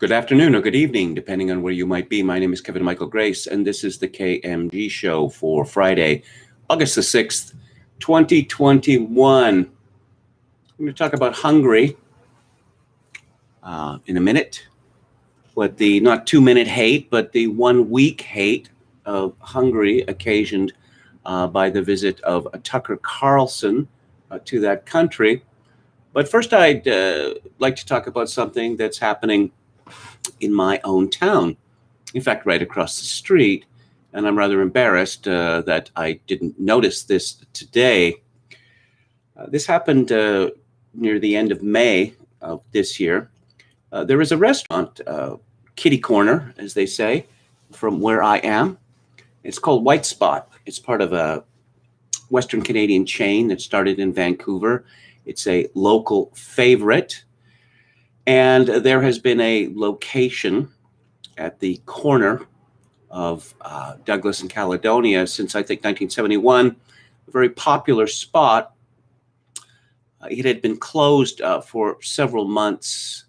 Good afternoon or good evening, depending on where you might be. My name is Kevin Michael Grace, and this is the KMG show for Friday, August the 6th, 2021. I'm going to talk about Hungary in a minute. What the not 2-minute hate, but the 1 week hate of Hungary occasioned by the visit of Tucker Carlson to that country. But first, I'd like to talk about something that's happening in my own town. In fact, right across the street. And I'm rather embarrassed that I didn't notice this today. This happened near the end of May of this year. There is a restaurant, kitty corner, as they say, from where I am. It's called White Spot. It's part of a Western Canadian chain that started in Vancouver. It's a local favorite. And there has been a location at the corner of Douglas and Caledonia since, I think, 1971, a very popular spot. It had been closed for several months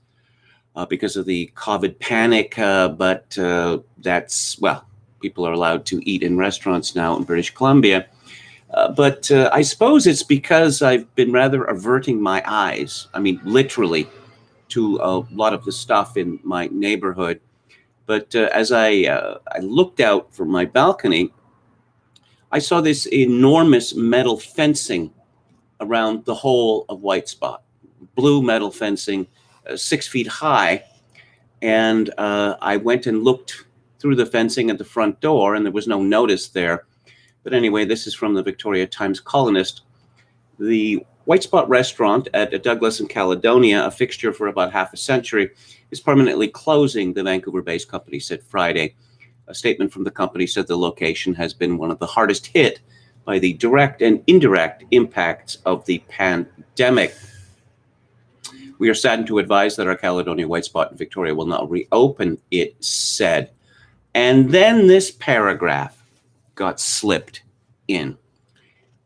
because of the COVID panic, but people are allowed to eat in restaurants now in British Columbia. But I suppose it's because I've been rather averting my eyes, literally, to a lot of the stuff in my neighborhood. But as I looked out from my balcony, I saw this enormous metal fencing around the whole of White Spot, blue metal fencing, 6 feet high. And I went and looked through the fencing at the front door, and there was no notice there. But anyway, this is from the Victoria Times Colonist. The White Spot restaurant at Douglas and Caledonia, a fixture for about half a century, is permanently closing, the Vancouver-based company said Friday. A statement from the company said the location has been one of the hardest hit by the direct and indirect impacts of the pandemic. We are saddened to advise that our Caledonia White Spot in Victoria will not reopen, it said. And then this paragraph got slipped in.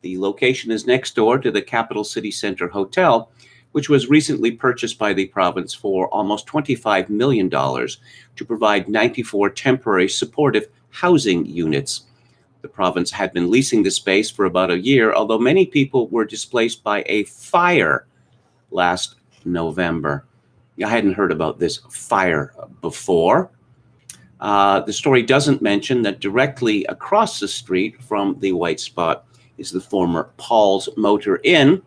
The location is next door to the Capital City Centre Hotel, which was recently purchased by the province for almost $25 million to provide 94 temporary supportive housing units. The province had been leasing the space for about a year, although many people were displaced by a fire last November. I hadn't heard about this fire before. The story doesn't mention that directly across the street from the White Spot is the former Paul's Motor Inn,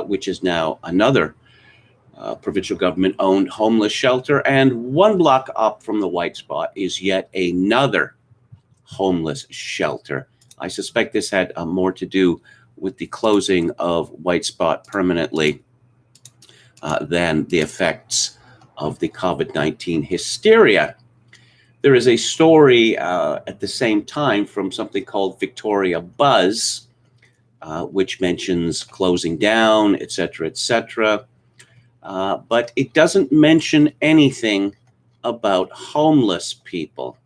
which is now another provincial government-owned homeless shelter. And 1 block up from the White Spot is yet another homeless shelter. I suspect this had more to do with the closing of White Spot permanently than the effects of the COVID-19 hysteria. There is a story at the same time from something called Victoria Buzz, which mentions closing down, et cetera, but it doesn't mention anything about homeless people.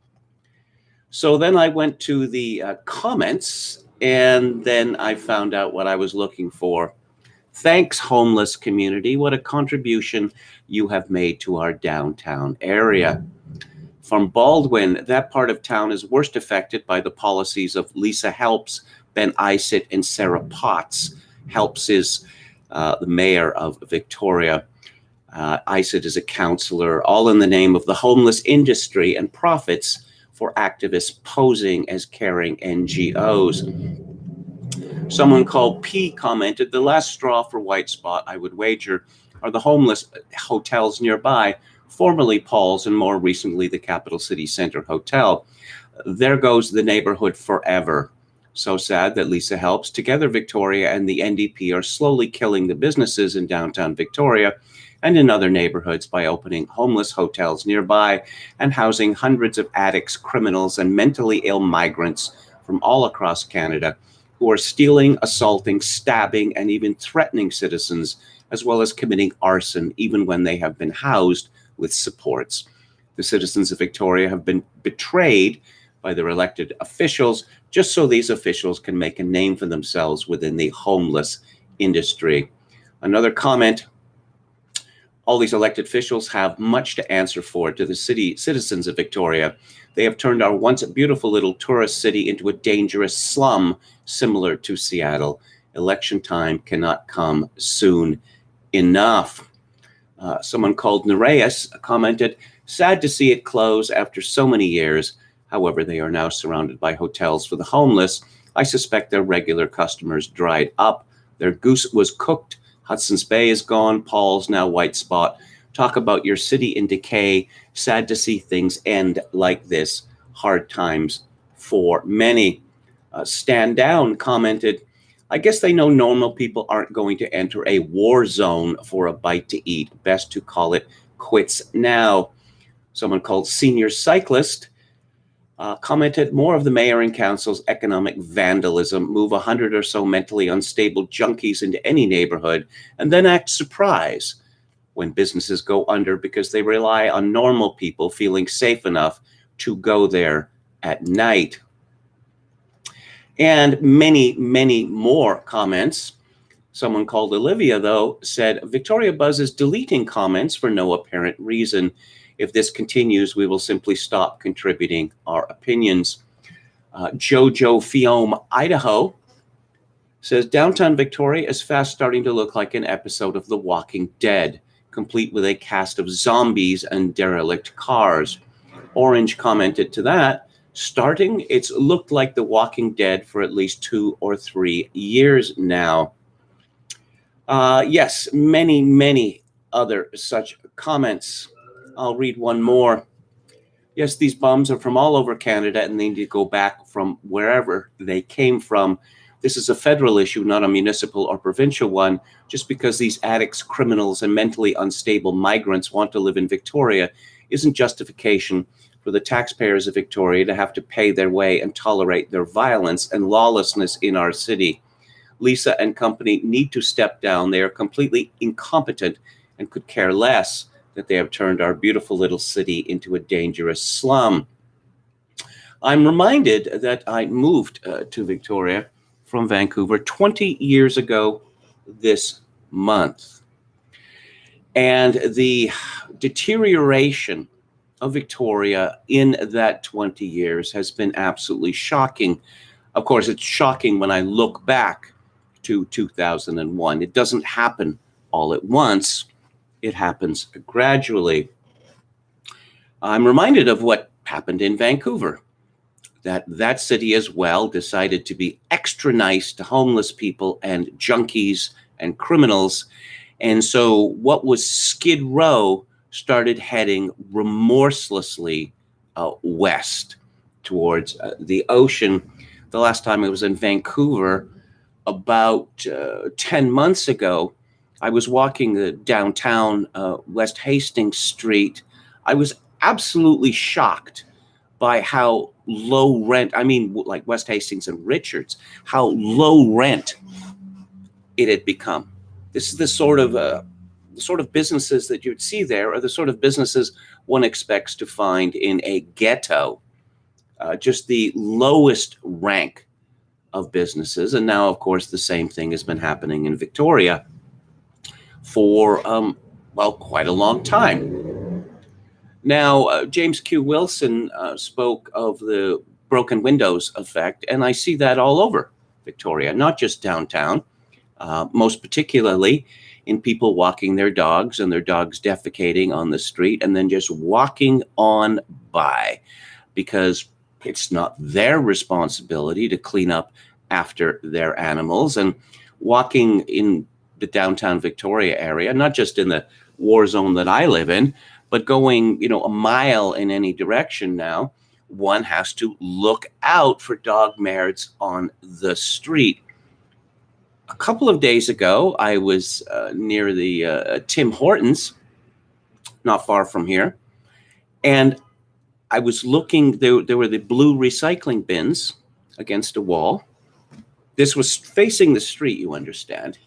So then I went to the comments, and then I found out what I was looking for. Thanks, homeless community. What a contribution you have made to our downtown area. From Baldwin, that part of town is worst affected by the policies of Lisa Helps, Ben Isett, and Sarah Potts. Helps is the mayor of Victoria. Isett is a councillor, all in the name of the homeless industry and profits for activists posing as caring NGOs. Someone called P commented, the last straw for White Spot, I would wager, are the homeless hotels nearby, formerly Paul's and more recently the Capital City Centre Hotel. There goes the neighborhood forever. So sad that Lisa Helps, Together Victoria, and the NDP are slowly killing the businesses in downtown Victoria and in other neighborhoods by opening homeless hotels nearby and housing hundreds of addicts, criminals, and mentally ill migrants from all across Canada who are stealing, assaulting, stabbing, and even threatening citizens, as well as committing arson, even when they have been housed with supports. The citizens of Victoria have been betrayed by their elected officials, just so these officials can make a name for themselves within the homeless industry. Another comment, All these elected officials have much to answer for to the citizens of Victoria. They have turned our once beautiful little tourist city into a dangerous slum similar to Seattle. Election time cannot come soon enough. Someone called Nereus commented, sad to see it close after so many years. However, they are now surrounded by hotels for the homeless. I suspect their regular customers dried up. Their goose was cooked. Hudson's Bay is gone. Paul's now white spot. Talk about your city in decay. Sad to see things end like this. Hard times for many. Stand Down commented, I guess they know normal people aren't going to enter a war zone for a bite to eat. Best to call it quits now. Someone called Senior Cyclist commented, more of the mayor and council's economic vandalism. Move 100 or so mentally unstable junkies into any neighborhood and then act surprise when businesses go under because they rely on normal people feeling safe enough to go there at night. And many, many more comments. Someone called Olivia, though, said, Victoria Buzz is deleting comments for no apparent reason. If this continues, we will simply stop contributing our opinions. Jojo Fiome, Idaho, says, downtown Victoria is fast starting to look like an episode of The Walking Dead, complete with a cast of zombies and derelict cars. Orange commented to that, starting, it's looked like The Walking Dead for at least 2 or 3 years now. Yes, many, many other such comments. I'll read one more. Yes, these bums are from all over Canada and they need to go back from wherever they came from. This is a federal issue, not a municipal or provincial one. Just because these addicts, criminals, and mentally unstable migrants want to live in Victoria isn't justification for the taxpayers of Victoria to have to pay their way and tolerate their violence and lawlessness in our city. Lisa and company need to step down. They are completely incompetent and could care less that they have turned our beautiful little city into a dangerous slum. I'm reminded that I moved to Victoria from Vancouver 20 years ago this month. And the deterioration of Victoria in that 20 years has been absolutely shocking. Of course, it's shocking when I look back to 2001. It doesn't happen all at once. It happens gradually. I'm reminded of what happened in Vancouver, that city as well decided to be extra nice to homeless people and junkies and criminals. And so what was Skid Row started heading remorselessly west towards the ocean. The last time I was in Vancouver, about 10 months ago, I was walking the downtown West Hastings Street. I was absolutely shocked by how low rent, I mean, like West Hastings and Richards, how low rent it had become. This is the sort of businesses that you'd see there are the sort of businesses one expects to find in a ghetto, just the lowest rank of businesses. And now, of course, the same thing has been happening in Victoria for, quite a long time. Now, James Q. Wilson spoke of the broken windows effect, and I see that all over Victoria, not just downtown, most particularly in people walking their dogs and their dogs defecating on the street and then just walking on by because it's not their responsibility to clean up after their animals. And walking in the downtown Victoria area, not just in the war zone that I live in, but going, a mile in any direction now, one has to look out for dog merds on the street. A couple of days ago, I was near the Tim Hortons, not far from here, and I was looking, there were the blue recycling bins against a wall. This was facing the street, you understand.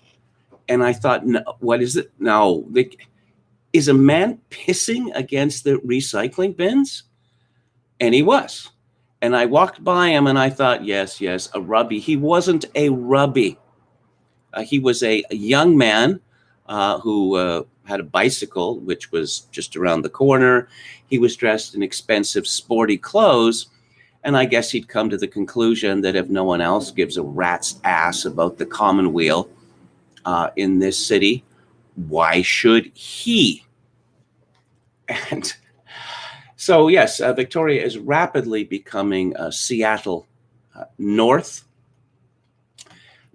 And I thought, no, what is it? No, is a man pissing against the recycling bins? And he was. And I walked by him and I thought, yes, a rubby. He wasn't a rubby. He was a young man who had a bicycle, which was just around the corner. He was dressed in expensive, sporty clothes. And I guess he'd come to the conclusion that if no one else gives a rat's ass about the commonweal in this city, why should he? And so, yes, Victoria is rapidly becoming Seattle North.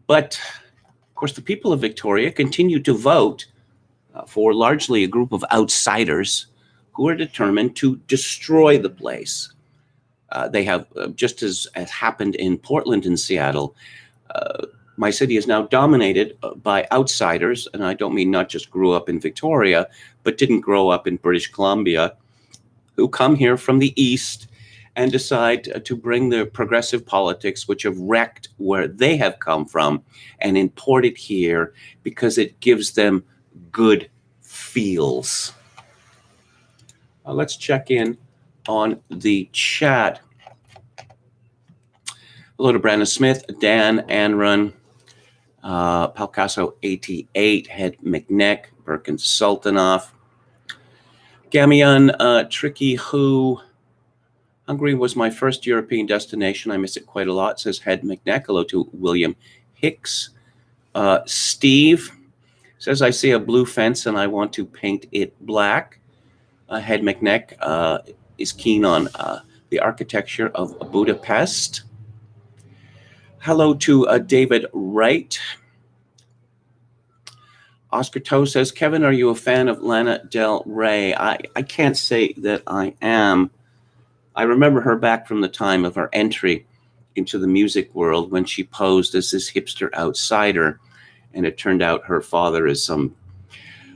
But, of course, the people of Victoria continue to vote for largely a group of outsiders who are determined to destroy the place. They have, just as happened in Portland and Seattle, my city is now dominated by outsiders, and I don't mean not just grew up in Victoria, but didn't grow up in British Columbia, who come here from the East and decide to bring the progressive politics, which have wrecked where they have come from, and import it here because it gives them good feels. Let's check in on the chat. Hello to Brandon Smith, Dan Anrun, Palcaso 88, Head McNeck, Birkin Sultanov, Gamion, Tricky Who. Hungary was my first European destination. I miss it quite a lot, says Head McNeck. Hello to William Hicks. Steve says, I see a blue fence and I want to paint it black. Head McNeck is keen on the architecture of Budapest. Hello to David Wright. Oscar Toe says, Kevin, are you a fan of Lana Del Rey? I can't say that I am. I remember her back from the time of her entry into the music world when she posed as this hipster outsider. And it turned out her father is some,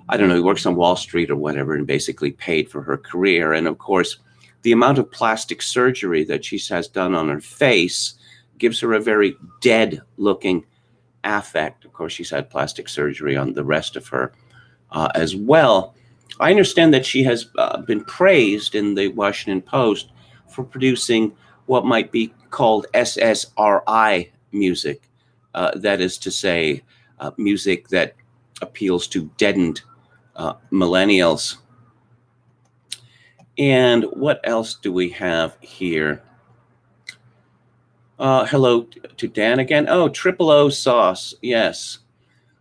I don't know, he works on Wall Street or whatever and basically paid for her career. And of course, the amount of plastic surgery that she has done on her face gives her a very dead looking affect. Of course, she's had plastic surgery on the rest of her as well. I understand that she has been praised in the Washington Post for producing what might be called SSRI music. That is to say, music that appeals to deadened millennials. And what else do we have here? Hello to Dan again. Oh, Triple O sauce. Yes.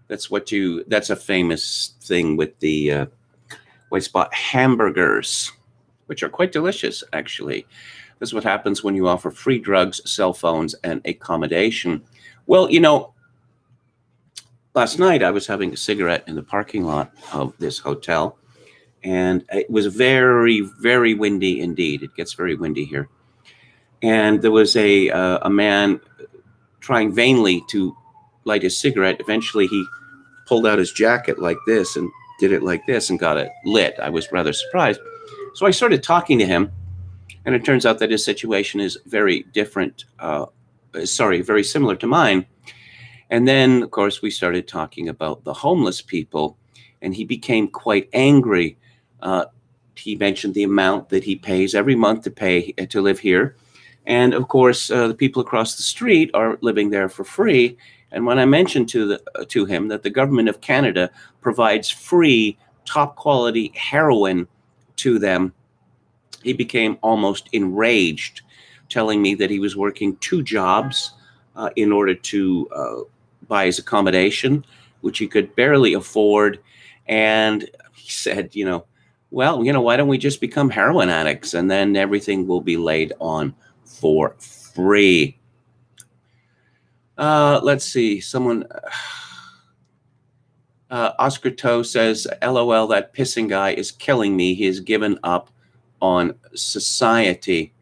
That's a famous thing with the White Spot hamburgers, which are quite delicious, actually. This is what happens when you offer free drugs, cell phones, and accommodation. Well, you know, last night I was having a cigarette in the parking lot of this hotel, and it was very, very windy indeed. It gets very windy here. And there was a man trying vainly to light his cigarette. Eventually, he pulled out his jacket like this and did it like this and got it lit. I was rather surprised. So I started talking to him, and it turns out that his situation is very different. Very similar to mine. And then, of course, we started talking about the homeless people, and he became quite angry. He mentioned the amount that he pays every month to live here. And of course, the people across the street are living there for free. And when I mentioned to him that the government of Canada provides free, top quality heroin to them, he became almost enraged, telling me that he was working 2 jobs in order to buy his accommodation, which he could barely afford. And he said, why don't we just become heroin addicts and then everything will be laid on for free. Let's see. Someone, Oscar Toe says, LOL, that pissing guy is killing me. He has given up on society.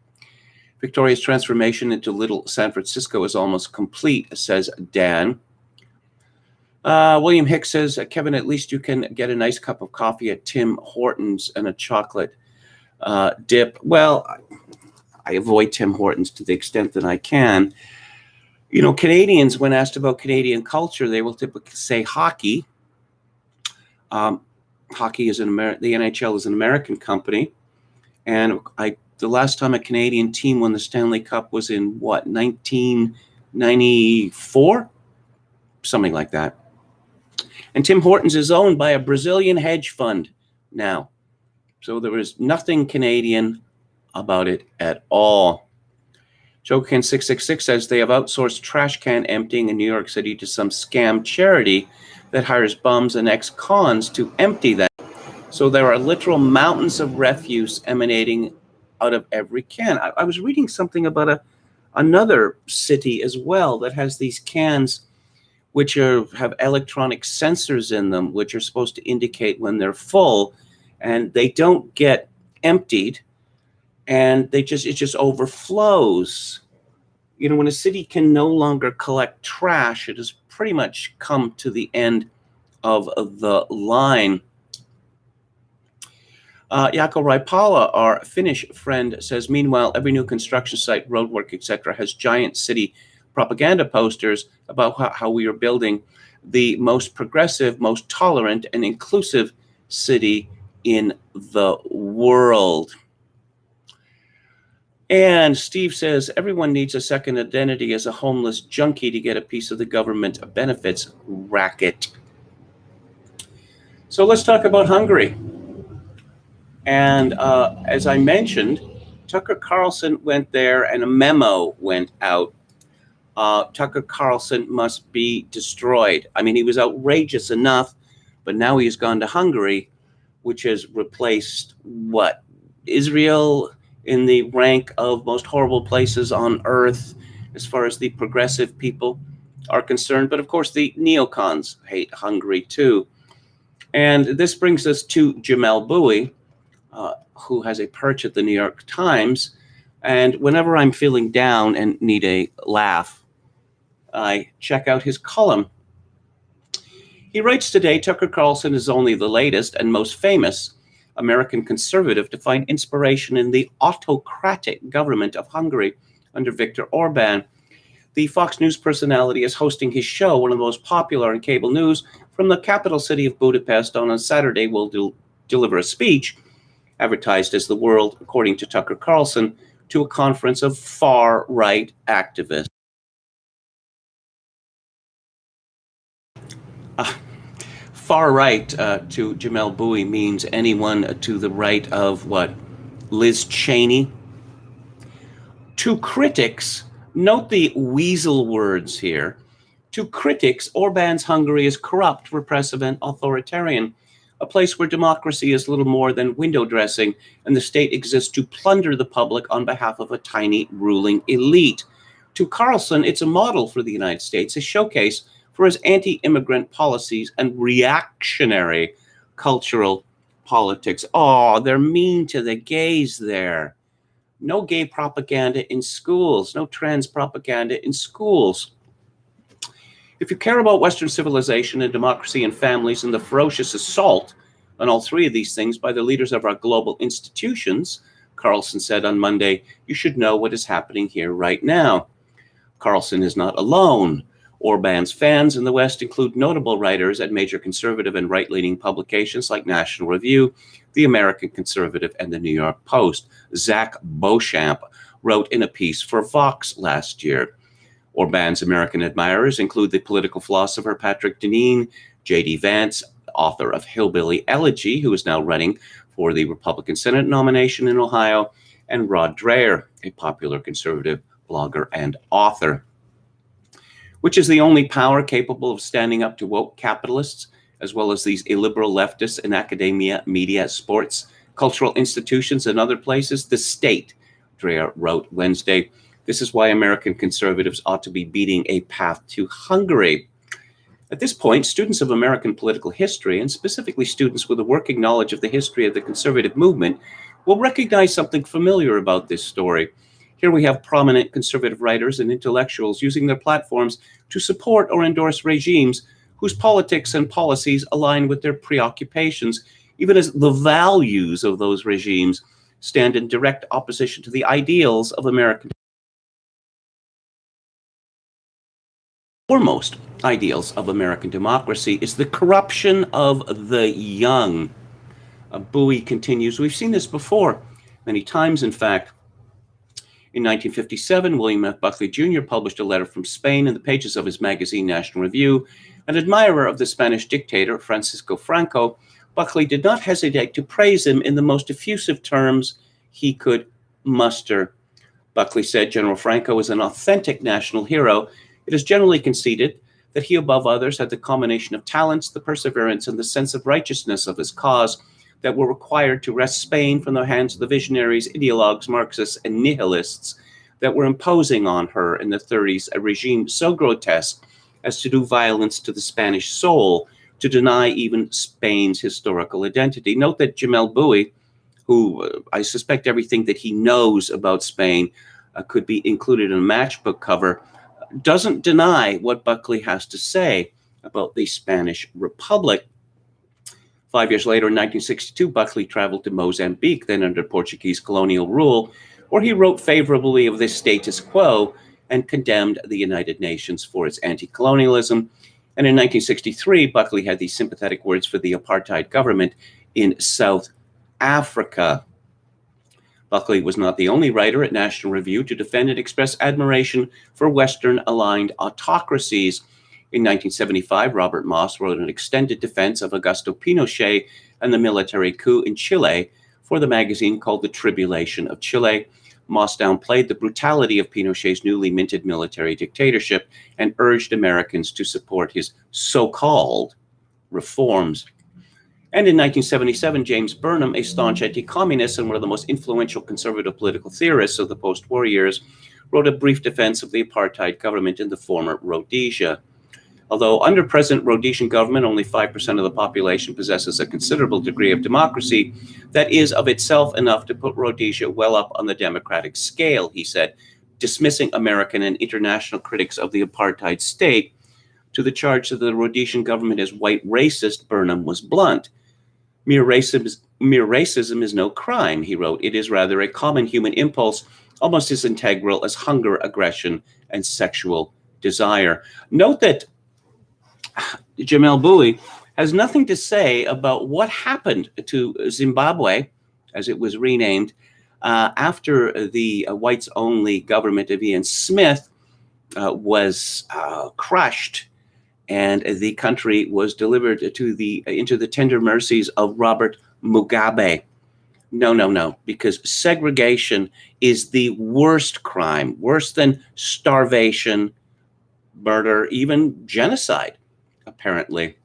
Victoria's transformation into Little San Francisco is almost complete, says Dan. William Hicks says, Kevin, at least you can get a nice cup of coffee at Tim Hortons and a chocolate dip. Well, I avoid Tim Hortons to the extent that I can. You know, Canadians, when asked about Canadian culture, they will typically say hockey. Hockey is the NHL is an American company. And the last time a Canadian team won the Stanley Cup was in 1994? Something like that. And Tim Hortons is owned by a Brazilian hedge fund now. So there is nothing Canadian about it at all. Joecan666 says they have outsourced trash can emptying in New York City to some scam charity that hires bums and ex-cons to empty them. So there are literal mountains of refuse emanating out of every can. I was reading something about another city as well that has these cans which have electronic sensors in them, which are supposed to indicate when they're full, and they don't get emptied, and it just overflows. You know, when a city can no longer collect trash, it has pretty much come to the end of the line. Jaakko Raipala, our Finnish friend, says, meanwhile, every new construction site, roadwork, etc., has giant city propaganda posters about how we are building the most progressive, most tolerant, and inclusive city in the world. And Steve says, everyone needs a second identity as a homeless junkie to get a piece of the government benefits racket. So let's talk about Hungary. And as I mentioned, Tucker Carlson went there and a memo went out. Tucker Carlson must be destroyed. I mean, he was outrageous enough, but now he's gone to Hungary, which has replaced what? Israel in the rank of most horrible places on earth as far as the progressive people are concerned. But of course, the neocons hate Hungary too. And this brings us to Jamel Bouie, who has a perch at the New York Times. And whenever I'm feeling down and need a laugh, I check out his column. He writes today, Tucker Carlson is only the latest and most famous American conservative to find inspiration in the autocratic government of Hungary under Viktor Orban. The Fox News personality is hosting his show, one of the most popular in cable news, from the capital city of Budapest. On Saturday, will deliver a speech advertised as the world, according to Tucker Carlson, to a conference of far-right activists. Far-right to Jamel Bouie means anyone to the right of what? Liz Cheney. To critics, note the weasel words here. To critics, Orban's Hungary is corrupt, repressive, and authoritarian, a place where democracy is little more than window dressing, and the state exists to plunder the public on behalf of a tiny ruling elite. To Carlson, it's a model for the United States, a showcase for his anti-immigrant policies and reactionary cultural politics. Oh, they're mean to the gays there. No gay propaganda in schools, no trans propaganda in schools. If you care about Western civilization and democracy and families and the ferocious assault on all three of these things by the leaders of our global institutions, Carlson said on Monday, you should know what is happening here right now. Carlson is not alone. Orban's fans in the West include notable writers at major conservative and right-leaning publications like National Review, The American Conservative, and The New York Post. Zach Beauchamp wrote in a piece for Vox last year. Orban's American admirers include the political philosopher Patrick Deneen, J.D. Vance, author of Hillbilly Elegy, who is now running for the Republican Senate nomination in Ohio, and Rod Dreher, a popular conservative blogger and author. Which is the only power capable of standing up to woke capitalists, as well as these illiberal leftists in academia, media, sports, cultural institutions, and other places? The state, Dreher wrote Wednesday. This is why American conservatives ought to be beating a path to Hungary. At this point, students of American political history, and specifically students with a working knowledge of the history of the conservative movement, will recognize something familiar about this story. Here we have prominent conservative writers and intellectuals using their platforms to support or endorse regimes whose politics and policies align with their preoccupations, even as the values of those regimes stand in direct opposition to the ideals of American. Foremost ideals of American democracy is the corruption of the young. Bouie continues, we've seen this before, many times in fact. In 1957, William F. Buckley Jr. published a letter from Spain in the pages of his magazine National Review, An admirer of the Spanish dictator, Francisco Franco, Buckley did not hesitate to praise him in the most effusive terms he could muster. Buckley said General Franco is an authentic national hero. It is generally conceded that he, above others, had the combination of talents, the perseverance, and the sense of righteousness of his cause that were required to wrest Spain from the hands of the visionaries, ideologues, Marxists, and nihilists that were imposing on her in the 30s, a regime so grotesque as to do violence to the Spanish soul, to deny even Spain's historical identity. Note that Jamel Bowie, who I suspect everything that he knows about Spain could be included in a matchbook cover, doesn't deny what Buckley has to say about the Spanish Republic. 5 years later, in 1962, Buckley traveled to Mozambique, then under Portuguese colonial rule, where he wrote favorably of the status quo and condemned the United Nations for its anti-colonialism. And in 1963, Buckley had these sympathetic words for the apartheid government in South Africa. Buckley was not the only writer at National Review to defend and express admiration for Western-aligned autocracies. In 1975, Robert Moss wrote an extended defense of Augusto Pinochet and the military coup in Chile for the magazine called The Tribulation of Chile. Moss downplayed the brutality of Pinochet's newly minted military dictatorship and urged Americans to support his so-called reforms. And in 1977, James Burnham, a staunch anti-communist and one of the most influential conservative political theorists of the post-war years, wrote a brief defense of the apartheid government in the former Rhodesia. Although under present Rhodesian government, only 5% of the population possesses a considerable degree of democracy, that is of itself enough to put Rhodesia well up on the democratic scale, he said, dismissing American and international critics of the apartheid state. To the charge that the Rhodesian government is white racist, Burnham was blunt. Mere racism is no crime, he wrote. It is rather a common human impulse, almost as integral as hunger, aggression, and sexual desire. Note that Jamel Bowie has nothing to say about what happened to Zimbabwe, as it was renamed, after the whites-only government of Ian Smith was crushed and the country was delivered into the tender mercies of Robert Mugabe. No, because segregation is the worst crime, worse than starvation, murder, even genocide, apparently.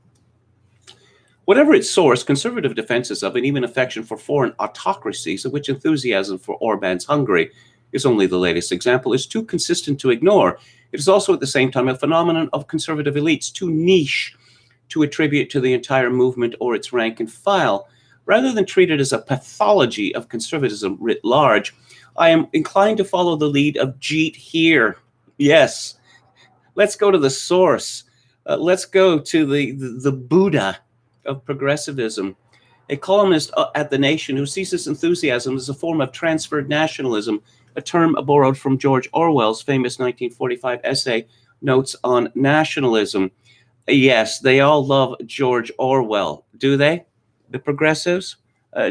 Whatever its source, conservative defenses of and even affection for foreign autocracies, of which enthusiasm for Orban's Hungary is only the latest example, is too consistent to ignore. It is also at the same time a phenomenon of conservative elites, too niche to attribute to the entire movement or its rank and file. Rather than treat it as a pathology of conservatism writ large, I am inclined to follow the lead of Jeet here. Yes, let's go to the source. Let's go to the Buddha of progressivism, a columnist at The Nation who sees this enthusiasm as a form of transferred nationalism, a term borrowed from George Orwell's famous 1945 essay, Notes on Nationalism. Yes, they all love George Orwell, do they? The progressives?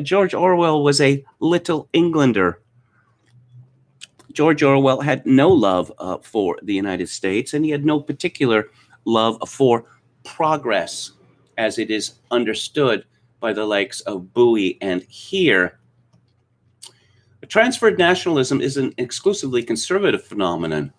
George Orwell was a little Englander. George Orwell had no love for the United States, and he had no particular love for progress, as it is understood by the likes of Bowie and Here. Transferred nationalism is an exclusively conservative phenomenon.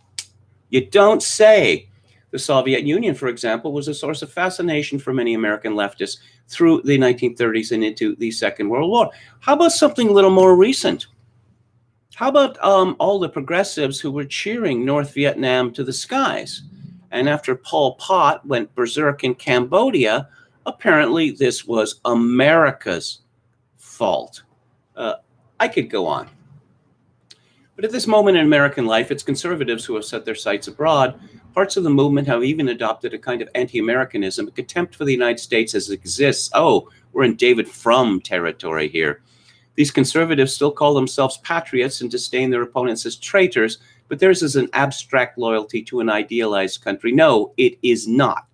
You don't say. The Soviet Union, for example, was a source of fascination for many American leftists through the 1930s and into the Second World War. How about something a little more recent? How about all the progressives who were cheering North Vietnam to the skies? And after Pol Pot went berserk in Cambodia, apparently this was America's fault. I could go on. But at this moment in American life, it's conservatives who have set their sights abroad. Parts of the movement have even adopted a kind of anti-Americanism, a contempt for the United States as it exists. Oh, we're in David Frum territory here. These conservatives still call themselves patriots and disdain their opponents as traitors, but theirs is an abstract loyalty to an idealized country. No, it is not.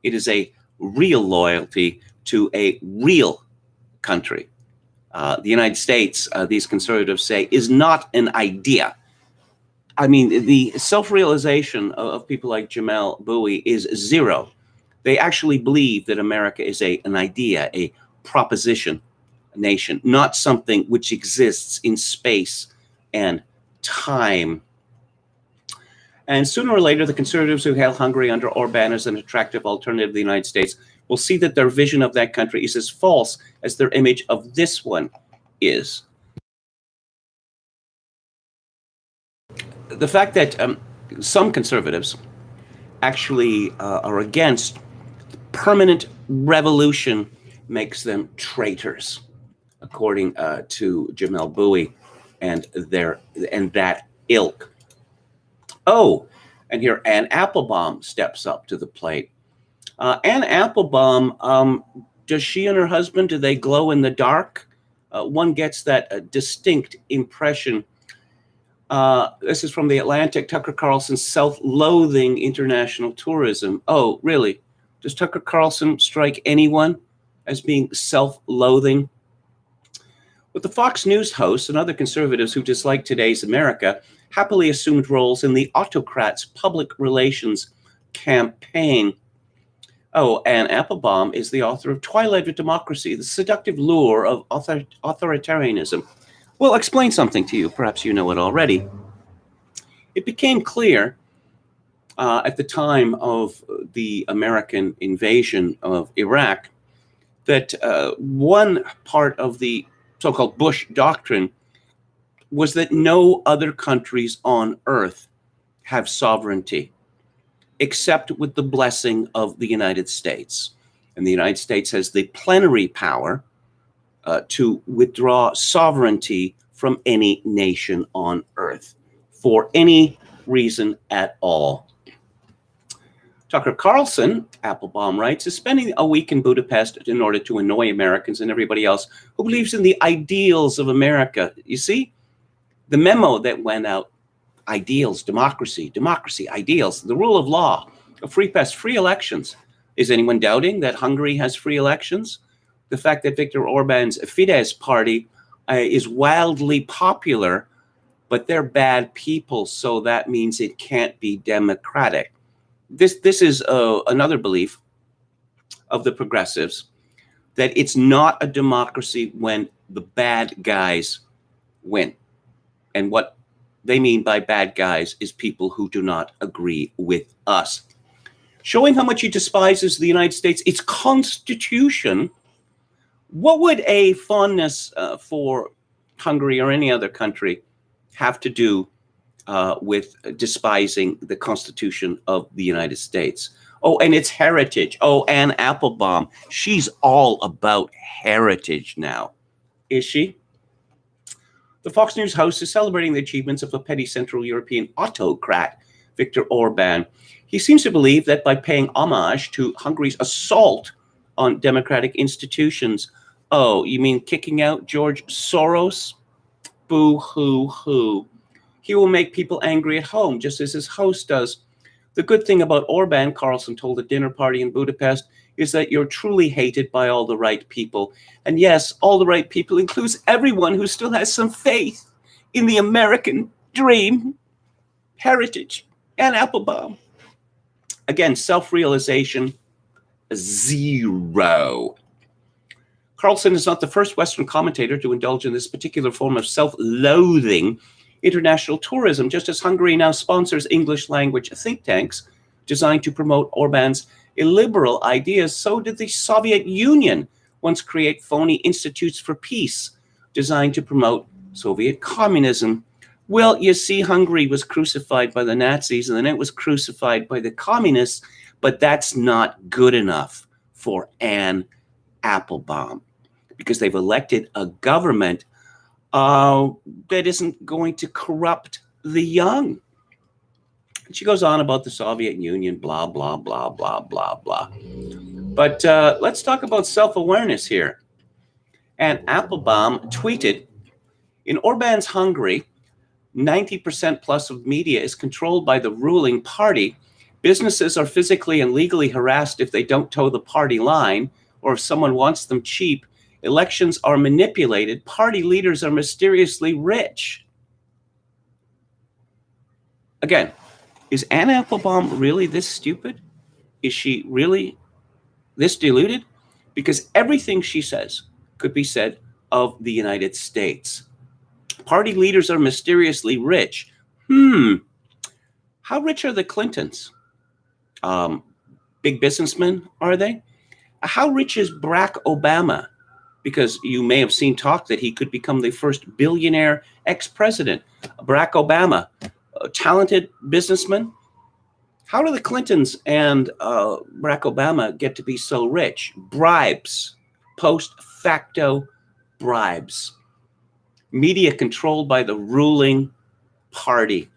It is a real loyalty to a real country. The United States, these conservatives say, is not an idea. I mean, the self-realization of people like Jamel Bowie is zero. They actually believe that America is an idea, a proposition, a nation, not something which exists in space and time. And sooner or later, the conservatives who hail Hungary under Orban as an attractive alternative to the United States will see that their vision of that country is as false as their image of this one is. The fact that some conservatives actually are against permanent revolution makes them traitors, according to Jamel Bowie and that ilk. Oh, and here Anne Applebaum steps up to the plate. Anne Applebaum, does she and her husband, do they glow in the dark? One gets that distinct impression. This is from The Atlantic. Tucker Carlson's self-loathing international tourism. Oh, really? Does Tucker Carlson strike anyone as being self-loathing? But the Fox News hosts and other conservatives who dislike today's America happily assumed roles in the autocrat's public relations campaign. Oh, Anne Applebaum is the author of Twilight of Democracy, The Seductive Lure of Authoritarianism. Well, explain something to you. Perhaps you know it already. It became clear at the time of the American invasion of Iraq that one part of the so-called Bush doctrine was that no other countries on earth have sovereignty except with the blessing of the United States. And the United States has the plenary power to withdraw sovereignty from any nation on earth for any reason at all. Tucker Carlson, Applebaum writes, is spending a week in Budapest in order to annoy Americans and everybody else who believes in the ideals of America. You see, the memo that went out, ideals, democracy, ideals, the rule of law, a free press, free elections. Is anyone doubting that Hungary has free elections? The fact that Viktor Orban's Fidesz party is wildly popular, but they're bad people, so that means it can't be democratic. This is another belief of the progressives, that it's not a democracy when the bad guys win. And what they mean by bad guys is people who do not agree with us. Showing how much he despises the United States, its constitution. What would a fondness for Hungary or any other country have to do with despising the Constitution of the United States? Oh, and its heritage. Oh, Anne Applebaum, she's all about heritage now. Is she? The Fox News host is celebrating the achievements of a petty Central European autocrat, Viktor Orban. He seems to believe that by paying homage to Hungary's assault on democratic institutions, oh, you mean kicking out George Soros? Boo-hoo-hoo. He will make people angry at home, just as his host does. The good thing about Orban, Carlson told a dinner party in Budapest, is that you're truly hated by all the right people. And yes, all the right people includes everyone who still has some faith in the American dream, heritage, and Applebaum. Again, self-realization, zero. Carlson is not the first Western commentator to indulge in this particular form of self-loathing international tourism, just as Hungary now sponsors English language think tanks designed to promote Orban's illiberal ideas. So did the Soviet Union once create phony institutes for peace designed to promote Soviet communism. Well, you see, Hungary was crucified by the Nazis and then it was crucified by the communists, but that's not good enough for Anne Applebaum because they've elected a government that isn't going to corrupt the young. And she goes on about the Soviet Union, blah, blah, blah, blah, blah, blah. But let's talk about self-awareness here. And Applebaum tweeted, in Orban's Hungary, 90% plus of media is controlled by the ruling party. Businesses are physically and legally harassed if they don't toe the party line or if someone wants them cheap. Elections are manipulated. Party leaders are mysteriously rich. Again, is Anne Applebaum really this stupid? Is she really This deluded? Because everything she says could be said of the United States. Party leaders are mysteriously rich. How rich are the Clintons? Big businessmen, are they? How rich is Barack Obama? Because you may have seen talk that he could become the first billionaire ex-president. Barack Obama, a talented businessman. How do the Clintons and Barack Obama get to be so rich? Bribes, post facto bribes. Media controlled by the ruling party.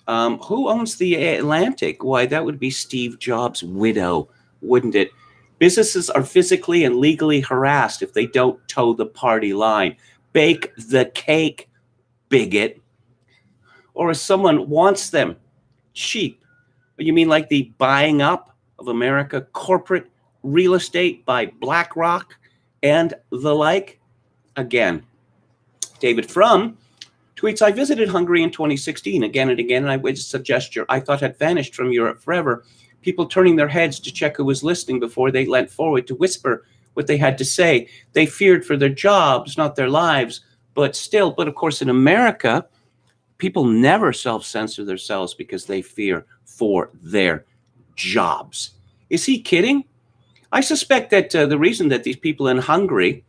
Who owns the Atlantic? Why, that would be Steve Jobs' widow, wouldn't it? Businesses are physically and legally harassed if they don't toe the party line. Bake the cake, bigot. Or if someone wants them cheap. You mean like the buying up of America corporate real estate by BlackRock and the like? Again, David Frum tweets, I visited Hungary in 2016 again and again, and I witnessed a gesture I thought had vanished from Europe forever. People turning their heads to check who was listening before they leant forward to whisper what they had to say. They feared for their jobs, not their lives, but of course, in America, people never self-censor themselves because they fear for their jobs. Is he kidding? I suspect that the reason that these people in Hungary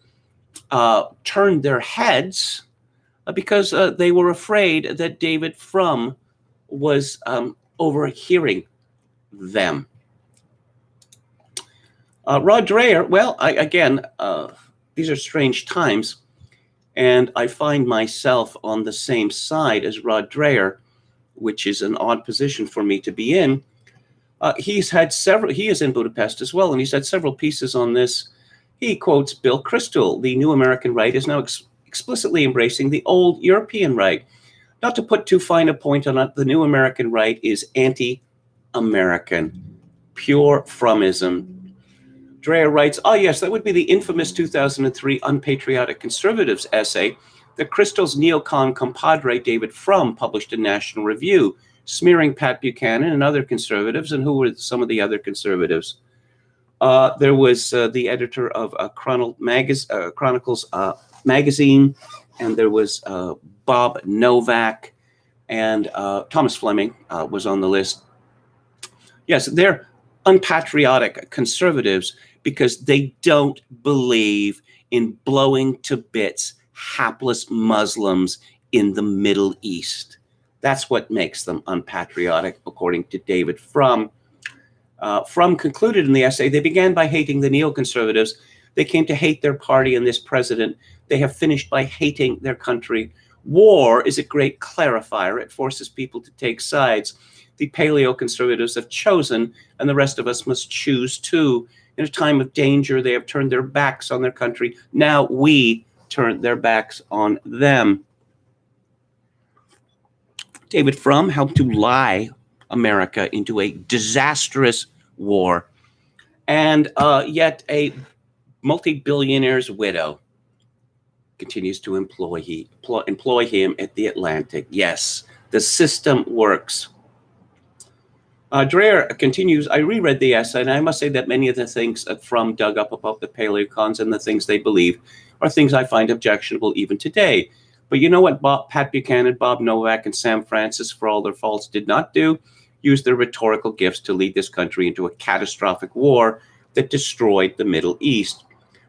turned their heads because they were afraid that David Frum was overhearing them. Rod Dreher, well, these are strange times, and I find myself on the same side as Rod Dreher, which is an odd position for me to be in. He is in Budapest as well, and he's had several pieces on this. He quotes Bill Kristol, the new American right is now explicitly embracing the old European right. Not to put too fine a point on it, the new American right is anti-American, pure Frumism. Dreher writes, oh yes, that would be the infamous 2003 Unpatriotic Conservatives essay that Kristol's neocon compadre David Frum published in National Review, smearing Pat Buchanan and other conservatives. And who were some of the other conservatives? There was the editor of Chronicles magazine, and there was Bob Novak, and Thomas Fleming was on the list. Yes, they're unpatriotic conservatives because they don't believe in blowing to bits hapless Muslims in the Middle East. That's what makes them unpatriotic, according to David Frum. Frum concluded in the essay, they began by hating the neoconservatives. They came to hate their party and this president. They have finished by hating their country. War is a great clarifier. It forces people to take sides. The paleoconservatives have chosen, and the rest of us must choose too. In a time of danger, they have turned their backs on their country. Now we turn their backs on them. David Frum helped to lie America into a disastrous war, and yet a multi-billionaire's widow continues to employ him at the Atlantic. Yes, the system works. Dreher continues, I reread the essay, and I must say that many of the things that Frum dug up about the paleocons and the things they believe are things I find objectionable even today. But you know what Pat Buchanan, Bob Novak, and Sam Francis, for all their faults, did not do? Use their rhetorical gifts to lead this country into a catastrophic war that destroyed the Middle East.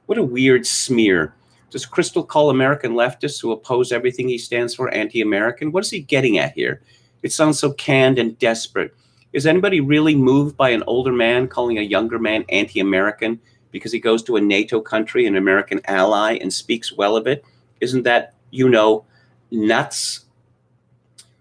What a weird smear. Does Kristol call American leftists who oppose everything he stands for anti-American? What is he getting at here? It sounds so canned and desperate. Is anybody really moved by an older man calling a younger man anti-American because he goes to a NATO country, an American ally, and speaks well of it? Isn't that, nuts?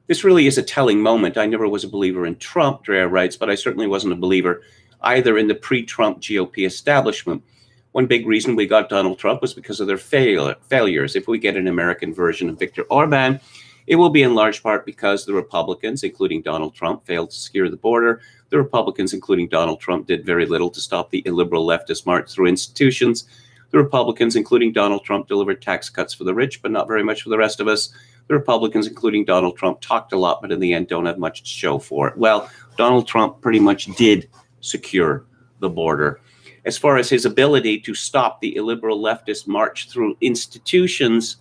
This really is a telling moment. I never was a believer in Trump, Dreher writes, but I certainly wasn't a believer either in the pre-Trump GOP establishment. One big reason we got Donald Trump was because of their failures. If we get an American version of Viktor Orban, it will be in large part because the Republicans, including Donald Trump, failed to secure the border. The Republicans, including Donald Trump, did very little to stop the illiberal leftist march through institutions. The Republicans, including Donald Trump, delivered tax cuts for the rich, but not very much for the rest of us. The Republicans, including Donald Trump, talked a lot, but in the end don't have much to show for it. Well, Donald Trump pretty much did secure the border. as far as his ability to stop the illiberal leftist march through institutions,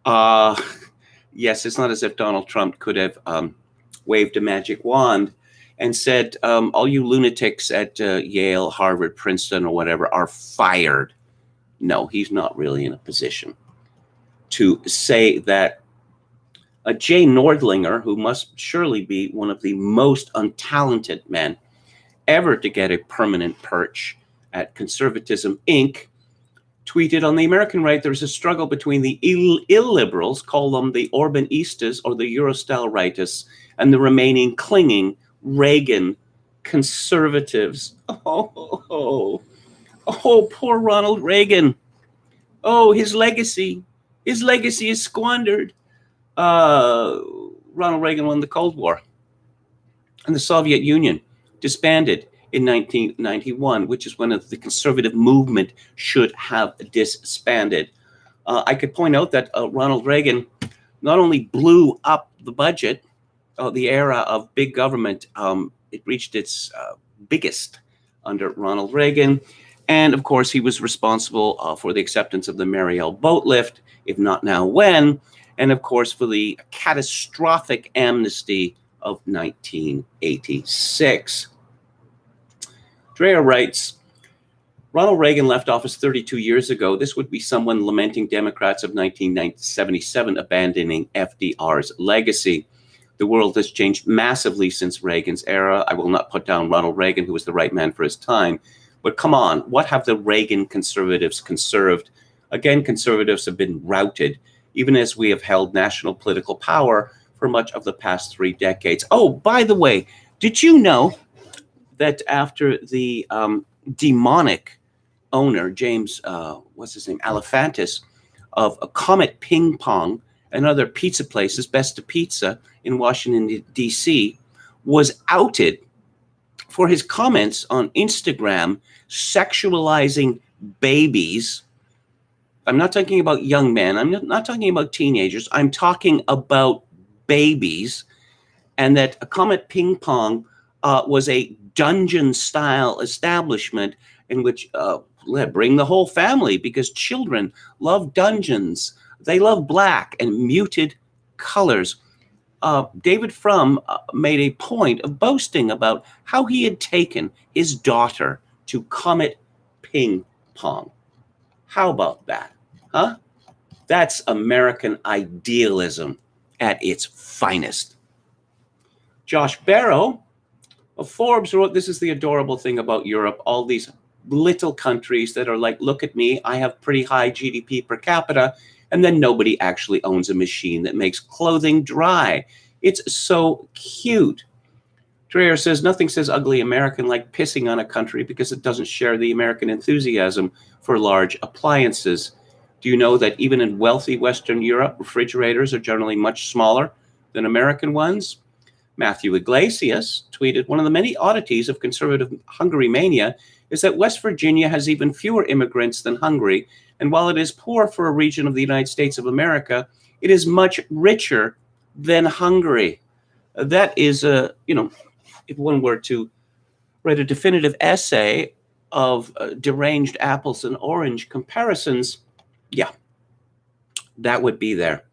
yes, it's not as if Donald Trump could have waved a magic wand and said, all you lunatics at Yale, Harvard, Princeton, or whatever are fired. No, he's not really in a position to say that. Jay Nordlinger, who must surely be one of the most untalented men ever to get a permanent perch at Conservatism Inc., tweeted, on the American right, there's a struggle between the illiberals, call them the Orbanistas or the Eurostyle rightists, and the remaining clinging Reagan conservatives. Oh, poor Ronald Reagan. Oh, his legacy is squandered. Ronald Reagan won the Cold War, and the Soviet Union disbanded in 1991, which is when the conservative movement should have disbanded. I could point out that Ronald Reagan not only blew up the budget, the era of big government, it reached its biggest under Ronald Reagan. And of course, he was responsible for the acceptance of the Mariel boat lift, if not now when, and of course for the catastrophic amnesty of 1986. Dreher writes, Ronald Reagan left office 32 years ago. This would be someone lamenting Democrats of 1977 abandoning FDR's legacy. The world has changed massively since Reagan's era. I will not put down Ronald Reagan, who was the right man for his time. But come on, what have the Reagan conservatives conserved? Again, conservatives have been routed, even as we have held national political power for much of the past 3 decades. Oh, by the way, did you know that after the demonic owner, James, Alefantis, of a Comet Ping Pong and other pizza places, Best of Pizza in Washington, D.C., was outed for his comments on Instagram sexualizing babies? I'm not talking about young men. I'm not talking about teenagers. I'm talking about babies. And that a Comet Ping Pong was a dungeon-style establishment in which bring the whole family, because children love dungeons. They love black and muted colors. David Frum made a point of boasting about how he had taken his daughter to Comet Ping Pong. How about that? Huh? That's American idealism at its finest. Josh Barrow of Forbes wrote, this is the adorable thing about Europe, all these little countries that are like, look at me, I have pretty high GDP per capita, and then nobody actually owns a machine that makes clothing dry. It's so cute. Dreher says, nothing says ugly American like pissing on a country because it doesn't share the American enthusiasm for large appliances. Do you know that even in wealthy Western Europe, refrigerators are generally much smaller than American ones? Matthew Iglesias tweeted, one of the many oddities of conservative Hungary mania is that West Virginia has even fewer immigrants than Hungary. And while it is poor for a region of the United States of America, it is much richer than Hungary. That is, if one were to write a definitive essay of deranged apples and orange comparisons, yeah, that would be there.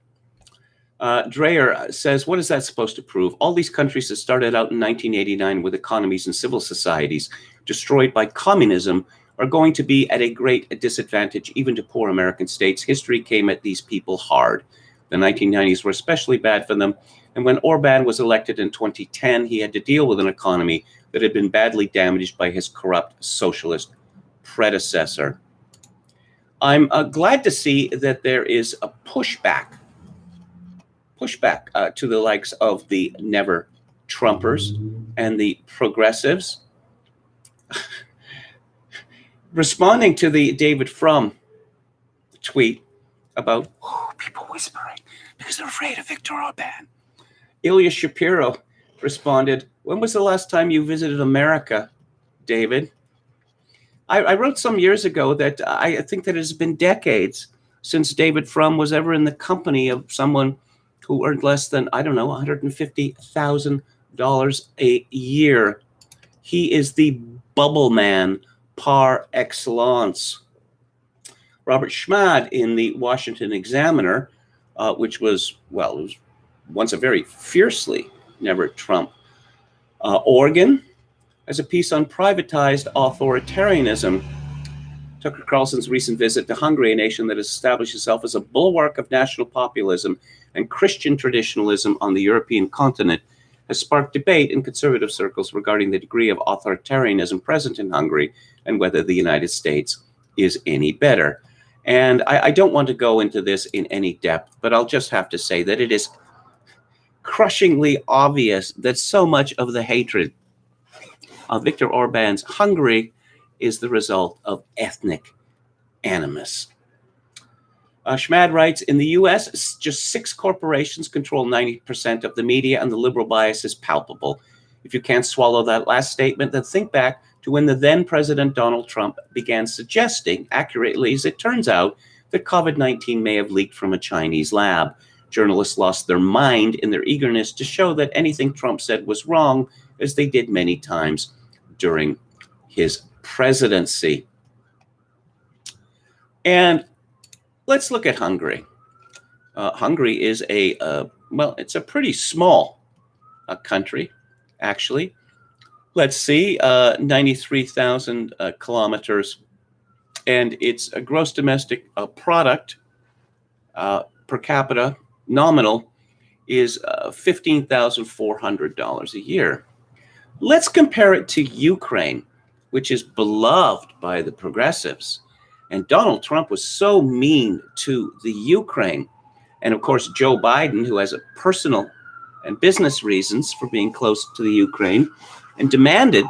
Dreher says, what is that supposed to prove? All these countries that started out in 1989 with economies and civil societies destroyed by communism are going to be at a great disadvantage, even to poor American states. History came at these people hard. The 1990s were especially bad for them. And when Orban was elected in 2010, he had to deal with an economy that had been badly damaged by his corrupt socialist predecessor. I'm glad to see that there is a pushback to the likes of the Never Trumpers and the progressives. Responding to the David Frum tweet about people whispering because they're afraid of Viktor Orban, Ilya Shapiro responded, when was the last time you visited America, David? I wrote some years ago that I think that it has been decades since David Frum was ever in the company of someone who earned less than, $150,000 a year. He is the bubble man par excellence. Robert Schmad in the Washington Examiner, which was, well, it was once a very fiercely never Trump organ, as a piece on privatized authoritarianism. Tucker Carlson's recent visit to Hungary, a nation that has established itself as a bulwark of national populism and Christian traditionalism on the European continent, has sparked debate in conservative circles regarding the degree of authoritarianism present in Hungary and whether the United States is any better. And I don't want to go into this in any depth, but I'll just have to say that it is crushingly obvious that so much of the hatred of Viktor Orban's Hungary is the result of ethnic animus. Schmad writes, in the US, just 6 corporations control 90% of the media, and the liberal bias is palpable. If you can't swallow that last statement, then think back to when the then President Donald Trump began suggesting, accurately as it turns out, that COVID-19 may have leaked from a Chinese lab. Journalists lost their mind in their eagerness to show that anything Trump said was wrong, as they did many times during his presidency. And let's look at Hungary. Hungary is it's a pretty small country, actually. Let's see, 93,000 kilometers, and its gross domestic product per capita nominal is $15,400 a year. Let's compare it to Ukraine, which is beloved by the progressives. And Donald Trump was so mean to the Ukraine. And of course, Joe Biden, who has a personal and business reasons for being close to the Ukraine, and demanded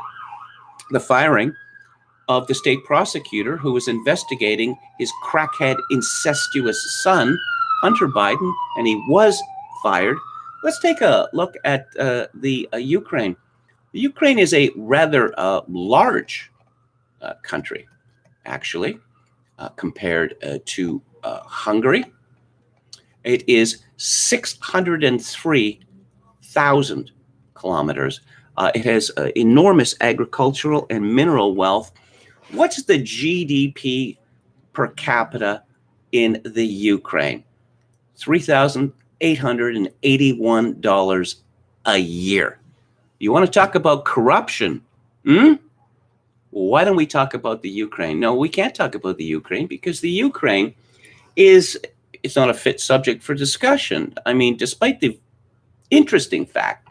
the firing of the state prosecutor who was investigating his crackhead incestuous son, Hunter Biden, and he was fired. Let's take a look at the Ukraine. The Ukraine is a rather large country, actually, compared to Hungary. It is 603,000 kilometers. It has enormous agricultural and mineral wealth. What's the GDP per capita in the Ukraine? $3,881 a year. You want to talk about corruption? Why don't we talk about the Ukraine? No, we can't talk about the Ukraine because the Ukraine it's not a fit subject for discussion. I mean, despite the interesting fact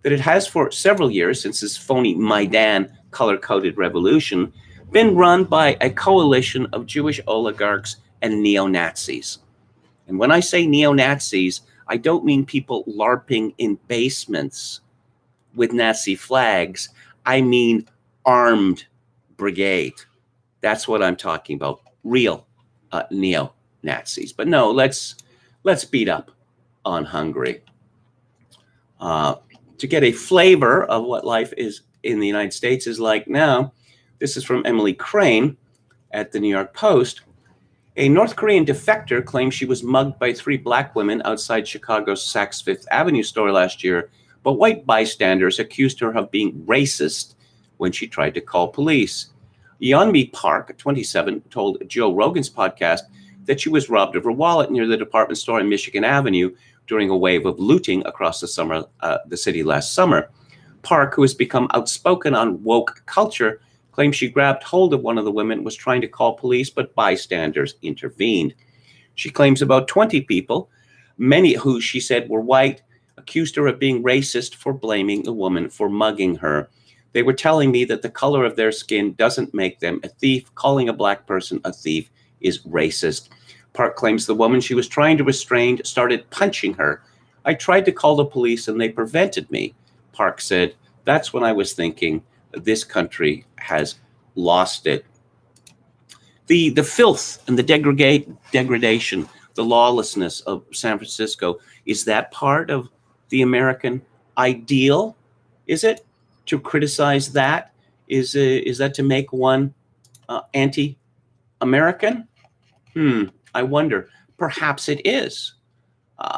that it has for several years since this phony Maidan color-coded revolution been run by a coalition of Jewish oligarchs and neo-Nazis. And when I say neo-Nazis, I don't mean people LARPing in basements with Nazi flags. I mean armed brigade. That's what I'm talking about. Real neo-Nazis. But no, let's beat up on Hungary. To get a flavor of what life is in the United States is like now, this is from Emily Crane at the New York Post. A North Korean defector claims she was mugged by 3 black women outside Chicago's Saks Fifth Avenue store last year, but white bystanders accused her of being racist when she tried to call police. Yeonmi Park, 27, told Joe Rogan's podcast that she was robbed of her wallet near the department store on Michigan Avenue during a wave of looting across the city last summer. Park, who has become outspoken on woke culture, claims she grabbed hold of one of the women and was trying to call police, but bystanders intervened. She claims about 20 people, many who she said were white, accused her of being racist for blaming the woman for mugging her. They were telling me that the color of their skin doesn't make them a thief. Calling a black person a thief is racist. Park claims the woman she was trying to restrain started punching her. I tried to call the police and they prevented me. Park said, that's when I was thinking this country has lost it. The filth and the degradation, the lawlessness of San Francisco, is that part of the American ideal? Is it? To criticize that? Is that to make one anti-American? I wonder. Perhaps it is.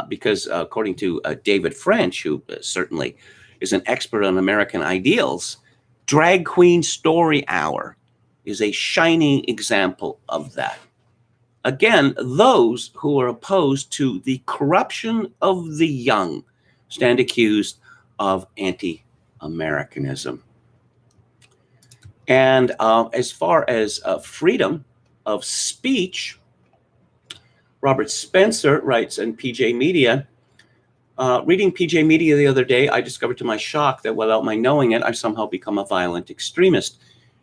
Because according to David French, who certainly is an expert on American ideals, Drag Queen Story Hour is a shining example of that. Again, those who are opposed to the corruption of the young stand accused of anti-Americanism. And as far as freedom of speech, Robert Spencer writes in PJ Media, reading PJ Media the other day, I discovered to my shock that without my knowing it, I've somehow become a violent extremist.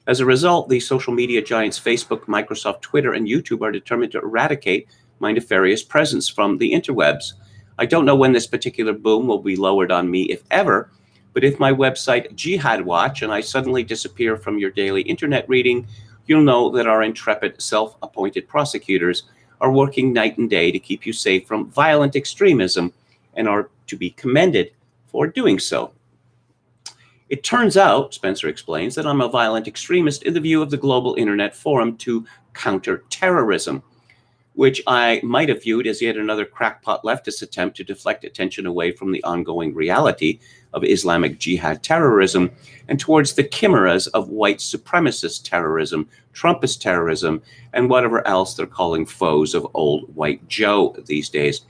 As a result, the social media giants Facebook, Microsoft, Twitter, and YouTube are determined to eradicate my nefarious presence from the interwebs. I don't know when this particular boom will be lowered on me, if ever, but if my website Jihad Watch and I suddenly disappear from your daily internet reading, you'll know that our intrepid self-appointed prosecutors are working night and day to keep you safe from violent extremism and are to be commended for doing so. It turns out, Spencer explains, that I'm a violent extremist in the view of the Global Internet Forum to Counter Terrorism, which I might have viewed as yet another crackpot leftist attempt to deflect attention away from the ongoing reality of Islamic jihad terrorism and towards the chimeras of white supremacist terrorism, Trumpist terrorism, and whatever else they're calling foes of old white Joe these days.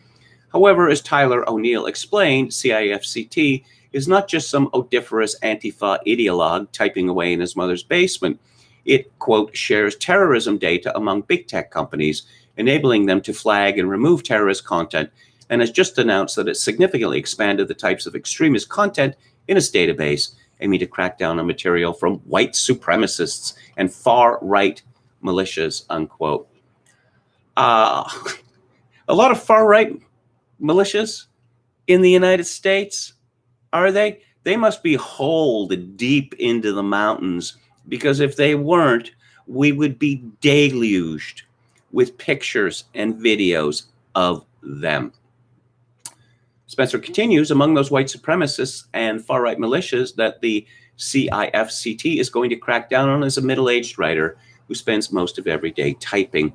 However, as Tyler O'Neill explained, CIFCT is not just some odiferous Antifa ideologue typing away in his mother's basement. It, quote, shares terrorism data among big tech companies, enabling them to flag and remove terrorist content, and has just announced that it significantly expanded the types of extremist content in its database, aiming to crack down on material from white supremacists and far-right militias, unquote. A lot of far-right militias in the United States. Are they? They must be holed deep into the mountains, because if they weren't, we would be deluged with pictures and videos of them. Spencer continues, among those white supremacists and far-right militias that the CIFCT is going to crack down on is a middle-aged writer who spends most of every day typing.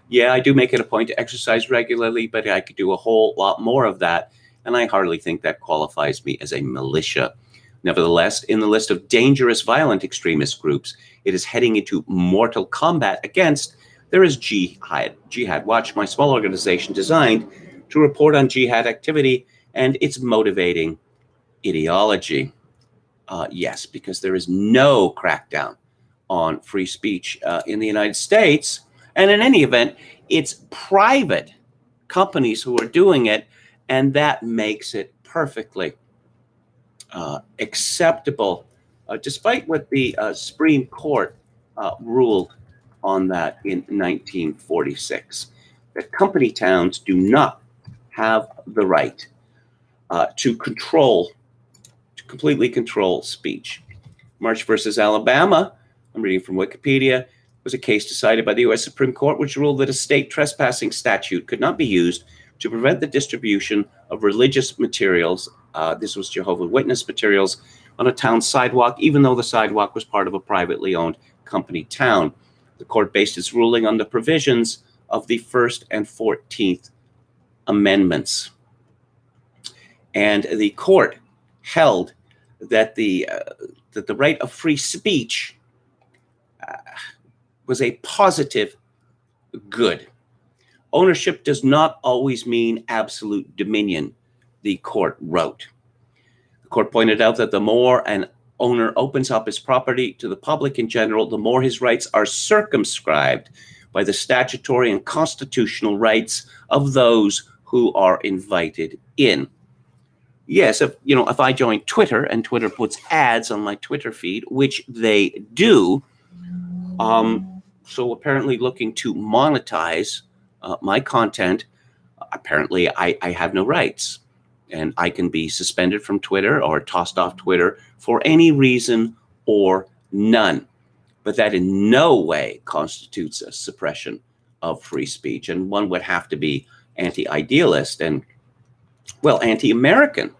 Yeah, I do make it a point to exercise regularly, but I could do a whole lot more of that, and I hardly think that qualifies me as a militia. Nevertheless, in the list of dangerous violent extremist groups it is heading into mortal combat against, there is Jihad Watch, my small organization designed to report on jihad activity and its motivating ideology. Yes, because there is no crackdown on free speech in the United States. And in any event, it's private companies who are doing it, and that makes it perfectly acceptable, despite what the Supreme Court ruled on that in 1946. That company towns do not have the right to completely control speech. March versus Alabama, I'm reading from Wikipedia, was a case decided by the U.S. Supreme Court which ruled that a state trespassing statute could not be used to prevent the distribution of religious materials, this was Jehovah's Witness materials, on a town sidewalk, even though the sidewalk was part of a privately owned company town. The court based its ruling on the provisions of the First and 14th Amendments. And the court held that the right of free speech was a positive good. Ownership does not always mean absolute dominion, the court wrote. The court pointed out that the more an owner opens up his property to the public in general, the more his rights are circumscribed by the statutory and constitutional rights of those who are invited in. Yes, if I join Twitter and Twitter puts ads on my Twitter feed, which they do, so apparently looking to monetize my content, apparently I have no rights, and I can be suspended from Twitter or tossed off Twitter for any reason or none. But that in no way constitutes a suppression of free speech, and one would have to be anti-idealist and, well, anti-American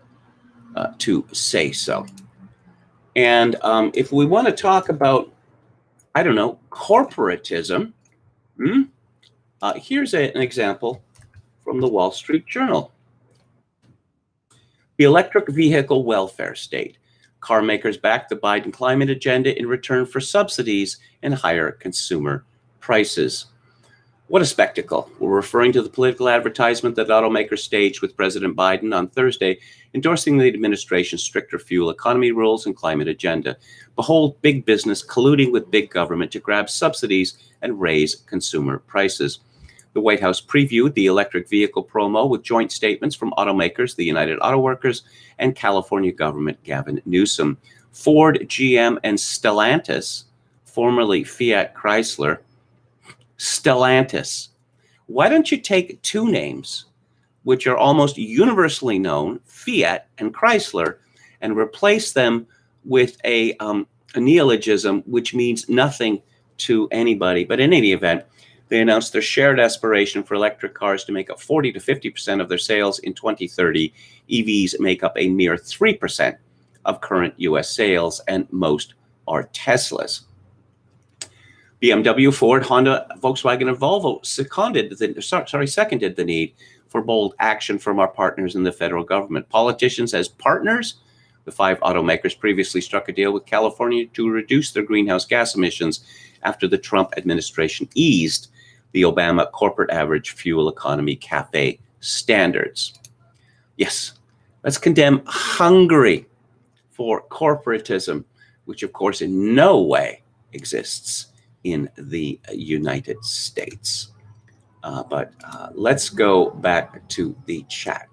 to say so. And if we want to talk about, I don't know, corporatism, here's an example from the Wall Street Journal. The electric vehicle welfare state. Car makers back the Biden climate agenda in return for subsidies and higher consumer prices. What a spectacle. We're referring to the political advertisement that automakers staged with President Biden on Thursday, endorsing the administration's stricter fuel economy rules and climate agenda. Behold, big business colluding with big government to grab subsidies and raise consumer prices. The White House previewed the electric vehicle promo with joint statements from automakers, the United Auto Workers, and California Governor Gavin Newsom. Ford, GM, and Stellantis, formerly Fiat Chrysler, Stellantis. Why don't you take two names, which are almost universally known, Fiat and Chrysler, and replace them with a neologism, which means nothing to anybody. But in any event, they announced their shared aspiration for electric cars to make up 40 to 50% of their sales in 2030. EVs make up a mere 3% of current U.S. sales, and most are Teslas. BMW, Ford, Honda, Volkswagen, and Volvo seconded the need for bold action from our partners in the federal government. Politicians as partners, the five automakers previously struck a deal with California to reduce their greenhouse gas emissions after the Trump administration eased the Obama corporate average fuel economy CAFE standards. Yes, let's condemn Hungary for corporatism, which of course in no way exists in the United States. But let's go back to the chat.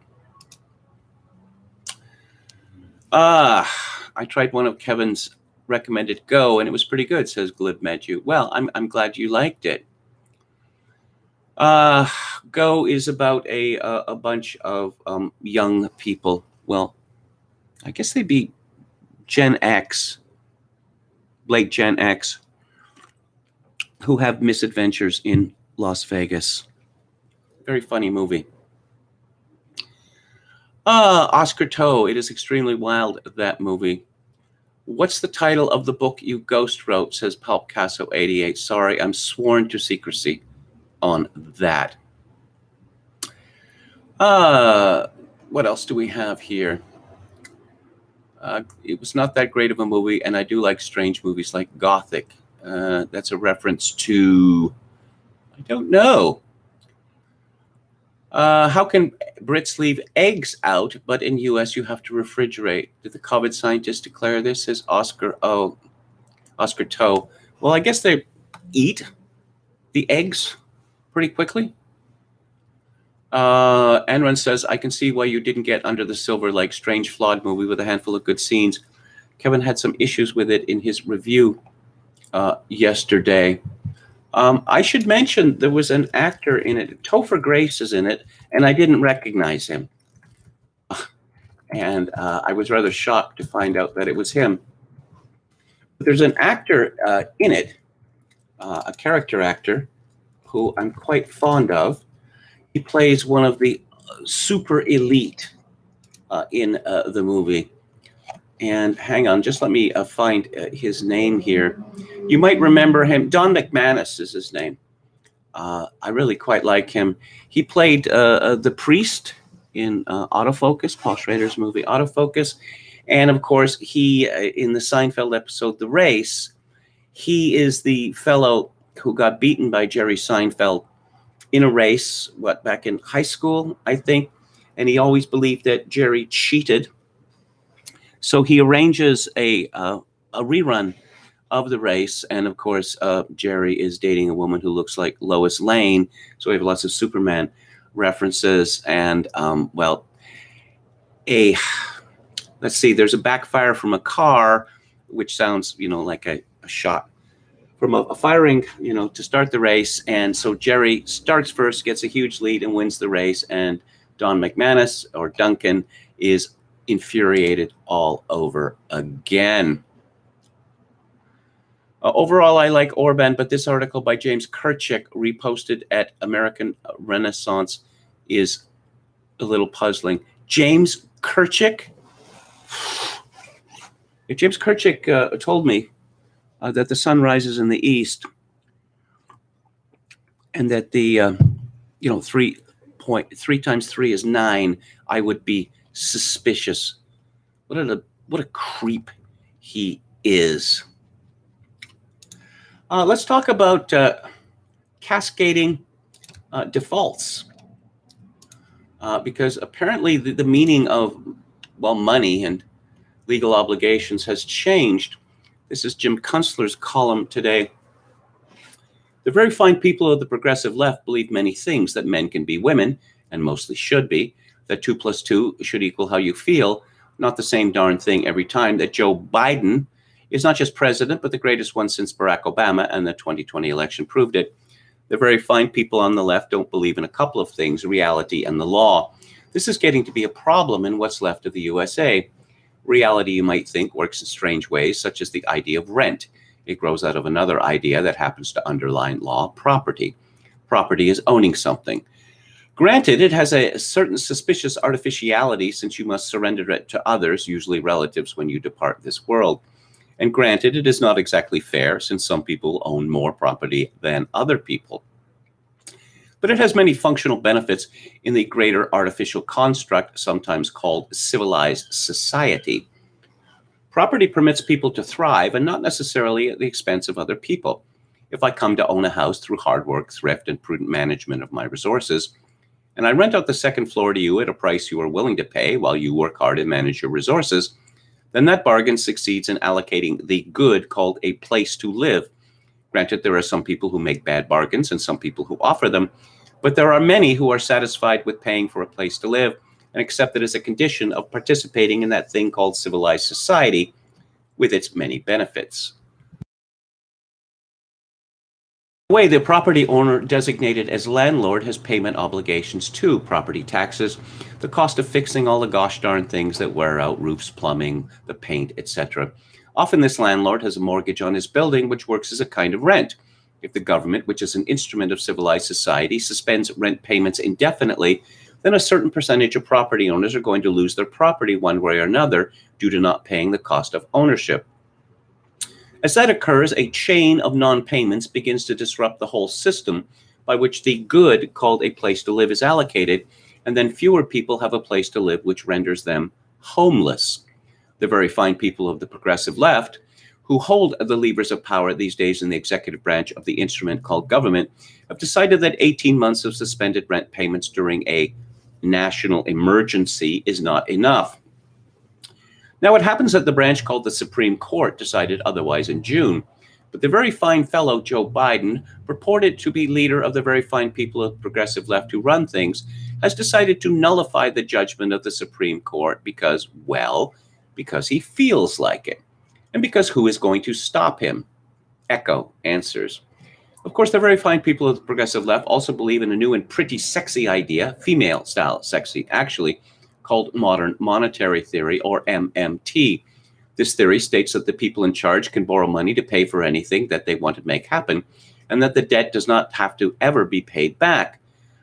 I tried one of Kevin's recommended Go, and it was pretty good, says Glibmedu. Well, I'm glad you liked it. Go is about a bunch of young people. Well, I guess they'd be Gen X, late Gen X, who have misadventures in Las Vegas. Very funny movie. Oscar Toe, it is extremely wild, that movie. What's the title of the book you ghost wrote, says Pulp Casso 88. Sorry, I'm sworn to secrecy on that. What else do we have here? It was not that great of a movie, and I do like strange movies like Gothic. That's a reference to, I don't know. How can Brits leave eggs out, but in U.S. you have to refrigerate? Did the COVID scientists declare this? Says Oscar Toe. Well, I guess they eat the eggs pretty quickly. Enron says, I can see why you didn't get Under the Silver Lake, strange, flawed movie with a handful of good scenes. Kevin had some issues with it in his review yesterday. I should mention there was an actor in it. Topher Grace is in it, and I didn't recognize him. And I was rather shocked to find out that it was him. But there's an actor in it, a character actor, who I'm quite fond of. He plays one of the super elite in the movie. And hang on, just let me find his name here. You might remember him. Don McManus is his name. I really quite like him. He played the priest in Autofocus, Paul Schrader's movie Autofocus. And of course, he, in the Seinfeld episode, The Race, he is the fellow who got beaten by Jerry Seinfeld in a race, back in high school, I think. And he always believed that Jerry cheated. So he arranges a rerun of the race. And of course, Jerry is dating a woman who looks like Lois Lane. So we have lots of Superman references. And, let's see, there's a backfire from a car, which sounds, like a shot from a firing, to start the race. And so Jerry starts first, gets a huge lead and wins the race. And Don McManus, or Duncan, is infuriated all over again. Overall, I like Orban, but this article by James Kirchick, reposted at American Renaissance, is a little puzzling. James Kirchick? If James Kirchick told me that the sun rises in the east, and that the 3 times 3 is 9, I would be suspicious. What what a creep he is. Let's talk about cascading defaults. Because apparently the meaning of, well, money and legal obligations has changed. This is Jim Kunstler's column today. The very fine people of the progressive left believe many things: that men can be women, and mostly should be, that 2 + 2 should equal how you feel, not the same darn thing every time, that Joe Biden is not just president, but the greatest one since Barack Obama, and the 2020 election proved it. The very fine people on the left don't believe in a couple of things: reality and the law. This is getting to be a problem in what's left of the USA. Reality, you might think, works in strange ways, such as the idea of rent. It grows out of another idea that happens to underline law: property. Property is owning something. Granted, it has a certain suspicious artificiality, since you must surrender it to others, usually relatives, when you depart this world. And granted, it is not exactly fair, since some people own more property than other people. But it has many functional benefits in the greater artificial construct, sometimes called civilized society. Property permits people to thrive, and not necessarily at the expense of other people. If I come to own a house through hard work, thrift, and prudent management of my resources, and I rent out the second floor to you at a price you are willing to pay while you work hard and manage your resources, then that bargain succeeds in allocating the good called a place to live. Granted, there are some people who make bad bargains and some people who offer them, but there are many who are satisfied with paying for a place to live and accept it as a condition of participating in that thing called civilized society with its many benefits. The way the property owner designated as landlord has payment obligations too: property taxes, the cost of fixing all the gosh darn things that wear out: roofs, plumbing, the paint, etc. Often this landlord has a mortgage on his building, which works as a kind of rent. If the government, which is an instrument of civilized society, suspends rent payments indefinitely, then a certain percentage of property owners are going to lose their property one way or another due to not paying the cost of ownership. As that occurs, a chain of non-payments begins to disrupt the whole system by which the good called a place to live is allocated, and then fewer people have a place to live, which renders them homeless. The very fine people of the progressive left, who hold the levers of power these days in the executive branch of the instrument called government, have decided that 18 months of suspended rent payments during a national emergency is not enough. Now, it happens that the branch called the Supreme Court decided otherwise in June, but the very fine fellow Joe Biden, purported to be leader of the very fine people of the progressive left who run things, has decided to nullify the judgment of the Supreme Court because, well, because he feels like it. And because who is going to stop him? Echo answers. Of course, the very fine people of the progressive left also believe in a new and pretty sexy idea, female-style sexy, actually, called modern monetary theory, or MMT. This theory states that the people in charge can borrow money to pay for anything that they want to make happen, and that the debt does not have to ever be paid back.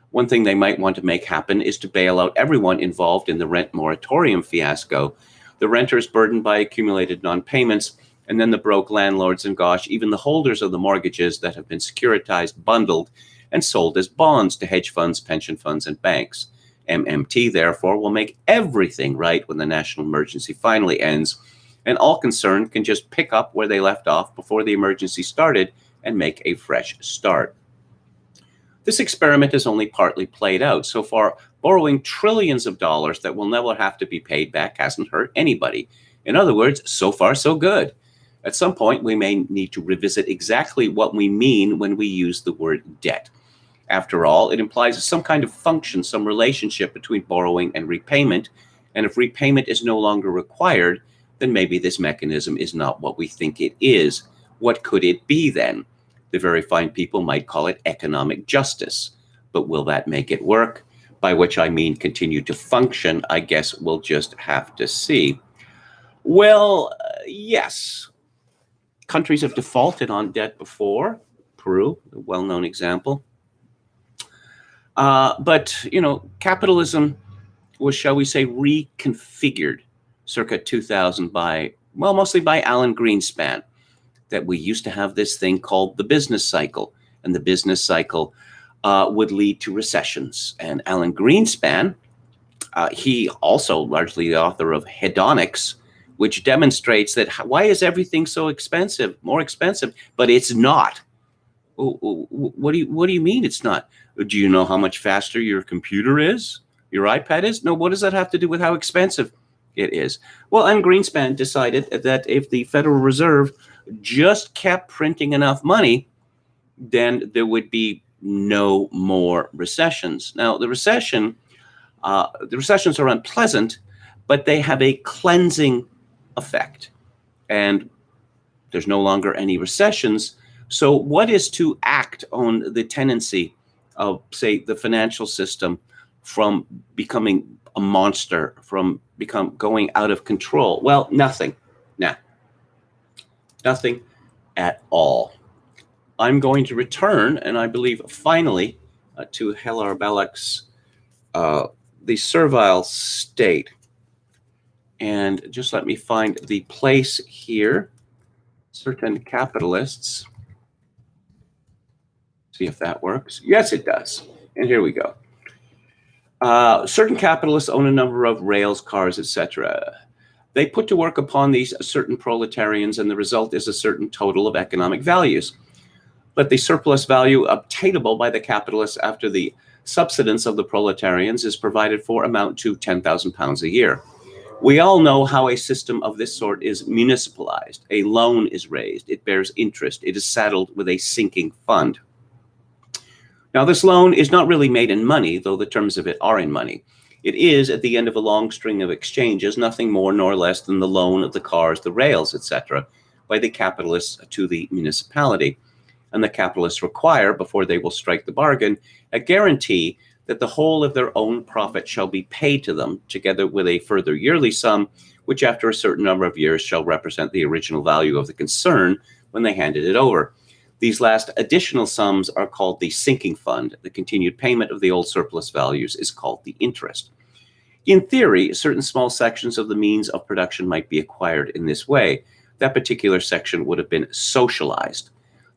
One thing they might want to make happen is to bail out everyone involved in the rent moratorium fiasco: the renters burdened by accumulated non-payments, and then the broke landlords, and gosh, even the holders of the mortgages that have been securitized, bundled, and sold as bonds to hedge funds, pension funds, and banks. MMT, therefore, will make everything right when the national emergency finally ends, and all concerned can just pick up where they left off before the emergency started and make a fresh start. This experiment is only partly played out. So far, borrowing trillions of dollars that will never have to be paid back hasn't hurt anybody. In other words, so far, so good. At some point, we may need to revisit exactly what we mean when we use the word debt. After all, it implies some kind of function, some relationship between borrowing and repayment. And if repayment is no longer required, then maybe this mechanism is not what we think it is. What could it be then? The very fine people might call it economic justice. But will that make it work? By which I mean continue to function. I guess we'll just have to see. Well, yes. Countries have defaulted on debt before. Peru, a well-known example. But, capitalism was, shall we say, reconfigured circa 2000 mostly by Alan Greenspan, that we used to have this thing called the business cycle, and the business cycle would lead to recessions. And Alan Greenspan, he also largely the author of Hedonics, which demonstrates that why is everything so expensive, more expensive, but it's not. What do you mean it's not? Do you know how much faster your computer is? Your iPad is? No, what does that have to do with how expensive it is? Well, and Greenspan decided that if the Federal Reserve just kept printing enough money, then there would be no more recessions. Now, the recessions are unpleasant, but they have a cleansing effect, and there's no longer any recessions. So what is to act on the tendency of, say, the financial system from becoming a monster, from going out of control? Well, nothing. Nah, nothing at all. I'm going to return, and I believe finally, to Hilaire Belloc's The Servile State. And just let me find the place here. Certain capitalists. See if that works. Yes, it does. And here we go. Certain capitalists own a number of rails, cars, etc. They put to work upon these certain proletarians, and the result is a certain total of economic values. Let the surplus value obtainable by the capitalists after the subsistence of the proletarians is provided for amount to £10,000 a year. We all know how a system of this sort is municipalized. A loan is raised, it bears interest, it is saddled with a sinking fund. Now, this loan is not really made in money, though the terms of it are in money. It is, at the end of a long string of exchanges, nothing more nor less than the loan of the cars, the rails, etc., by the capitalists to the municipality. And the capitalists require, before they will strike the bargain, a guarantee that the whole of their own profit shall be paid to them, together with a further yearly sum, which after a certain number of years shall represent the original value of the concern when they handed it over. These last additional sums are called the sinking fund. The continued payment of the old surplus values is called the interest. In theory, certain small sections of the means of production might be acquired in this way. That particular section would have been socialized.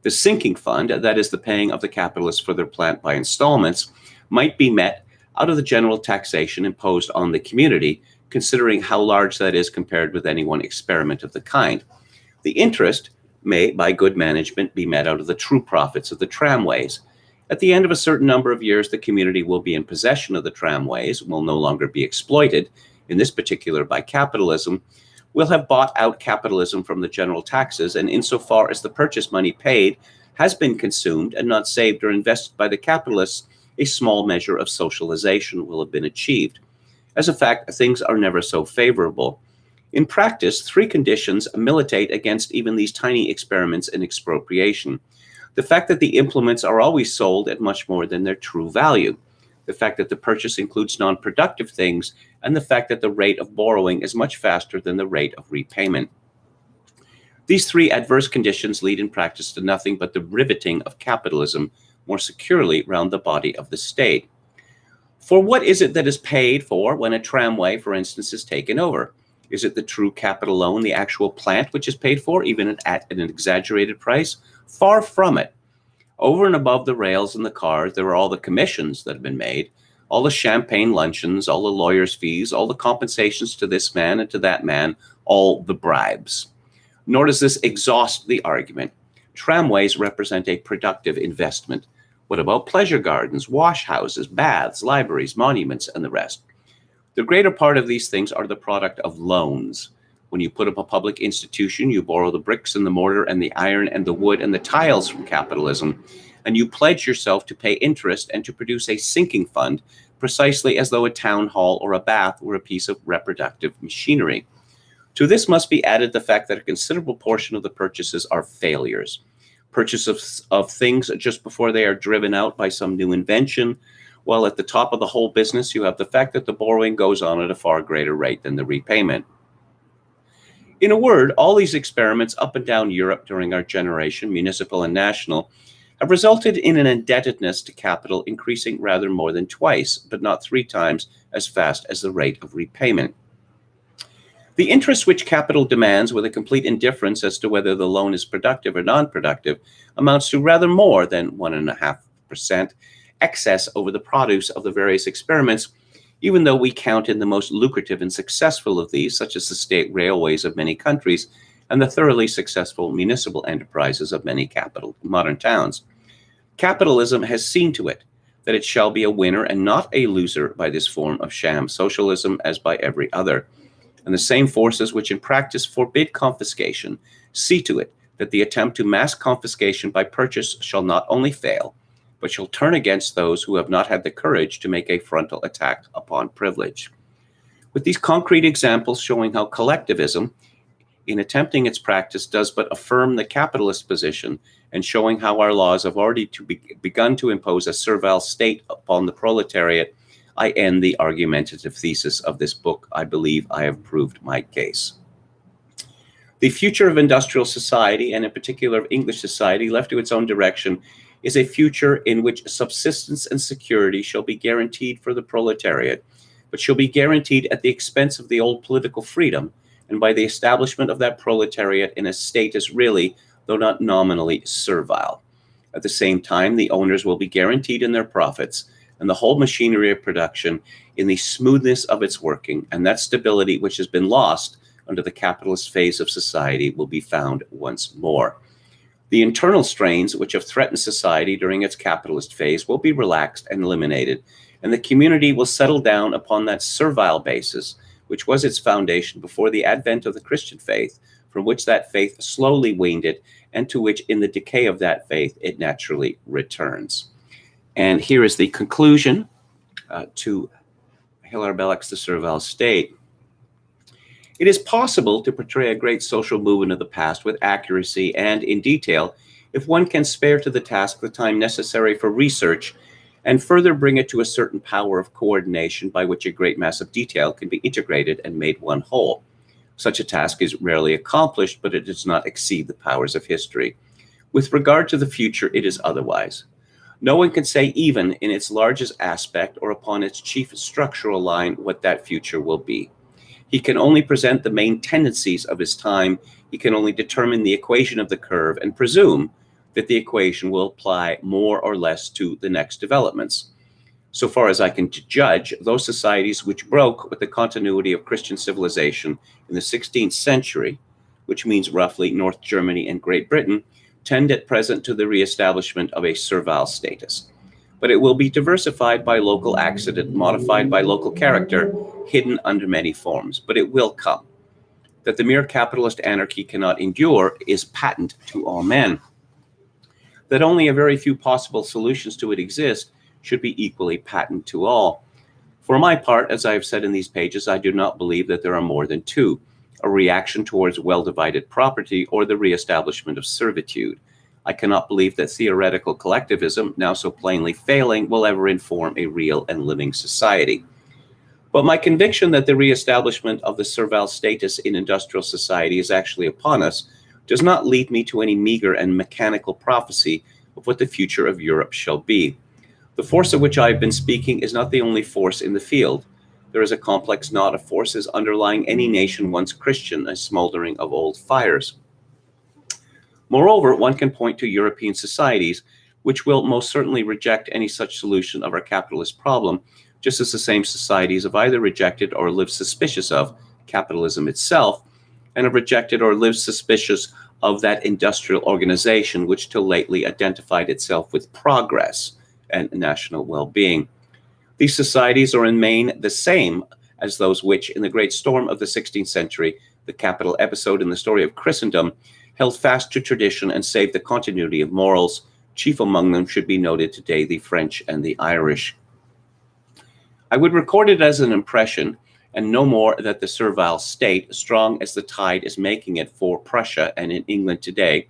The sinking fund, that is the paying of the capitalists for their plant by installments, might be met out of the general taxation imposed on the community, considering how large that is compared with any one experiment of the kind. The interest may, by good management, be met out of the true profits of the tramways. At the end of a certain number of years, the community will be in possession of the tramways, will no longer be exploited, in this particular by capitalism, will have bought out capitalism from the general taxes, and insofar as the purchase money paid has been consumed and not saved or invested by the capitalists, a small measure of socialization will have been achieved. As a fact, things are never so favorable. In practice, three conditions militate against even these tiny experiments in expropriation. The fact that the implements are always sold at much more than their true value. The fact that the purchase includes non-productive things, and the fact that the rate of borrowing is much faster than the rate of repayment. These three adverse conditions lead in practice to nothing but the riveting of capitalism more securely round the body of the state. For what is it that is paid for when a tramway, for instance, is taken over? Is it the true capital loan, the actual plant, which is paid for, even at an exaggerated price? Far from it. Over and above the rails and the cars, there are all the commissions that have been made, all the champagne luncheons, all the lawyers' fees, all the compensations to this man and to that man, all the bribes. Nor does this exhaust the argument. Tramways represent a productive investment. What about pleasure gardens, wash houses, baths, libraries, monuments, and the rest? The greater part of these things are the product of loans. When you put up a public institution, you borrow the bricks and the mortar and the iron and the wood and the tiles from capitalism, and you pledge yourself to pay interest and to produce a sinking fund, precisely as though a town hall or a bath were a piece of reproductive machinery. To this must be added the fact that a considerable portion of the purchases are failures. Purchase of things just before they are driven out by some new invention, while at the top of the whole business you have the fact that the borrowing goes on at a far greater rate than the repayment. In a word, all these experiments up and down Europe during our generation, municipal and national, have resulted in an indebtedness to capital increasing rather more than twice, but not 3 times as fast as the rate of repayment. The interest which capital demands, with a complete indifference as to whether the loan is productive or non-productive, amounts to rather more than 1.5% excess over the produce of the various experiments, even though we count in the most lucrative and successful of these, such as the state railways of many countries and the thoroughly successful municipal enterprises of many modern towns. Capitalism has seen to it that it shall be a winner and not a loser by this form of sham socialism as by every other. And the same forces which in practice forbid confiscation see to it that the attempt to mass confiscation by purchase shall not only fail, but shall turn against those who have not had the courage to make a frontal attack upon privilege. With these concrete examples showing how collectivism, in attempting its practice, does but affirm the capitalist position, and showing how our laws have already begun to impose a servile state upon the proletariat, I end the argumentative thesis of this book. I believe I have proved my case. The future of industrial society, and in particular of English society, left to its own direction, is a future in which subsistence and security shall be guaranteed for the proletariat, but shall be guaranteed at the expense of the old political freedom, and by the establishment of that proletariat in a state as really, though not nominally, servile. At the same time, the owners will be guaranteed in their profits, and the whole machinery of production in the smoothness of its working, and that stability which has been lost under the capitalist phase of society will be found once more. The internal strains which have threatened society during its capitalist phase will be relaxed and eliminated, and the community will settle down upon that servile basis which was its foundation before the advent of the Christian faith, from which that faith slowly weaned it, and to which in the decay of that faith it naturally returns. And here is the conclusion to Hilaire Belloc's The Servile State. It is possible to portray a great social movement of the past with accuracy and in detail if one can spare to the task the time necessary for research and further bring it to a certain power of coordination by which a great mass of detail can be integrated and made one whole. Such a task is rarely accomplished, but it does not exceed the powers of history. With regard to the future, it is otherwise. No one can say even in its largest aspect or upon its chief structural line what that future will be. He can only present the main tendencies of his time. He can only determine the equation of the curve and presume that the equation will apply more or less to the next developments. So far as I can judge, those societies which broke with the continuity of Christian civilization in the 16th century, which means roughly North Germany and Great Britain, tend at present to the reestablishment of a servile status. But it will be diversified by local accident, modified by local character, hidden under many forms. But it will come. That the mere capitalist anarchy cannot endure is patent to all men. That only a very few possible solutions to it exist should be equally patent to all. For my part, as I have said in these pages, I do not believe that there are more than two: a reaction towards well-divided property or the reestablishment of servitude. I cannot believe that theoretical collectivism, now so plainly failing, will ever inform a real and living society. But my conviction that the reestablishment of the servile status in industrial society is actually upon us does not lead me to any meager and mechanical prophecy of what the future of Europe shall be. The force of which I have been speaking is not the only force in the field. There is a complex knot of forces underlying any nation once Christian, a smoldering of old fires. Moreover, one can point to European societies which will most certainly reject any such solution of our capitalist problem, just as the same societies have either rejected or lived suspicious of capitalism itself, and have rejected or lived suspicious of that industrial organization which till lately identified itself with progress and national well-being. These societies are in main the same as those which, in the great storm of the 16th century, the capital episode in the story of Christendom, held fast to tradition and saved the continuity of morals. Chief among them should be noted today the French and the Irish. I would record it as an impression, and no more, that the servile state, strong as the tide is making it for Prussia and in England today,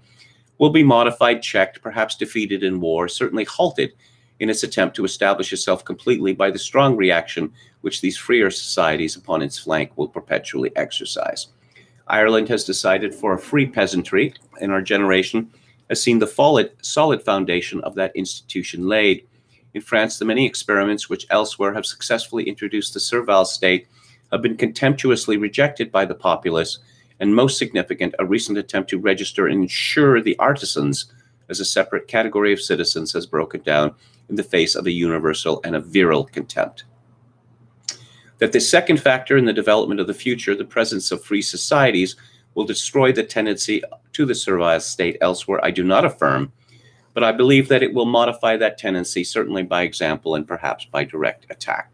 will be modified, checked, perhaps defeated in war, certainly halted in its attempt to establish itself completely by the strong reaction which these freer societies upon its flank will perpetually exercise. Ireland has decided for a free peasantry, and our generation has seen the solid foundation of that institution laid. In France, the many experiments which elsewhere have successfully introduced the servile state have been contemptuously rejected by the populace, and most significant, a recent attempt to register and insure the artisans as a separate category of citizens has broken down in the face of a universal and a virile contempt. That the second factor in the development of the future, the presence of free societies, will destroy the tendency to the servile state elsewhere, I do not affirm, but I believe that it will modify that tendency, certainly by example and perhaps by direct attack.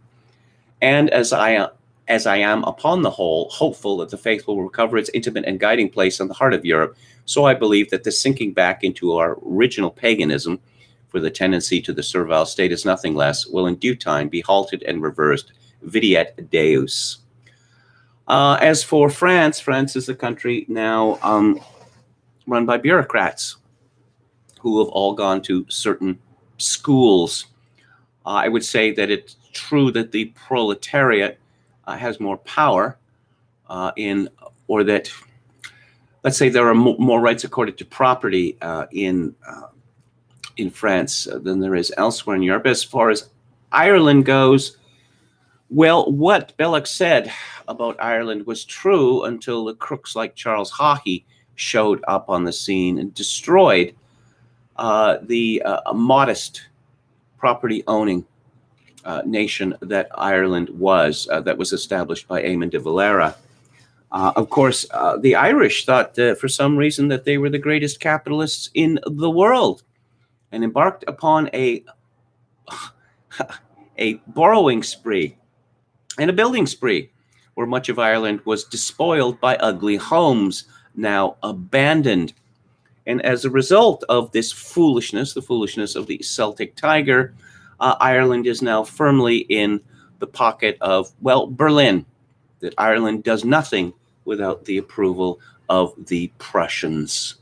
And as I am, upon the whole, hopeful that the faith will recover its intimate and guiding place in the heart of Europe, so I believe that the sinking back into our original paganism, for the tendency to the servile state is nothing less, will in due time be halted and reversed. Videat Deus. As for France, France is a country now run by bureaucrats who have all gone to certain schools. I would say that it's true that the proletariat has more power or that, let's say, there are more rights accorded to property in France than there is elsewhere in Europe. As far as Ireland goes, well, what Belloc said about Ireland was true until the crooks like Charles Haughey showed up on the scene and destroyed the modest property-owning nation that Ireland was, that was established by Eamon de Valera. Of course, the Irish thought for some reason that they were the greatest capitalists in the world and embarked upon a borrowing spree and a building spree where much of Ireland was despoiled by ugly homes, now abandoned. And as a result of this foolishness, the foolishness of the Celtic Tiger, Ireland is now firmly in the pocket of, well, Berlin, that Ireland does nothing without the approval of the Prussians.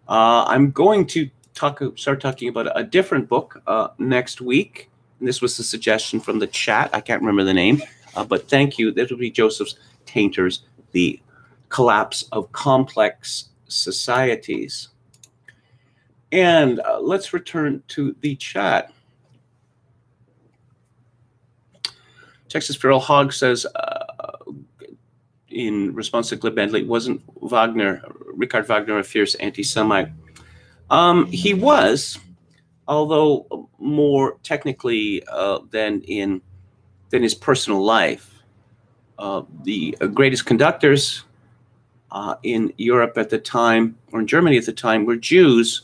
I'm going to start talking about a different book next week. And this was a suggestion from the chat. I can't remember the name, but thank you. This will be Joseph Tainter's The Collapse of Complex Societies. And let's return to the chat. Texas Feral Hog says, in response to Glib Bentley, wasn't Richard Wagner, a fierce anti-Semite? He was, although more technically than his personal life. The greatest conductors in Europe at the time, or in Germany at the time, were Jews,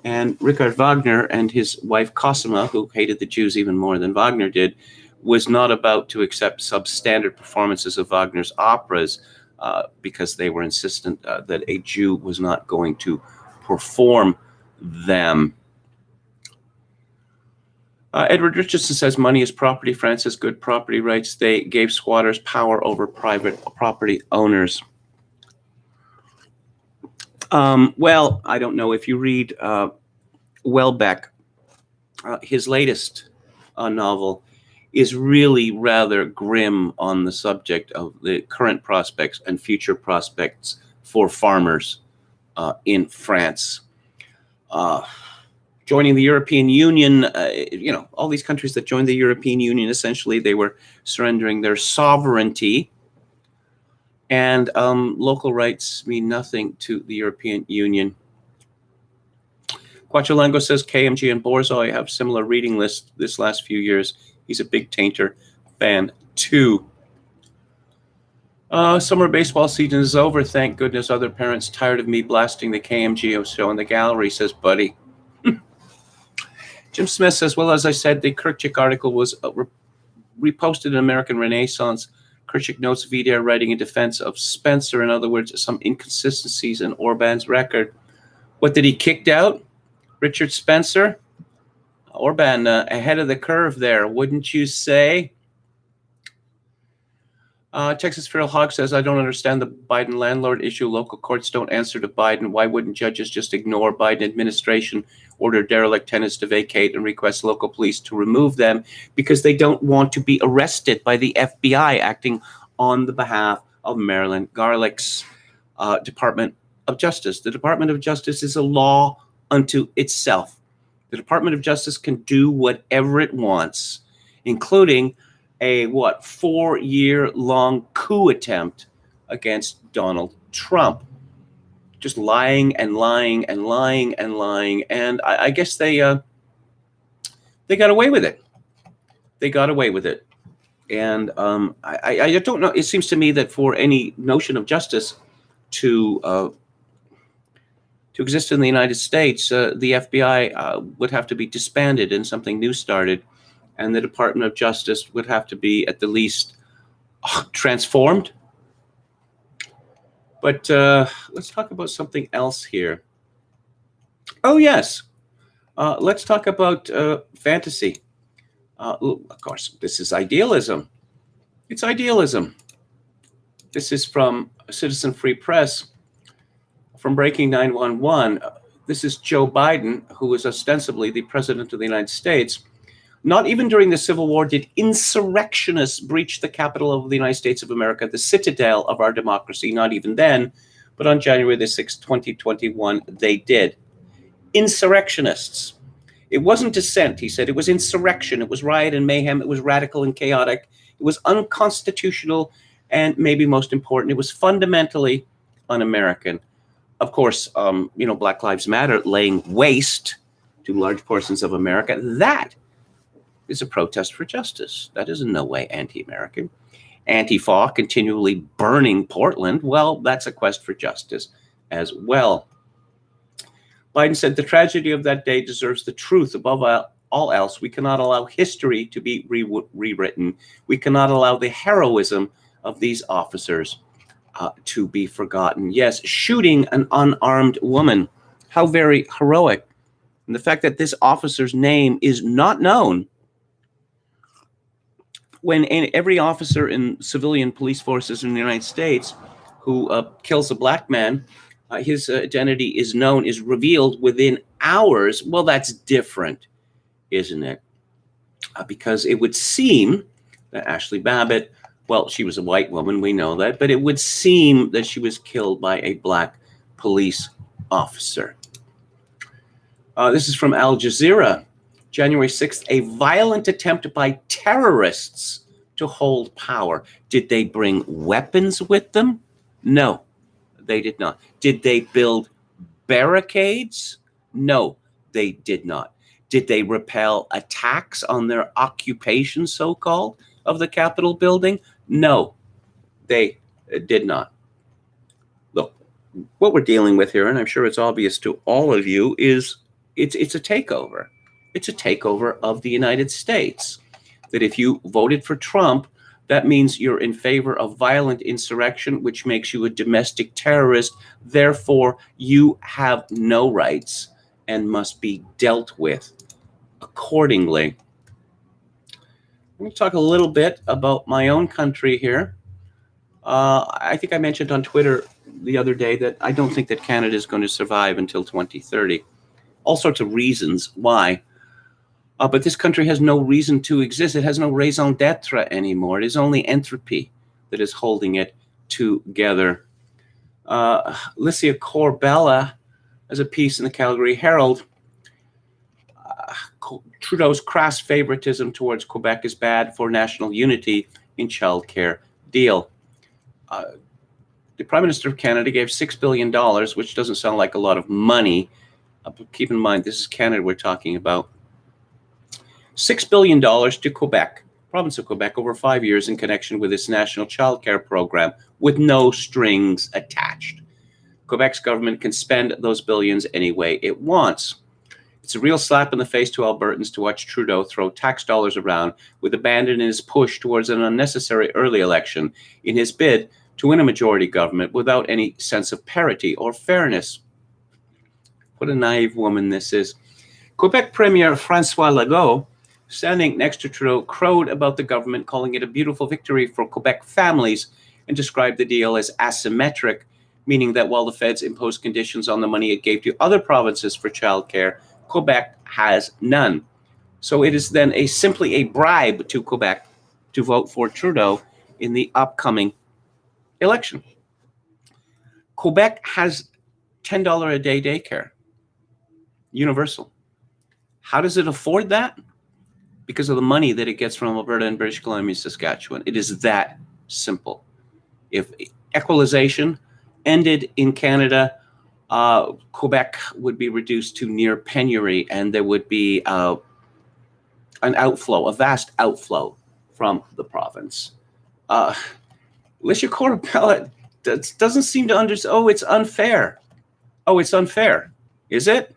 and Richard Wagner and his wife Cosima, who hated the Jews even more than Wagner did, was not about to accept substandard performances of Wagner's operas because they were insistent that a Jew was not going to perform them. Edward Richardson says, money is property. France has good property rights. They gave squatters power over private property owners. Well, I don't know. If you read Welbeck, his latest novel is really rather grim on the subject of the current prospects and future prospects for farmers in France. Joining the European Union, all these countries that joined the European Union, essentially they were surrendering their sovereignty, and local rights mean nothing to the European Union. Quacholango says KMG and Borzoi have similar reading lists this last few years. He's a big Tainter fan too. Summer baseball season is over. Thank goodness. Other parents tired of me blasting the KMG show in the gallery, says Buddy. Jim Smith says, well, as I said, the Kirchhoff article was reposted in American Renaissance. Kirchhoff notes Vida writing in defense of Spencer. In other words, some inconsistencies in Orban's record. What, did he kicked out? Richard Spencer? Orban ahead of the curve there, wouldn't you say? Texas Feral Hog says, I don't understand the Biden landlord issue. Local courts don't answer to Biden. Why wouldn't judges just ignore Biden administration, order derelict tenants to vacate, and request local police to remove them because they don't want to be arrested by the FBI acting on the behalf of Marilyn Garlick's Department of Justice? The Department of Justice is a law unto itself. The Department of Justice can do whatever it wants, including a 4-year-long coup attempt against Donald Trump. Just lying and lying and lying and lying. And I guess they got away with it. They got away with it. And I don't know. It seems to me that for any notion of justice to exist in the United States, the FBI would have to be disbanded and something new started, and the Department of Justice would have to be at the least transformed. But let's talk about something else here. Oh, yes. Let's talk about fantasy. Of course, this is idealism. It's idealism. This is from Citizen Free Press, from Breaking 911. This is Joe Biden, who is ostensibly the president of the United States. Not even during the Civil War did insurrectionists breach the Capitol of the United States of America, the citadel of our democracy. Not even then, but on January the 6th, 2021, they did. Insurrectionists. It wasn't dissent, he said. It was insurrection. It was riot and mayhem. It was radical and chaotic. It was unconstitutional. And maybe most important, it was fundamentally un-American. Of course, Black Lives Matter laying waste to large portions of America. That is a protest for justice. That is in no way anti-American. Antifa continually burning Portland. Well, that's a quest for justice as well. Biden said the tragedy of that day deserves the truth above all else. We cannot allow history to be rewritten. We cannot allow the heroism of these officers to be forgotten. Yes, shooting an unarmed woman. How very heroic. And the fact that this officer's name is not known, when every officer in civilian police forces in the United States who kills a black man, his identity is known, is revealed within hours. Well, that's different, isn't it? Because it would seem that Ashley Babbitt, well, she was a white woman, we know that, but it would seem that she was killed by a black police officer. This is from Al Jazeera. January 6th, a violent attempt by terrorists to hold power. Did they bring weapons with them? No, they did not. Did they build barricades? No, they did not. Did they repel attacks on their occupation, so-called, of the Capitol building? No, they did not. Look, what we're dealing with here, and I'm sure it's obvious to all of you, is it's a takeover. It's a takeover of the United States. That if you voted for Trump, that means you're in favor of violent insurrection, which makes you a domestic terrorist. Therefore, you have no rights and must be dealt with accordingly. I'm going to talk a little bit about my own country here. I think I mentioned on Twitter the other day that I don't think that Canada is going to survive until 2030. All sorts of reasons why. But this country has no reason to exist. It has no raison d'etre anymore. It is only entropy that is holding it together. Licia Corbella has a piece in the Calgary Herald. Trudeau's crass favoritism towards Quebec is bad for national unity in childcare deal. The Prime Minister of Canada gave $6 billion, which doesn't sound like a lot of money. But keep in mind, this is Canada we're talking about. $6 billion to Quebec, province of Quebec, over 5 years in connection with its national childcare program with no strings attached. Quebec's government can spend those billions any way it wants. It's a real slap in the face to Albertans to watch Trudeau throw tax dollars around with abandon in his push towards an unnecessary early election in his bid to win a majority government without any sense of parity or fairness. What a naive woman this is. Quebec Premier François Legault, standing next to Trudeau, crowed about the government, calling it a beautiful victory for Quebec families, and described the deal as asymmetric, meaning that while the feds imposed conditions on the money it gave to other provinces for childcare, Quebec has none. So it is then simply a bribe to Quebec to vote for Trudeau in the upcoming election. Quebec has $10 a day daycare, universal. How does it afford that? Because of the money that it gets from Alberta and British Columbia, Saskatchewan. It is that simple. If equalization ended in Canada, Quebec would be reduced to near penury, and there would be an outflow, a vast outflow from the province. Alicia Corabella doesn't seem to understand. Oh, it's unfair. Oh, it's unfair. Is it?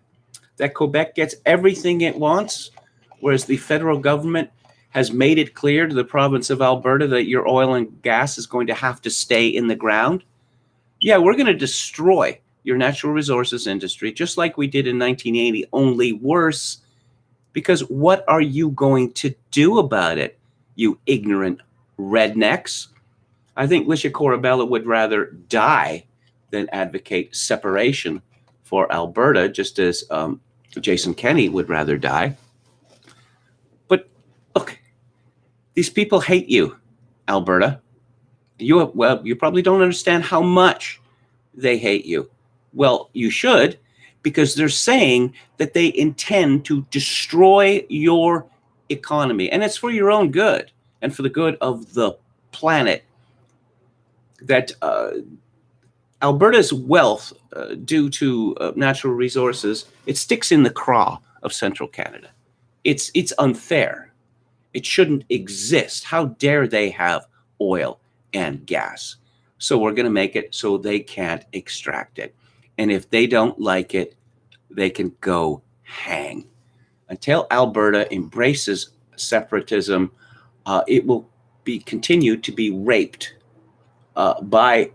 That Quebec gets everything it wants, whereas the federal government has made it clear to the province of Alberta that your oil and gas is going to have to stay in the ground? Yeah, we're going to destroy your natural resources industry, just like we did in 1980, only worse. Because what are you going to do about it, you ignorant rednecks? I think Alicia Corabella would rather die than advocate separation for Alberta, just as Jason Kenney would rather die. But look, these people hate you, Alberta. You probably don't understand how much they hate you. Well, you should, because they're saying that they intend to destroy your economy, and it's for your own good and for the good of the planet. That Alberta's wealth, due to natural resources, it sticks in the craw of central Canada. It's unfair. It shouldn't exist. How dare they have oil and gas? So we're going to make it so they can't extract it. And if they don't like it, they can go hang. Until Alberta embraces separatism, it will continue to be raped by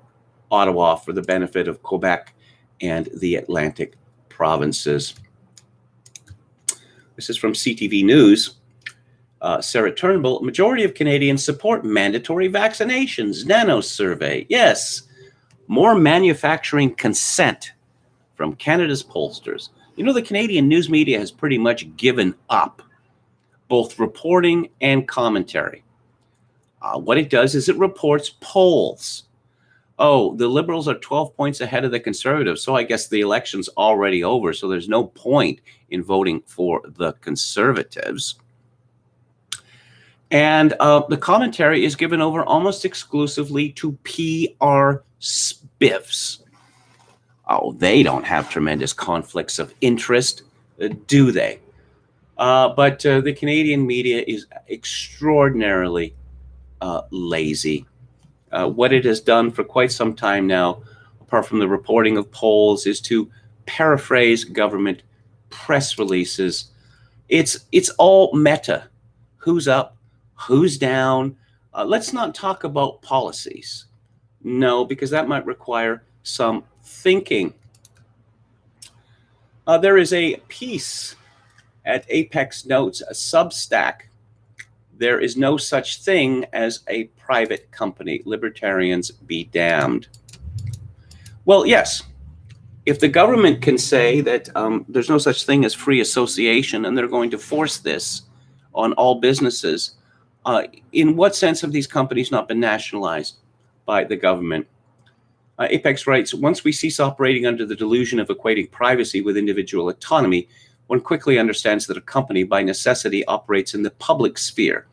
Ottawa for the benefit of Quebec and the Atlantic provinces. This is from CTV News. Sarah Turnbull, majority of Canadians support mandatory vaccinations. Nano survey. Yes, more manufacturing consent from Canada's pollsters. You know, the Canadian news media has pretty much given up both reporting and commentary. What it does is it reports polls. Oh, the Liberals are 12 points ahead of the Conservatives, so I guess the election's already over, so there's no point in voting for the Conservatives. And the commentary is given over almost exclusively to PR spiffs. Oh, they don't have tremendous conflicts of interest, do they? But the Canadian media is extraordinarily lazy. What it has done for quite some time now, apart from the reporting of polls, is to paraphrase government press releases. It's all meta. Who's up? Who's down? Let's not talk about policies. No, because that might require some thinking. There is a piece at Apex Notes, a Substack. There is no such thing as a private company. Libertarians be damned. Well, yes, if the government can say that there's no such thing as free association and they're going to force this on all businesses, in what sense have these companies not been nationalized by the government? Apex writes, once we cease operating under the delusion of equating privacy with individual autonomy, one quickly understands that a company by necessity operates in the public sphere.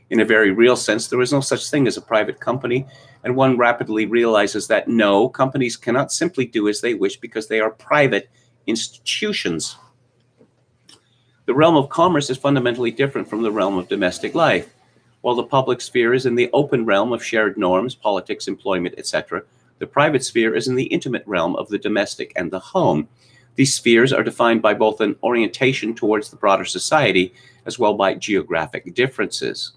In a very real sense, there is no such thing as a private company, and one rapidly realizes that no, companies cannot simply do as they wish because they are private institutions. The realm of commerce is fundamentally different from the realm of domestic life. While the public sphere is in the open realm of shared norms, politics, employment, etc., the private sphere is in the intimate realm of the domestic and the home. These spheres are defined by both an orientation towards the broader society as well by geographic differences.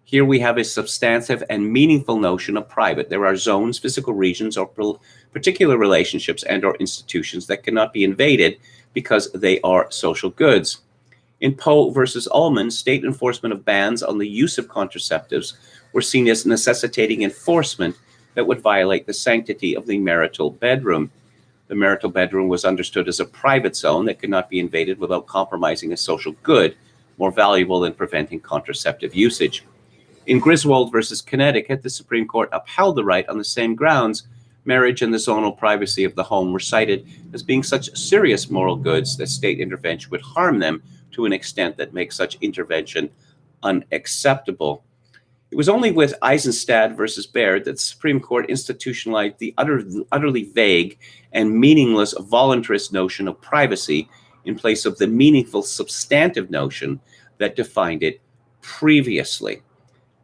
Here we have a substantive and meaningful notion of private. There are zones, physical regions, or particular relationships and or institutions that cannot be invaded because they are social goods. In Poe versus Ullman, state enforcement of bans on the use of contraceptives were seen as necessitating enforcement that would violate the sanctity of the marital bedroom. The marital bedroom was understood as a private zone that could not be invaded without compromising a social good, more valuable than preventing contraceptive usage. In Griswold versus Connecticut, the Supreme Court upheld the right on the same grounds. Marriage and the zonal privacy of the home were cited as being such serious moral goods that state intervention would harm them to an extent that makes such intervention unacceptable. It was only with Eisenstadt versus Baird that the Supreme Court institutionalized the utterly vague and meaningless voluntarist notion of privacy in place of the meaningful substantive notion that defined it previously.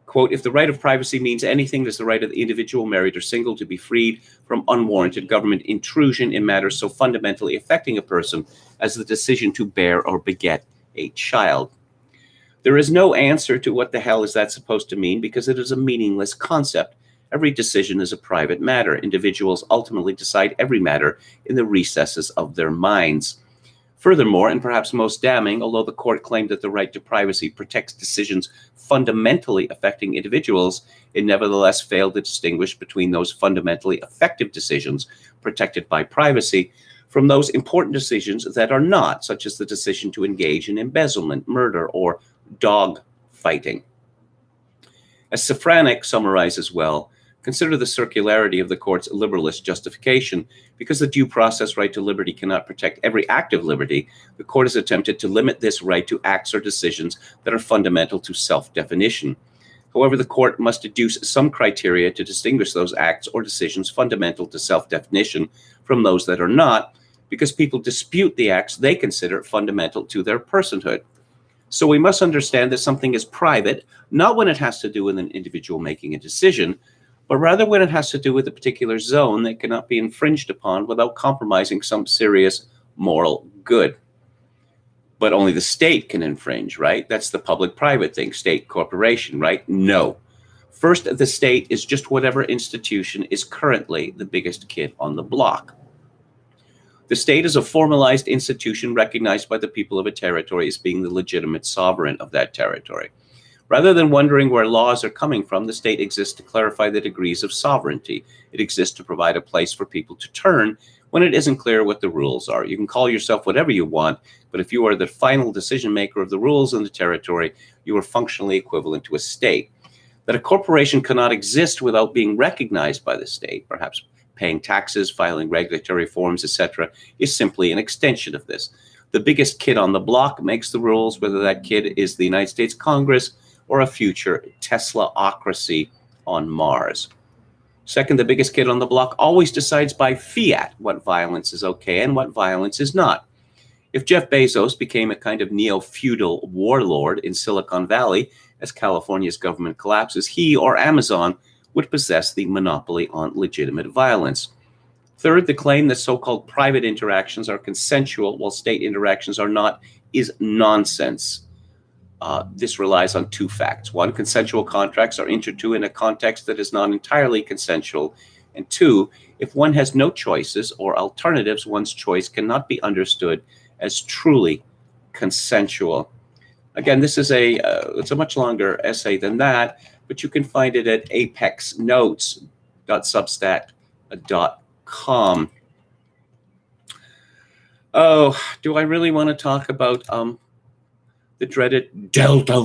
Quote, if the right of privacy means anything, it is the right of the individual, married or single, to be freed from unwarranted government intrusion in matters so fundamentally affecting a person as the decision to bear or beget a child. There is no answer to what the hell is that supposed to mean, because it is a meaningless concept. Every decision is a private matter. Individuals ultimately decide every matter in the recesses of their minds. Furthermore, and perhaps most damning, although the court claimed that the right to privacy protects decisions fundamentally affecting individuals, it nevertheless failed to distinguish between those fundamentally effective decisions protected by privacy from those important decisions that are not, such as the decision to engage in embezzlement, murder, or dog fighting. As Safranek summarizes well, consider the circularity of the court's liberalist justification. Because the due process right to liberty cannot protect every act of liberty, the court has attempted to limit this right to acts or decisions that are fundamental to self-definition. However, the court must deduce some criteria to distinguish those acts or decisions fundamental to self-definition from those that are not, because people dispute the acts they consider fundamental to their personhood. So we must understand that something is private, not when it has to do with an individual making a decision, but rather when it has to do with a particular zone that cannot be infringed upon without compromising some serious moral good. But only the state can infringe, right? That's the public-private thing, state corporation, right? No. First, the state is just whatever institution is currently the biggest kid on the block. The state is a formalized institution recognized by the people of a territory as being the legitimate sovereign of that territory. Rather than wondering where laws are coming from, the state exists to clarify the degrees of sovereignty. It exists to provide a place for people to turn when it isn't clear what the rules are. You can call yourself whatever you want, but if you are the final decision maker of the rules in the territory, you are functionally equivalent to a state. That a corporation cannot exist without being recognized by the state, perhaps paying taxes, filing regulatory forms, etc., is simply an extension of this. The biggest kid on the block makes the rules, whether that kid is the United States Congress or a future Tesla-ocracy on Mars. Second, the biggest kid on the block always decides by fiat what violence is okay and what violence is not. If Jeff Bezos became a kind of neo-feudal warlord in Silicon Valley as California's government collapses, he or Amazon would possess the monopoly on legitimate violence. Third, the claim that so-called private interactions are consensual while state interactions are not is nonsense. This relies on two facts. One, consensual contracts are entered into in a context that is not entirely consensual. And two, if one has no choices or alternatives, one's choice cannot be understood as truly consensual. Again, this is it's a much longer essay than that, but you can find it at apexnotes.substack.com. Oh, do I really want to talk about the dreaded Delta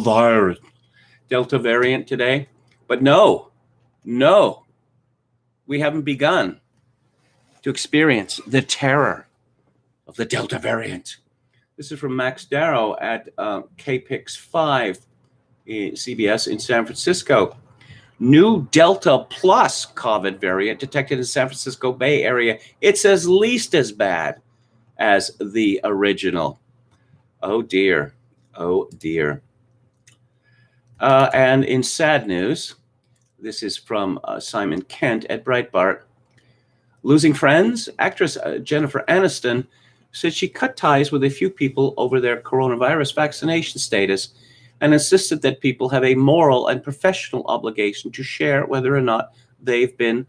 variant today? But no, we haven't begun to experience the terror of the Delta variant. This is from Max Darrow at KPIX5 CBS in San Francisco. New Delta Plus COVID variant detected in San Francisco Bay Area. It's at least as bad as the original. Oh dear. Oh dear. And in sad news, this is from Simon Kent at Breitbart. Losing friends, actress Jennifer Aniston said she cut ties with a few people over their coronavirus vaccination status and insisted that people have a moral and professional obligation to share whether or not they've been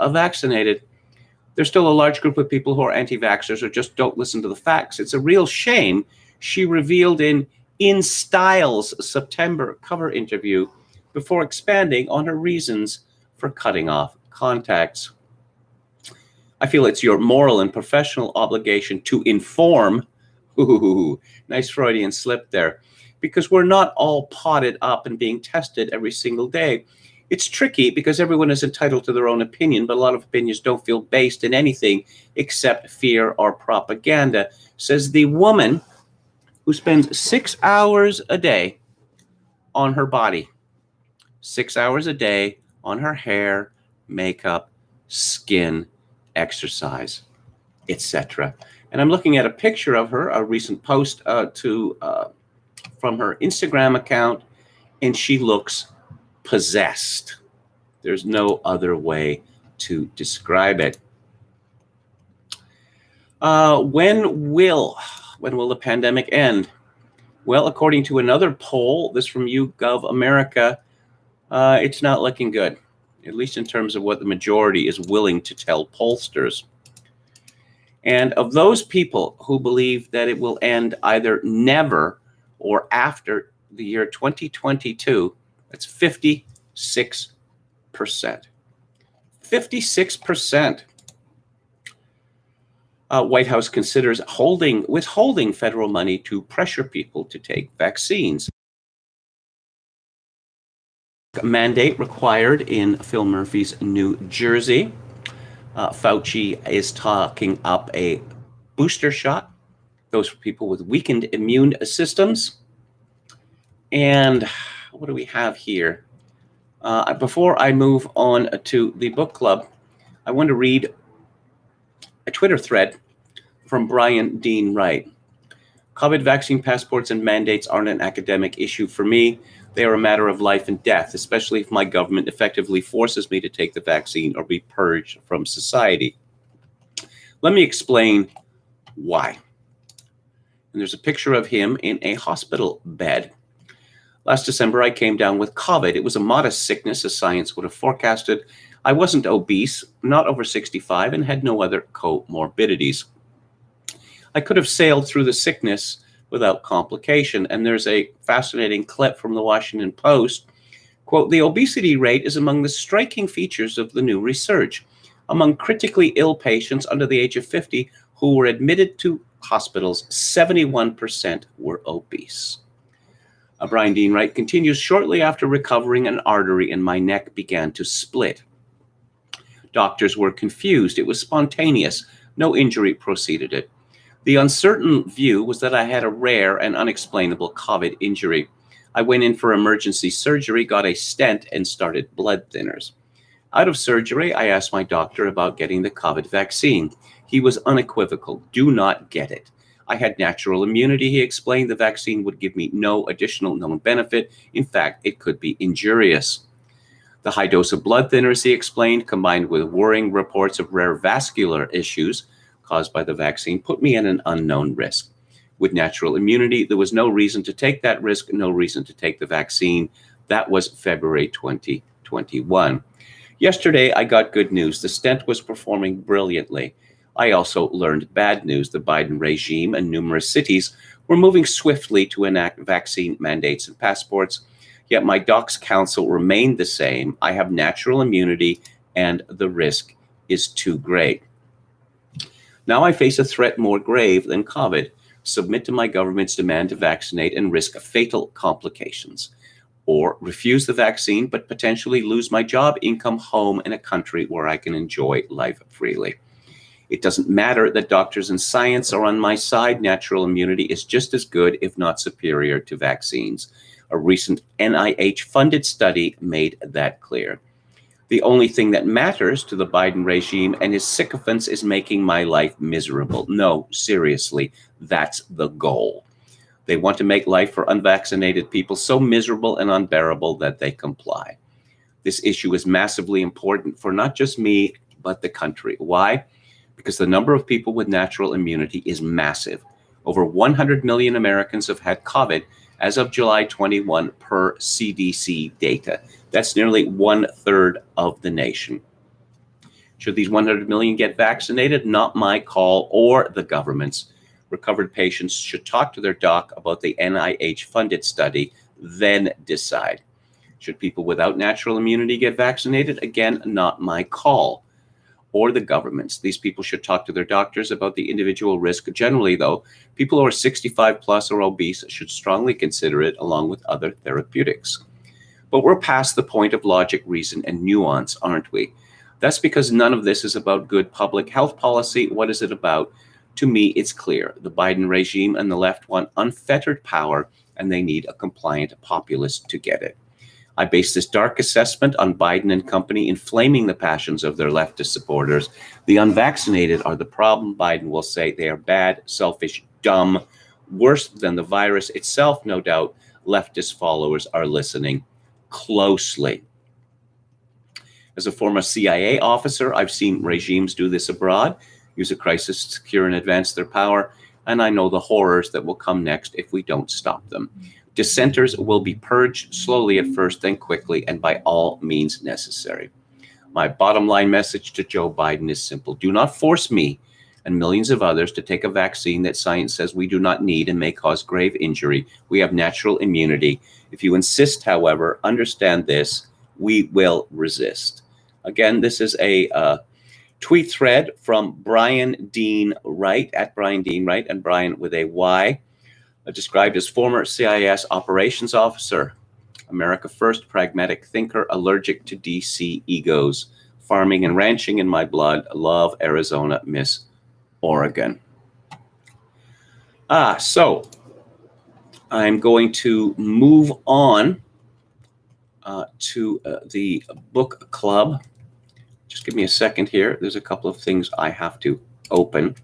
vaccinated. There's still a large group of people who are anti-vaxxers or just don't listen to the facts. It's a real shame, she revealed in Style's September cover interview before expanding on her reasons for cutting off contacts. I feel it's your moral and professional obligation to inform. Ooh, nice Freudian slip there. Because we're not all potted up and being tested every single day. It's tricky because everyone is entitled to their own opinion, but a lot of opinions don't feel based in anything except fear or propaganda, says the woman who spends 6 hours a day on her body, 6 hours a day on her hair, makeup, skin, exercise, etc. And I'm looking at a picture of her, a recent post from her Instagram account, and she looks possessed. There's no other way to describe it. When will the pandemic end? Well, according to another poll, this from YouGov America, it's not looking good, at least in terms of what the majority is willing to tell pollsters. And of those people who believe that it will end either never or after the year 2022, that's 56%. 56%. White House considers withholding federal money to pressure people to take vaccines. Mandate required in Phil Murphy's New Jersey. Fauci is talking up a booster shot, those for people with weakened immune systems. And what do we have here? Before I move on to the book club, I want to read a Twitter thread from Brian Dean Wright. COVID vaccine passports and mandates aren't an academic issue for me. They are a matter of life and death, especially if my government effectively forces me to take the vaccine or be purged from society. Let me explain why. And there's a picture of him in a hospital bed. Last December, I came down with COVID. It was a modest sickness, as science would have forecasted. I wasn't obese, not over 65, and had no other comorbidities. I could have sailed through the sickness without complication. And there's a fascinating clip from the Washington Post. Quote, the obesity rate is among the striking features of the new research. Among critically ill patients under the age of 50 who were admitted to hospitals, 71% were obese. Brian Dean Wright continues, shortly after recovering, an artery in my neck began to split. Doctors were confused. It was spontaneous. No injury preceded it. The uncertain view was that I had a rare and unexplainable COVID injury. I went in for emergency surgery, got a stent, and started blood thinners. Out of surgery, I asked my doctor about getting the COVID vaccine. He was unequivocal. Do not get it. I had natural immunity, he explained. The vaccine would give me no additional known benefit. In fact, it could be injurious. The high dose of blood thinners, he explained, combined with worrying reports of rare vascular issues caused by the vaccine, put me at an unknown risk. With natural immunity, there was no reason to take that risk, no reason to take the vaccine. That was February 2021. Yesterday, I got good news. The stent was performing brilliantly. I also learned bad news. The Biden regime and numerous cities were moving swiftly to enact vaccine mandates and passports. Yet my doc's counsel remained the same. I have natural immunity and the risk is too great. Now I face a threat more grave than COVID. Submit to my government's demand to vaccinate and risk fatal complications. Or refuse the vaccine, but potentially lose my job, income, home in a country where I can enjoy life freely. It doesn't matter that doctors and science are on my side. Natural immunity is just as good, if not superior, to vaccines. A recent NIH-funded study made that clear. The only thing that matters to the Biden regime and his sycophants is making my life miserable. No, seriously, that's the goal. They want to make life for unvaccinated people so miserable and unbearable that they comply. This issue is massively important for not just me, but the country. Why? Because the number of people with natural immunity is massive. Over 100 million Americans have had COVID as of July 21 per CDC data. That's nearly 1/3 of the nation. Should these 100 million get vaccinated? Not my call or the government's. Recovered patients should talk to their doc about the NIH-funded study, then decide. Should people without natural immunity get vaccinated? Again, not my call or the government's. These people should talk to their doctors about the individual risk. Generally, though, people who are 65 plus or obese should strongly consider it along with other therapeutics. But we're past the point of logic, reason, and nuance, aren't we? That's because none of this is about good public health policy. What is it about? To me, it's clear. The Biden regime and the left want unfettered power, and they need a compliant populace to get it. I base this dark assessment on Biden and company inflaming the passions of their leftist supporters. The unvaccinated are the problem. Biden will say they are bad, selfish, dumb, worse than the virus itself, no doubt. Leftist followers are listening. closely. As a former CIA officer, I've seen regimes do this abroad, use a crisis to secure and advance their power, and I know the horrors that will come next if we don't stop them. Dissenters will be purged slowly at first, then quickly, and by all means necessary. My bottom line message to Joe Biden is simple. Do not force me and millions of others to take a vaccine that science says we do not need and may cause grave injury. We have natural immunity. If you insist, however, understand this, we will resist. Again, this is a tweet thread from Brian Dean Wright, at Brian Dean Wright, and Brian with a Y, described as former CIS operations officer, America first, pragmatic thinker, allergic to DC egos, farming and ranching in my blood, love Arizona, miss Oregon. So I'm going to move on to the book club. Just give me a second here. There's a couple of things I have to open.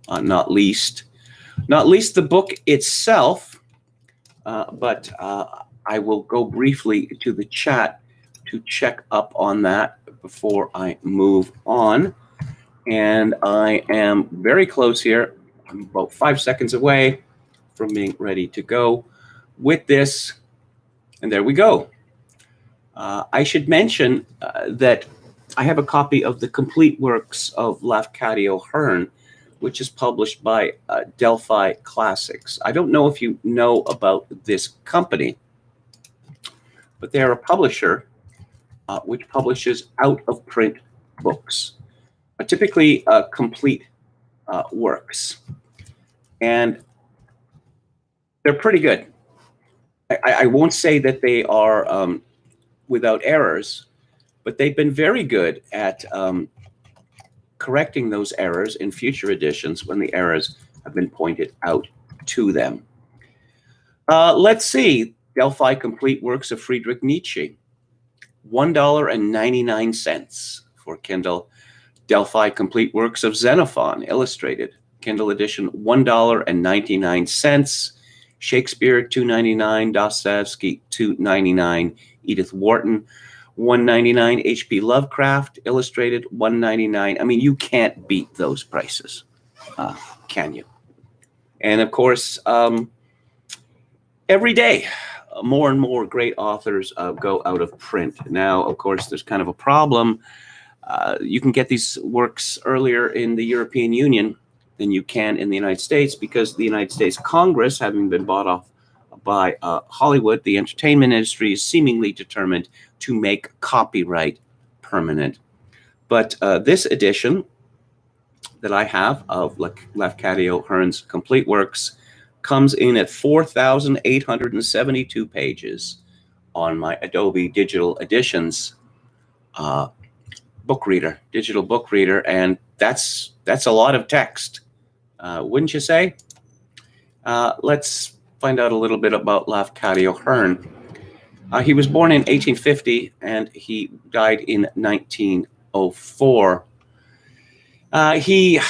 Not least the book itself, but I will go briefly to the chat to check up on that before I move on. And I am very close here. I'm about 5 seconds away from being ready to go with this. And there we go. I should mention that I have a copy of the complete works of Lafcadio Hearn, which is published by Delphi Classics. I don't know if you know about this company, but they're a publisher which publishes out-of-print books, typically complete works. And they're pretty good. I won't say that they are without errors, but they've been very good at correcting those errors in future editions when the errors have been pointed out to them. Let's see. Delphi Complete Works of Friedrich Nietzsche, $1.99 for Kindle. Delphi Complete Works of Xenophon, illustrated, Kindle edition, $1.99. Shakespeare, $2.99. Dostoevsky, $2.99. Edith Wharton, $1.99. H.P. Lovecraft, illustrated, $1.99. I mean, you can't beat those prices, can you? And of course, every day, more and more great authors go out of print. Now, of course, there's kind of a problem. You can get these works earlier in the European Union than you can in the United States, because the United States Congress, having been bought off by Hollywood, the entertainment industry is seemingly determined to make copyright permanent. But this edition that I have of Lafcadio Hearn's complete works comes in at 4,872 pages on my Adobe Digital Editions digital book reader, and that's a lot of text, wouldn't you say? Let's find out a little bit about Lafcadio Hearn. He was born in 1850 and he died in 1904. He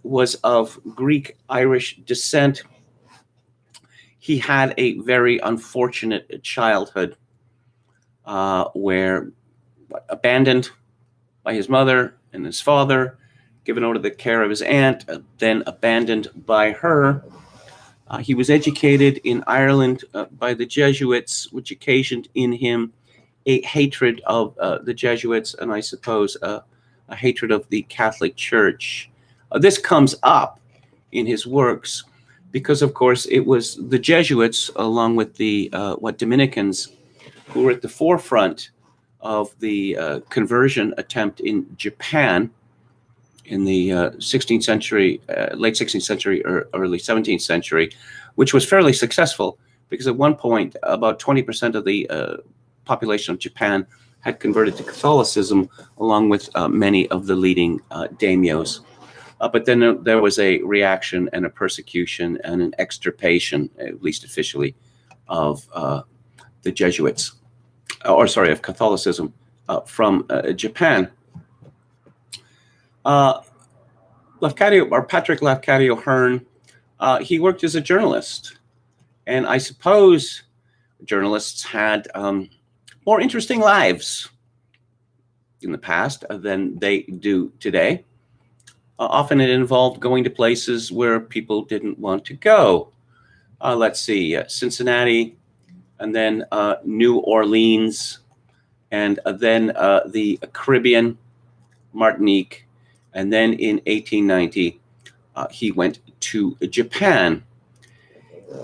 was of Greek-Irish descent. He had a very unfortunate childhood where abandoned by his mother and his father, given over to the care of his aunt, then abandoned by her. He was educated in Ireland by the Jesuits, which occasioned in him a hatred of the Jesuits, and I suppose a hatred of the Catholic Church. This comes up in his works because, of course, it was the Jesuits, along with the Dominicans, who were at the forefront of the conversion attempt in Japan in the 16th century, late 16th century or early 17th century, which was fairly successful because at one point about 20% of the population of Japan had converted to Catholicism, along with many of the leading daimyos. But then there was a reaction and a persecution and an extirpation, at least officially, of the Jesuits, of Catholicism from Japan. Patrick Lafcadio Hearn, he worked as a journalist, and I suppose Journalists had more interesting lives in the past than they do today. Often it involved going to places where people didn't want to go. Let's see, Cincinnati, and then New Orleans, and then the Caribbean, Martinique, and then in 1890, he went to Japan.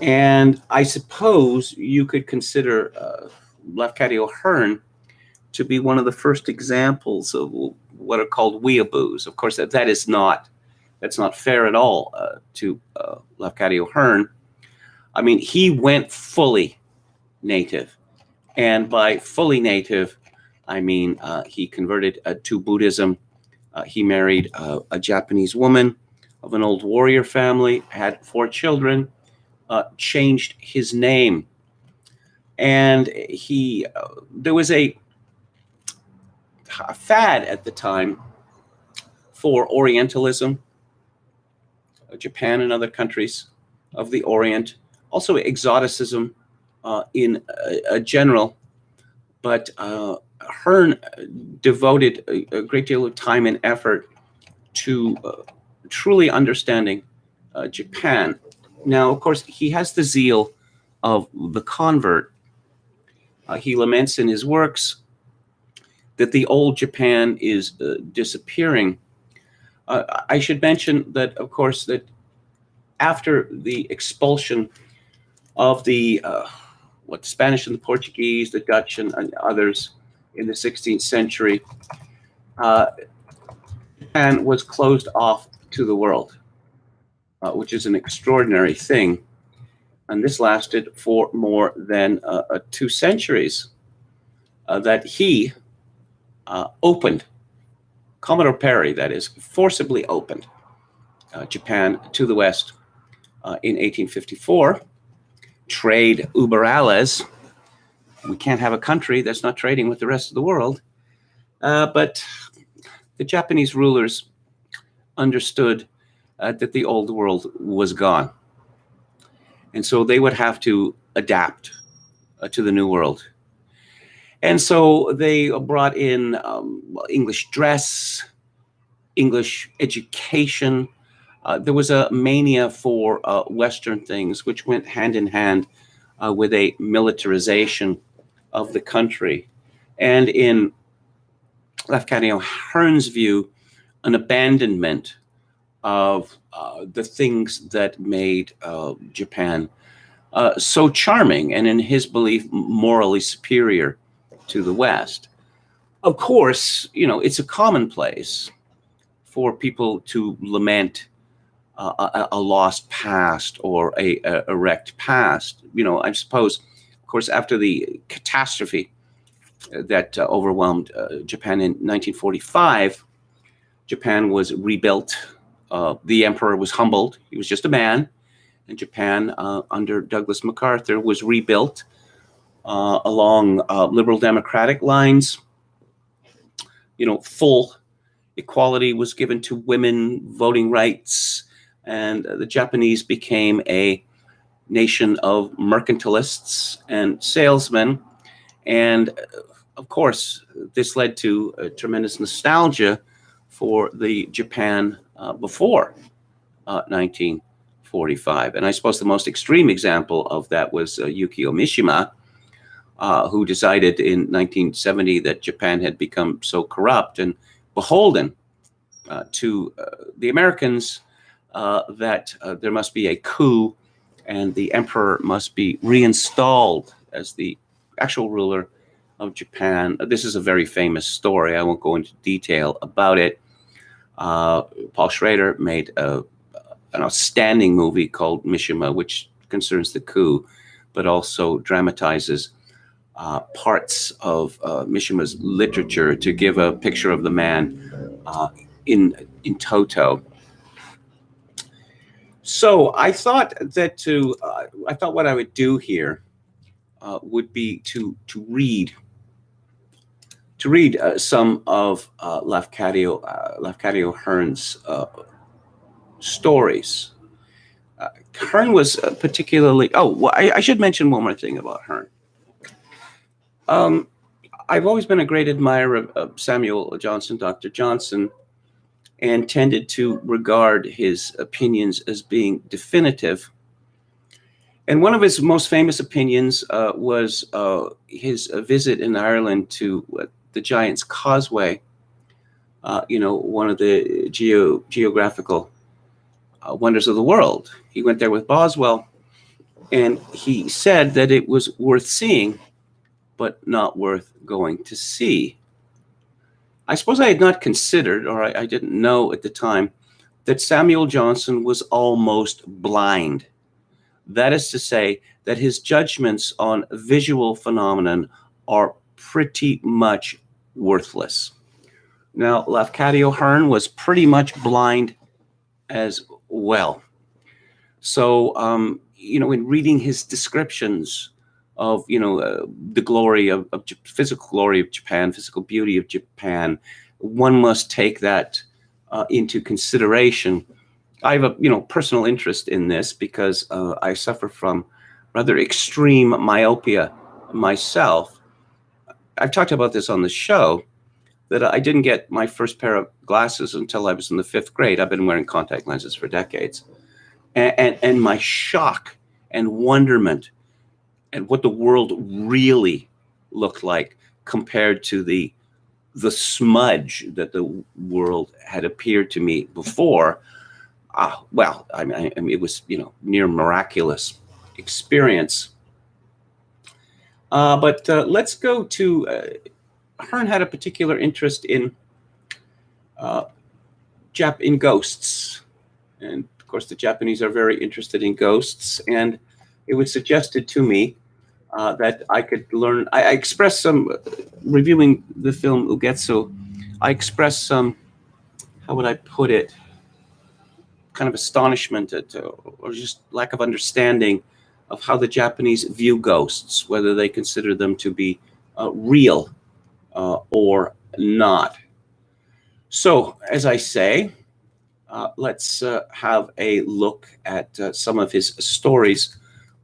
And I suppose you could consider Lafcadio Hearn to be one of the first examples of what are called weeaboos. Of course, that's not fair at all to Lafcadio Hearn. I mean, he went fully native. And by fully native, I mean he converted to Buddhism. He married a Japanese woman of an old warrior family, had 4 children, changed his name. And there was a fad at the time for Orientalism, Japan and other countries of the Orient, also exoticism in general. But Hearn devoted a great deal of time and effort to truly understanding Japan. Now, of course, he has the zeal of the convert. He laments in his works that the old Japan is disappearing. I should mention that, of course, that after the expulsion of the Spanish and the Portuguese, the Dutch and others in the 16th century, Japan was closed off to the world, which is an extraordinary thing. And this lasted for more than 2 centuries, that he opened, Commodore Perry, that is, forcibly opened Japan to the West in 1854. Trade uber alles. We can't have a country that's not trading with the rest of the world. But the Japanese rulers understood that the old world was gone. And so they would have to adapt to the new world. And so they brought in English dress, English education. There was a mania for Western things, which went hand in hand with a militarization of the country. And in Lafcadio Hearn's view, an abandonment of the things that made Japan so charming and, in his belief, morally superior to the West. Of course, it's a commonplace for people to lament a lost past or a wrecked past. I suppose, of course, after the catastrophe that overwhelmed Japan in 1945, Japan was rebuilt. The emperor was humbled. He was just a man. And Japan, under Douglas MacArthur, was rebuilt along liberal democratic lines. Full equality was given to women, voting rights, and the Japanese became a nation of mercantilists and salesmen. And of course, this led to a tremendous nostalgia for the Japan before 1945. And I suppose the most extreme example of that was Yukio Mishima, who decided in 1970 that Japan had become so corrupt and beholden to the Americans that there must be a coup and the emperor must be reinstalled as the actual ruler of Japan. This is a very famous story. I won't go into detail about it. Paul Schrader made an outstanding movie called Mishima, which concerns the coup, but also dramatizes parts of Mishima's literature to give a picture of the man in toto. So I thought that what I would do here would be to read some of Lafcadio Hearn's stories. Hearn was particularly. I should mention one more thing about Hearn. Um, I've always been a great admirer of Samuel Johnson, Dr. Johnson, and tended to regard his opinions as being definitive. And one of his most famous opinions was his visit in Ireland to the Giant's Causeway, one of the geographical wonders of the world. He went there with Boswell, and he said that it was worth seeing, but not worth going to see. I suppose I had not considered, or I didn't know at the time, that Samuel Johnson was almost blind. That is to say, that his judgments on visual phenomenon are pretty much worthless. Now, Lafcadio Hearn was pretty much blind as well. So, in reading his descriptions of, the glory of physical glory of Japan, physical beauty of Japan, one must take that into consideration. I have a, personal interest in this because I suffer from rather extreme myopia myself. I've talked about this on the show, that I didn't get my first pair of glasses until I was in the 5th grade. I've been wearing contact lenses for decades. And my shock and wonderment at what the world really looked like compared to the smudge that the world had appeared to me before. It was, near miraculous experience. But let's go to Hearn had a particular interest in ghosts, and of course the Japanese are very interested in ghosts. And it was suggested to me that I could learn. I expressed some reviewing the film Ugetsu. I expressed some, how would I put it, kind of astonishment at, or just lack of understanding of how the Japanese view ghosts, whether they consider them to be real or not. So, as I say, let's have a look at some of his stories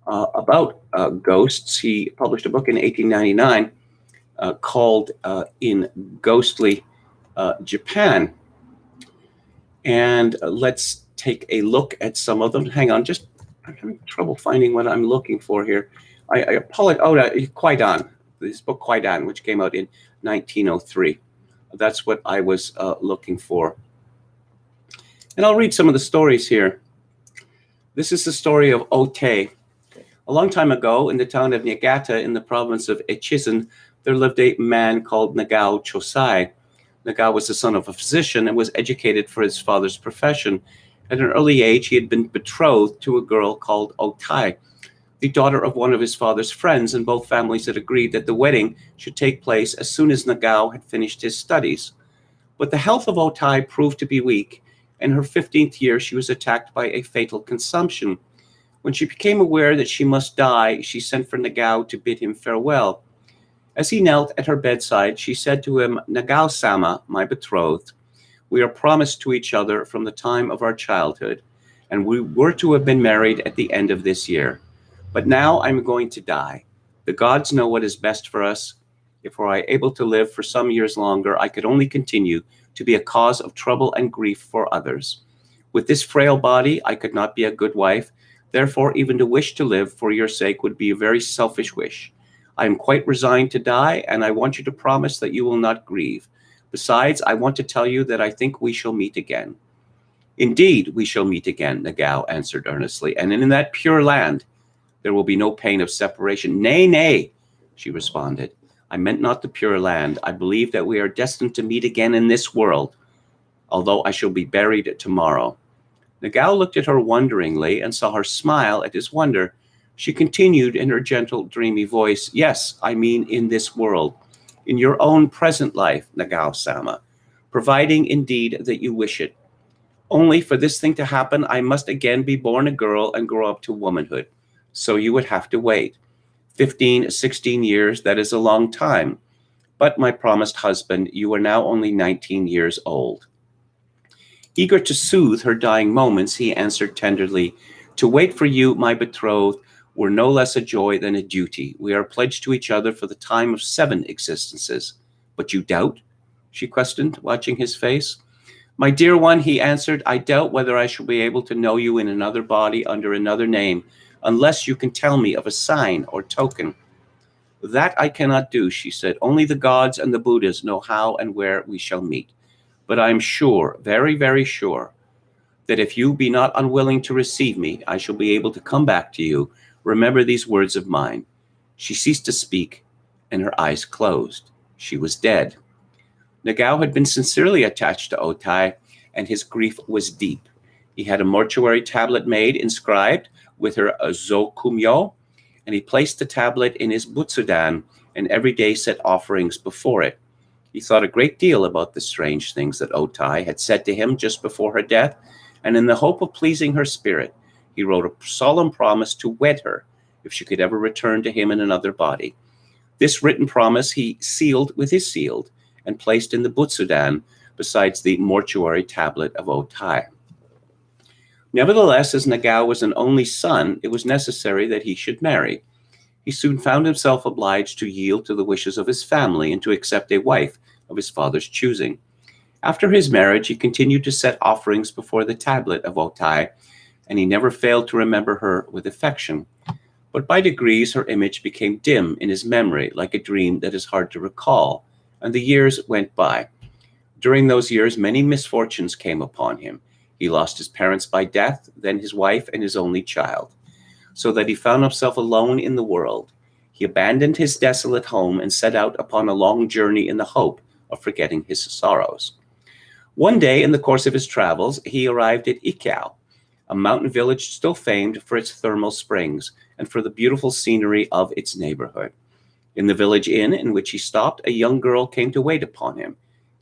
about ghosts. He published a book in 1899 called In Ghostly Japan. And let's take a look at some of them. Hang on, I'm having trouble finding what I'm looking for here. I apologize. Oh, Kwaidan, this book Kwaidan, which came out in 1903. That's what I was looking for. And I'll read some of the stories here. This is the story of Ote. A long time ago, in the town of Niigata in the province of Echizen, there lived a man called Nagao Chosai. Nagao was the son of a physician and was educated for his father's profession. At an early age, he had been betrothed to a girl called Otai, the daughter of one of his father's friends, and both families had agreed that the wedding should take place as soon as Nagao had finished his studies. But the health of Otai proved to be weak. In her 15th year, she was attacked by a fatal consumption. When she became aware that she must die, she sent for Nagao to bid him farewell. As he knelt at her bedside, she said to him, "Nagao-sama, my betrothed, we are promised to each other from the time of our childhood, and we were to have been married at the end of this year. But now I'm going to die. The gods know what is best for us. If were I able to live for some years longer, I could only continue to be a cause of trouble and grief for others. With this frail body, I could not be a good wife. Therefore, even to wish to live for your sake would be a very selfish wish. I am quite resigned to die, and I want you to promise that you will not grieve. Besides, I want to tell you that I think we shall meet again." "Indeed, we shall meet again," Nagao answered earnestly, "and in that pure land there will be no pain of separation." "Nay, nay," she responded. "I meant not the pure land. I believe that we are destined to meet again in this world, although I shall be buried tomorrow." Nagao looked at her wonderingly and saw her smile at his wonder. She continued in her gentle, dreamy voice, "Yes, I mean in this world, in your own present life, Nagao-sama, providing indeed that you wish it. Only for this thing to happen, I must again be born a girl and grow up to womanhood. So you would have to wait. 15, 16 years, that is a long time. But my promised husband, you are now only 19 years old." Eager to soothe her dying moments, he answered tenderly, "To wait for you, my betrothed, were no less a joy than a duty. We are pledged to each other for the time of 7 existences. But you doubt? She questioned, watching his face. My dear one, he answered, I doubt whether I shall be able to know you in another body under another name, unless you can tell me of a sign or token. That I cannot do, she said. Only the gods and the Buddhas know how and where we shall meet. But I am sure, very, very sure, that if you be not unwilling to receive me, I shall be able to come back to you. Remember these words of mine. She ceased to speak, and her eyes closed. She was dead. Nagao had been sincerely attached to Otai, and his grief was deep. He had a mortuary tablet made, inscribed with her zokumyo, and he placed the tablet in his butsudan and every day set offerings before it. He thought a great deal about the strange things that Otai had said to him just before her death, and in the hope of pleasing her spirit, he wrote a solemn promise to wed her if she could ever return to him in another body. This written promise he sealed with his seal and placed in the butsudan besides the mortuary tablet of Otai. Nevertheless, as Nagao was an only son, it was necessary that he should marry. He soon found himself obliged to yield to the wishes of his family and to accept a wife of his father's choosing. After his marriage, he continued to set offerings before the tablet of Otai, and he never failed to remember her with affection. But by degrees, her image became dim in his memory, like a dream that is hard to recall, and the years went by. During those years, many misfortunes came upon him. He lost his parents by death, then his wife and his only child, so that he found himself alone in the world. He abandoned his desolate home and set out upon a long journey in the hope of forgetting his sorrows. One day, in the course of his travels, he arrived at Ikao, a mountain village still famed for its thermal springs and for the beautiful scenery of its neighborhood. In the village inn in which he stopped, a young girl came to wait upon him,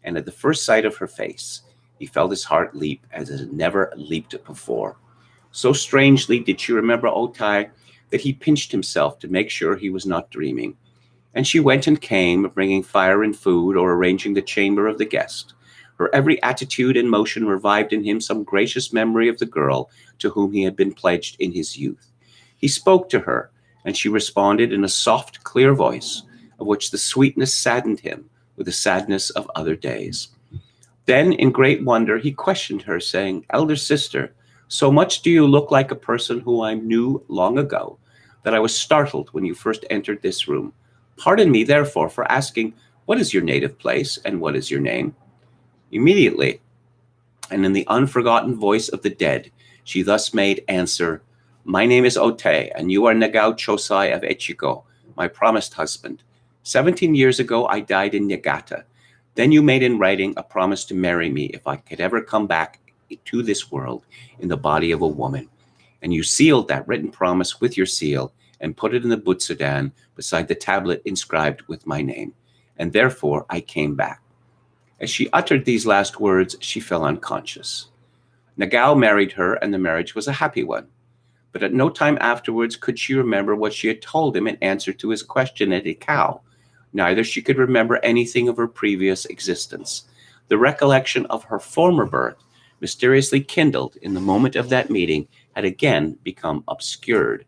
and at the first sight of her face, he felt his heart leap as it had never leaped before. So strangely did she remember Otai that he pinched himself to make sure he was not dreaming. And she went and came, bringing fire and food or arranging the chamber of the guest. Her every attitude and motion revived in him some gracious memory of the girl to whom he had been pledged in his youth. He spoke to her, and she responded in a soft, clear voice, of which the sweetness saddened him with the sadness of other days. Then, in great wonder, he questioned her, saying, Elder sister, so much do you look like a person who I knew long ago, that I was startled when you first entered this room. Pardon me, therefore, for asking, what is your native place, and what is your name? Immediately, and in the unforgotten voice of the dead, she thus made answer, My name is Ote, and you are Nagao Chosai of Echiko, my promised husband. 17 years ago, I died in Niigata. Then you made in writing a promise to marry me if I could ever come back to this world in the body of a woman. And you sealed that written promise with your seal and put it in the butsudan beside the tablet inscribed with my name. And therefore I came back. As she uttered these last words, she fell unconscious. Nagao married her, and the marriage was a happy one. But at no time afterwards could she remember what she had told him in answer to his question at Ikao. Neither she could remember anything of her previous existence. The recollection of her former birth, mysteriously kindled in the moment of that meeting, had again become obscured,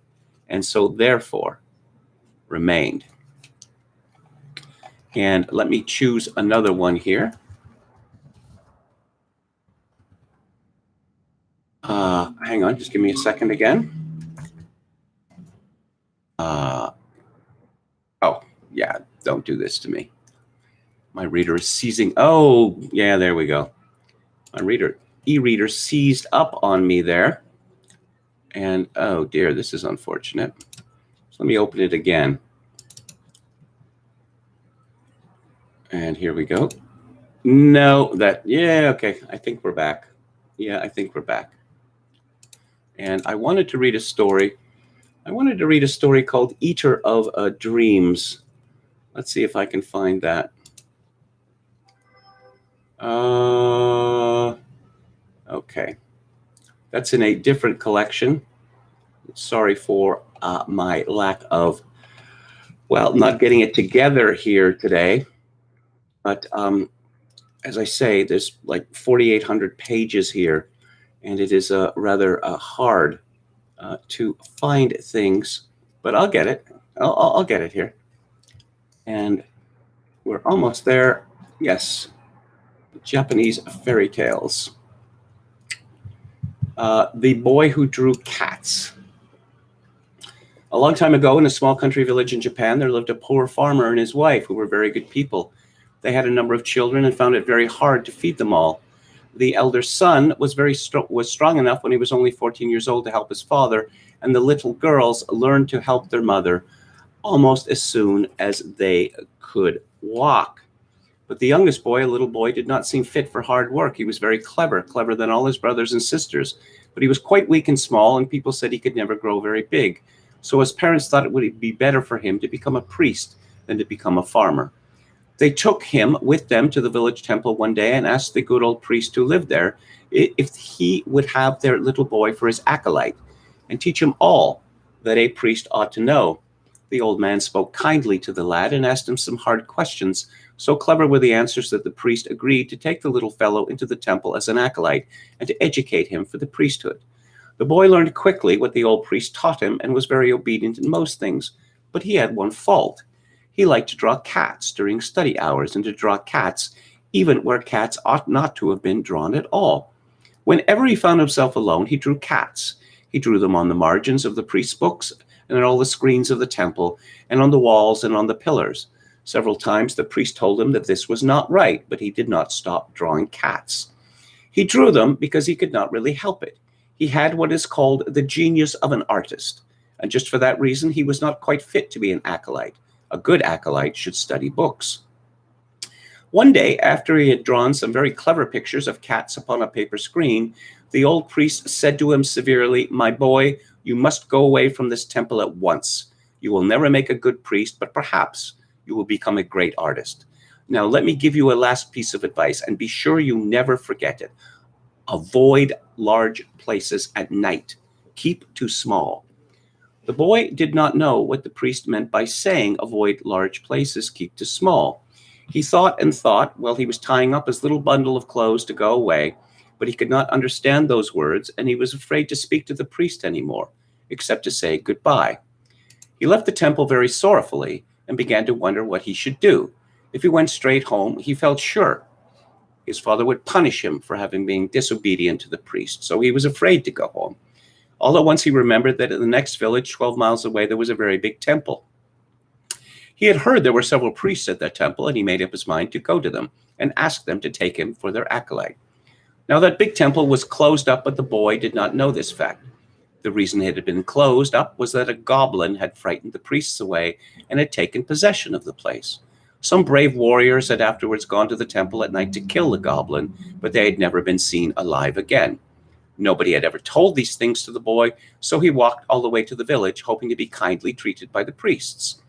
and so therefore remained. And let me choose another one here. Hang on, just give me a second again. Oh, yeah, don't do this to me. My reader is seizing. Oh, yeah, there we go. My e-reader seized up on me there. And oh dear, this is unfortunate. So let me open it again. And here we go. No, okay, I think we're back. Yeah, I think we're back. And I wanted to read a story. I wanted to read a story called Eater of Dreams. Let's see if I can find that. Okay. That's in a different collection. Sorry for my lack of, not getting it together here today. But as I say, there's like 4,800 pages here, and it is rather hard to find things but I'll get it. I'll get it here. And we're almost there. Yes, Japanese fairy tales. The Boy Who Drew Cats. A long time ago, in a small country village in Japan, there lived a poor farmer and his wife, who were very good people. They had a number of children and found it very hard to feed them all. The elder son was strong enough when he was only 14 years old to help his father, and the little girls learned to help their mother almost as soon as they could walk. But the youngest boy, a little boy, did not seem fit for hard work. He was very clever than all his brothers and sisters, but he was quite weak and small, and people said he could never grow very big. So his parents thought it would be better for him to become a priest than to become a farmer. They took him with them to the village temple one day and asked the good old priest who lived there if he would have their little boy for his acolyte and teach him all that a priest ought to know. The old man spoke kindly to the lad and asked him some hard questions. So clever were the answers that the priest agreed to take the little fellow into the temple as an acolyte and to educate him for the priesthood. The boy learned quickly what the old priest taught him and was very obedient in most things, but he had one fault. He liked to draw cats during study hours and to draw cats even where cats ought not to have been drawn at all. Whenever he found himself alone, he drew cats. He drew them on the margins of the priest's books and on all the screens of the temple and on the walls and on the pillars. Several times the priest told him that this was not right, but he did not stop drawing cats. He drew them because he could not really help it. He had what is called the genius of an artist, and just for that reason he was not quite fit to be an acolyte. A good acolyte should study books. One day, after he had drawn some very clever pictures of cats upon a paper screen, the old priest said to him severely, "My boy, you must go away from this temple at once. You will never make a good priest, but perhaps you will become a great artist. Now, let me give you a last piece of advice, and be sure you never forget it. Avoid large places at night. Keep to small." The boy did not know what the priest meant by saying, "Avoid large places, keep to small." He thought and thought while he was tying up his little bundle of clothes to go away, but he could not understand those words, and he was afraid to speak to the priest anymore, except to say goodbye. He left the temple very sorrowfully and began to wonder what he should do. If he went straight home, he felt sure his father would punish him for having been disobedient to the priest, so he was afraid to go home. All at once he remembered that in the next village, 12 miles away, there was a very big temple. He had heard there were several priests at that temple, and he made up his mind to go to them and ask them to take him for their acolyte. Now that big temple was closed up, but the boy did not know this fact. The reason it had been closed up was that a goblin had frightened the priests away and had taken possession of the place. Some brave warriors had afterwards gone to the temple at night to kill the goblin, but they had never been seen alive again. Nobody had ever told these things to the boy, so he walked all the way to the village, hoping to be kindly treated by the priests.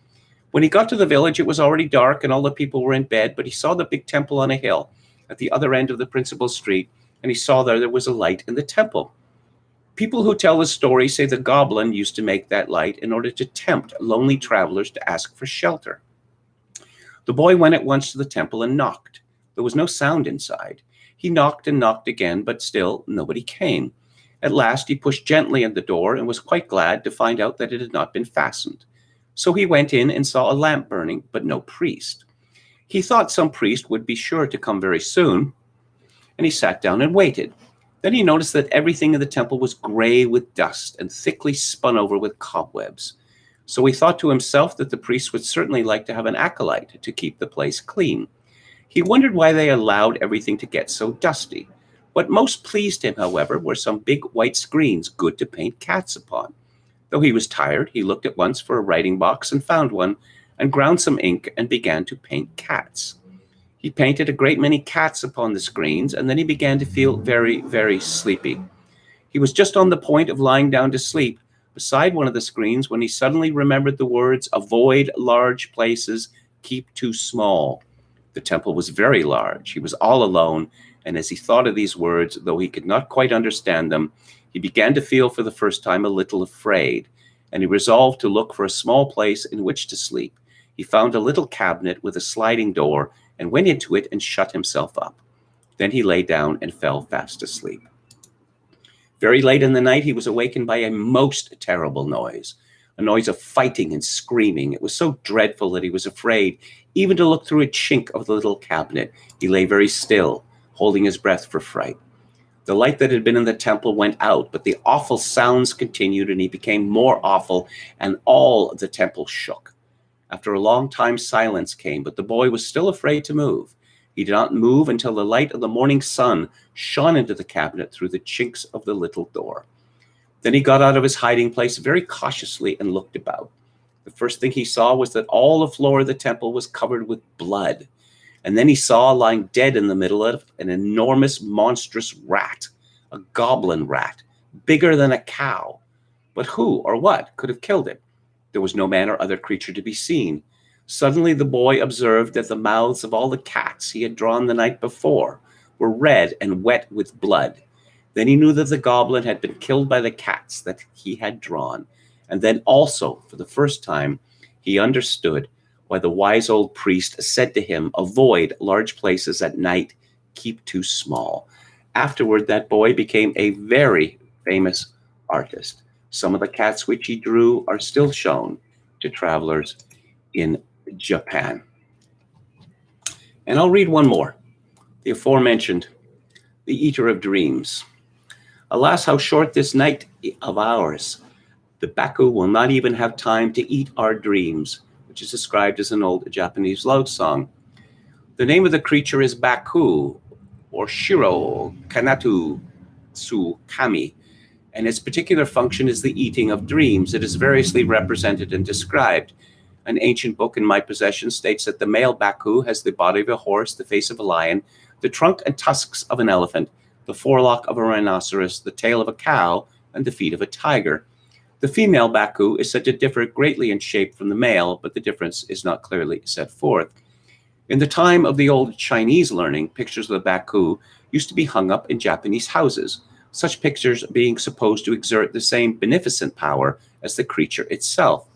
When he got to the village, it was already dark and all the people were in bed, but he saw the big temple on a hill at the other end of the principal street, and he saw there was a light in the temple. People who tell the story say the goblin used to make that light in order to tempt lonely travelers to ask for shelter. The boy went at once to the temple and knocked. There was no sound inside. He knocked and knocked again, but still nobody came. At last he pushed gently at the door and was quite glad to find out that it had not been fastened. So he went in and saw a lamp burning, but no priest. He thought some priest would be sure to come very soon, and he sat down and waited. Then he noticed that everything in the temple was gray with dust and thickly spun over with cobwebs. So he thought to himself that the priest would certainly like to have an acolyte to keep the place clean. He wondered why they allowed everything to get so dusty. What most pleased him, however, were some big white screens good to paint cats upon. Though he was tired, he looked at once for a writing box and found one, and ground some ink and began to paint cats. He painted a great many cats upon the screens, and then he began to feel very, very sleepy. He was just on the point of lying down to sleep beside one of the screens when he suddenly remembered the words, "Avoid large places, keep too small." The temple was very large. He was all alone, and as he thought of these words, though he could not quite understand them, he began to feel for the first time a little afraid, and he resolved to look for a small place in which to sleep. He found a little cabinet with a sliding door and went into it and shut himself up. Then he lay down and fell fast asleep. Very late in the night, he was awakened by a most terrible noise, a noise of fighting and screaming. It was so dreadful that he was afraid even to look through a chink of the little cabinet. He lay very still, holding his breath for fright. The light that had been in the temple went out, but the awful sounds continued, and he became more awful, and all the temple shook. After a long time, silence came, but the boy was still afraid to move. He did not move until the light of the morning sun shone into the cabinet through the chinks of the little door. Then he got out of his hiding place very cautiously and looked about. The first thing he saw was that all the floor of the temple was covered with blood. And then he saw, lying dead in the middle of it, an enormous, monstrous rat, a goblin rat, bigger than a cow. But who or what could have killed it? There was no man or other creature to be seen. Suddenly the boy observed that the mouths of all the cats he had drawn the night before were red and wet with blood. Then he knew that the goblin had been killed by the cats that he had drawn. And then also, for the first time, he understood why the wise old priest said to him, "Avoid large places at night, keep too small." Afterward, that boy became a very famous artist. Some of the cats which he drew are still shown to travelers in Japan. And I'll read one more, the aforementioned, the Eater of Dreams. Alas, how short this night of ours. The Baku will not even have time to eat our dreams, which is described as an old Japanese love song. The name of the creature is Baku, or Shiro Kanatu Tsukami, and its particular function is the eating of dreams. It is variously represented and described. An ancient book in my possession states that the male Baku has the body of a horse, the face of a lion, the trunk and tusks of an elephant, the forelock of a rhinoceros, the tail of a cow, and the feet of a tiger. The female Baku is said to differ greatly in shape from the male, but the difference is not clearly set forth. In the time of the old Chinese learning, pictures of the Baku used to be hung up in Japanese houses, such pictures being supposed to exert the same beneficent power as the creature itself.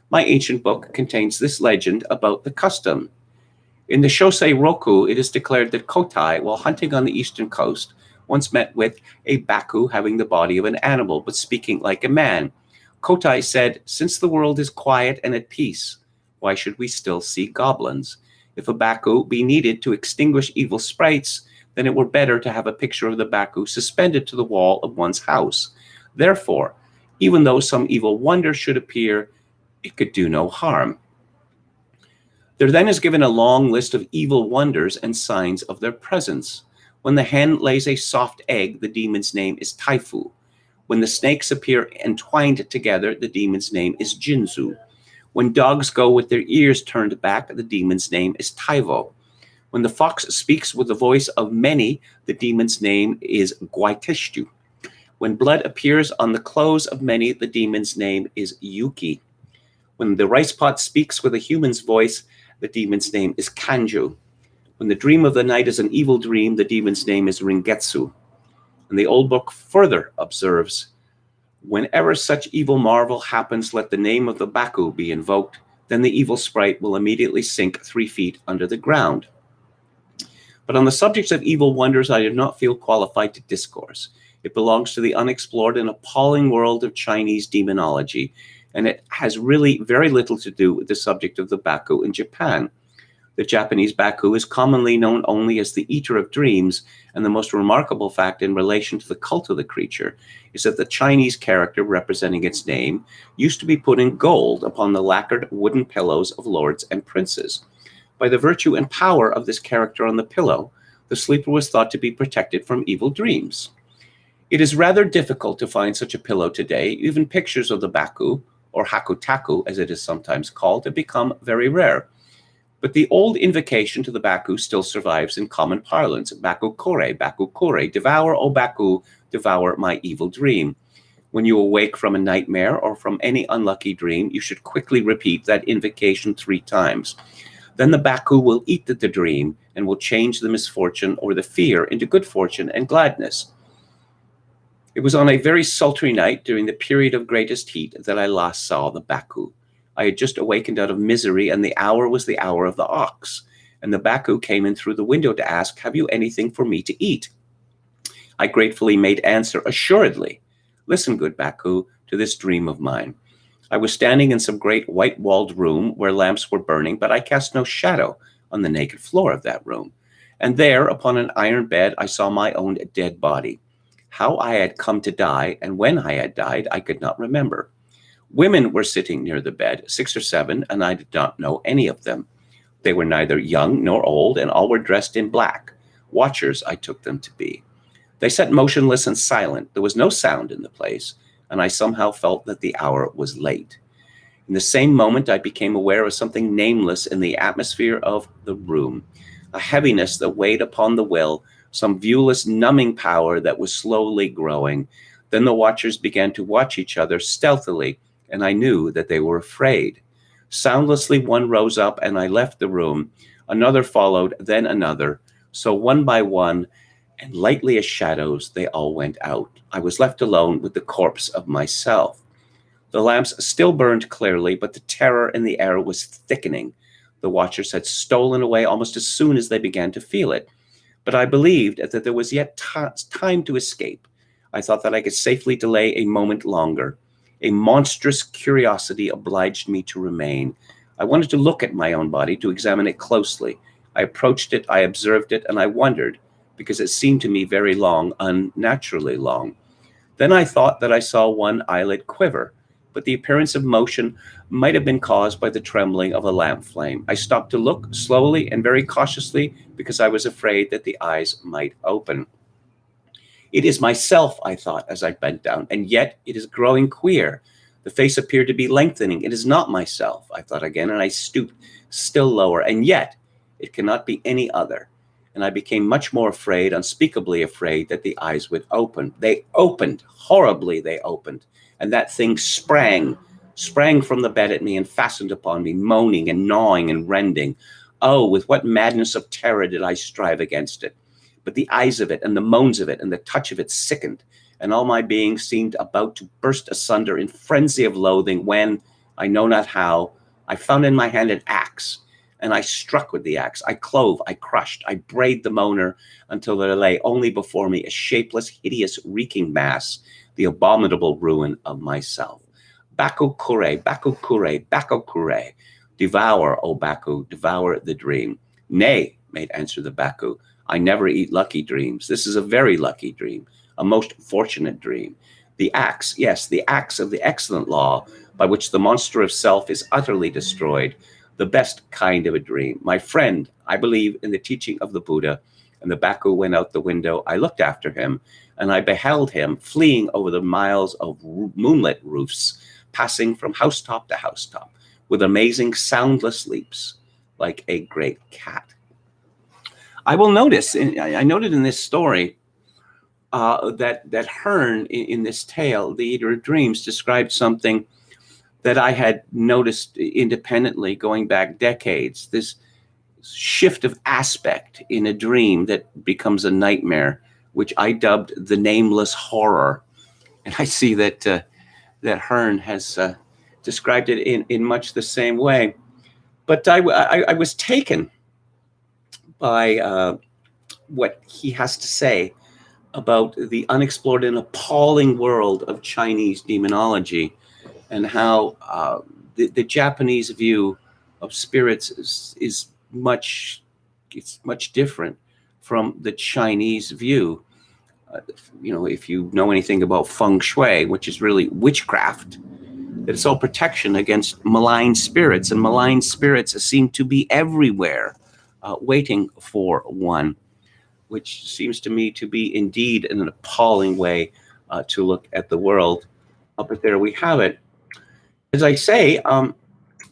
My ancient book contains this legend about the custom. In the Shosei Roku, it is declared that Kotai, while hunting on the eastern coast, once met with a Baku having the body of an animal, but speaking like a man. Kotai said, "Since the world is quiet and at peace, why should we still see goblins? If a Baku be needed to extinguish evil sprites, then it were better to have a picture of the Baku suspended to the wall of one's house. Therefore, even though some evil wonder should appear, it could do no harm." There then is given a long list of evil wonders and signs of their presence. When the hen lays a soft egg, the demon's name is Taifu. When the snakes appear entwined together, the demon's name is Jinzu. When dogs go with their ears turned back, the demon's name is Taivo. When the fox speaks with the voice of many, the demon's name is Guaitishtu. When blood appears on the clothes of many, the demon's name is Yuki. When the rice pot speaks with a human's voice, the demon's name is Kanju. When the dream of the night is an evil dream, the demon's name is Ringetsu. And the old book further observes, whenever such evil marvel happens, let the name of the Baku be invoked, then the evil sprite will immediately sink 3 feet under the ground. But on the subject of evil wonders, I do not feel qualified to discourse. It belongs to the unexplored and appalling world of Chinese demonology, and it has really very little to do with the subject of the Baku in Japan. The Japanese Baku is commonly known only as the Eater of Dreams, and the most remarkable fact in relation to the cult of the creature is that the Chinese character representing its name used to be put in gold upon the lacquered wooden pillows of lords and princes. By the virtue and power of this character on the pillow, the sleeper was thought to be protected from evil dreams. It is rather difficult to find such a pillow today. Even pictures of the Baku, or Hakutaku as it is sometimes called, have become very rare. But the old invocation to the Baku still survives in common parlance. Baku kore, devour, O Baku, devour my evil dream. When you awake from a nightmare or from any unlucky dream, you should quickly repeat that invocation 3 times. Then the Baku will eat the dream and will change the misfortune or the fear into good fortune and gladness. It was on a very sultry night during the period of greatest heat that I last saw the Baku. I had just awakened out of misery, and the hour was the hour of the ox. And the Baku came in through the window to ask, "Have you anything for me to eat?" I gratefully made answer, "Assuredly. Listen, good Baku, to this dream of mine. I was standing in some great white-walled room where lamps were burning, but I cast no shadow on the naked floor of that room. And there, upon an iron bed, I saw my own dead body. How I had come to die and when I had died, I could not remember. Women were sitting near the bed, 6 or 7, and I did not know any of them. They were neither young nor old, and all were dressed in black. Watchers I took them to be. They sat motionless and silent. There was no sound in the place, and I somehow felt that the hour was late. In the same moment, I became aware of something nameless in the atmosphere of the room, a heaviness that weighed upon the will, some viewless numbing power that was slowly growing. Then the watchers began to watch each other stealthily, and I knew that they were afraid. Soundlessly, one rose up, and I left the room. Another followed, then another. So one by one, and lightly as shadows, they all went out. I was left alone with the corpse of myself. The lamps still burned clearly, but the terror in the air was thickening. The watchers had stolen away almost as soon as they began to feel it. But I believed that there was yet time to escape. I thought that I could safely delay a moment longer. A monstrous curiosity obliged me to remain. I wanted to look at my own body, to examine it closely. I approached it, I observed it, and I wondered, because it seemed to me very long, unnaturally long. Then I thought that I saw one eyelid quiver, but the appearance of motion might have been caused by the trembling of a lamp flame. I stopped to look slowly and very cautiously because I was afraid that the eyes might open. It is myself, I thought as I bent down, and yet it is growing queer. The face appeared to be lengthening. It is not myself, I thought again, and I stooped still lower, and yet it cannot be any other. And I became much more afraid, unspeakably afraid, that the eyes would open. They opened, horribly they opened, and that thing sprang from the bed at me and fastened upon me, moaning and gnawing and rending. Oh, with what madness of terror did I strive against it! But the eyes of it and the moans of it and the touch of it sickened, and all my being seemed about to burst asunder in frenzy of loathing when, I know not how, I found in my hand an axe, and I struck with the axe. I clove, I crushed, I brayed the moaner until there lay only before me a shapeless, hideous, reeking mass, the abominable ruin of myself. Baku kure, Baku kure, Baku kure. Devour, O Baku, devour the dream. Nay, made answer the Baku, I never eat lucky dreams. This is a very lucky dream, a most fortunate dream. The axe, yes, the axe of the excellent law by which the monster of self is utterly destroyed, the best kind of a dream. My friend, I believe in the teaching of the Buddha, and the Baku went out the window. I looked after him, and I beheld him fleeing over the miles of moonlit roofs, passing from housetop to housetop, with amazing soundless leaps, like a great cat. I will notice, I noted in this story that Hearn in this tale, The Eater of Dreams, described something that I had noticed independently going back decades, this shift of aspect in a dream that becomes a nightmare, which I dubbed the nameless horror. And I see that Hearn has described it in much the same way. But I was taken by what he has to say about the unexplored and appalling world of Chinese demonology, and how the Japanese view of spirits is much different from the Chinese view. If you know anything about feng shui, which is really witchcraft, it's all protection against malign spirits, and malign spirits seem to be everywhere, waiting for one, which seems to me to be indeed an appalling way to look at the world. But there we have it. As I say,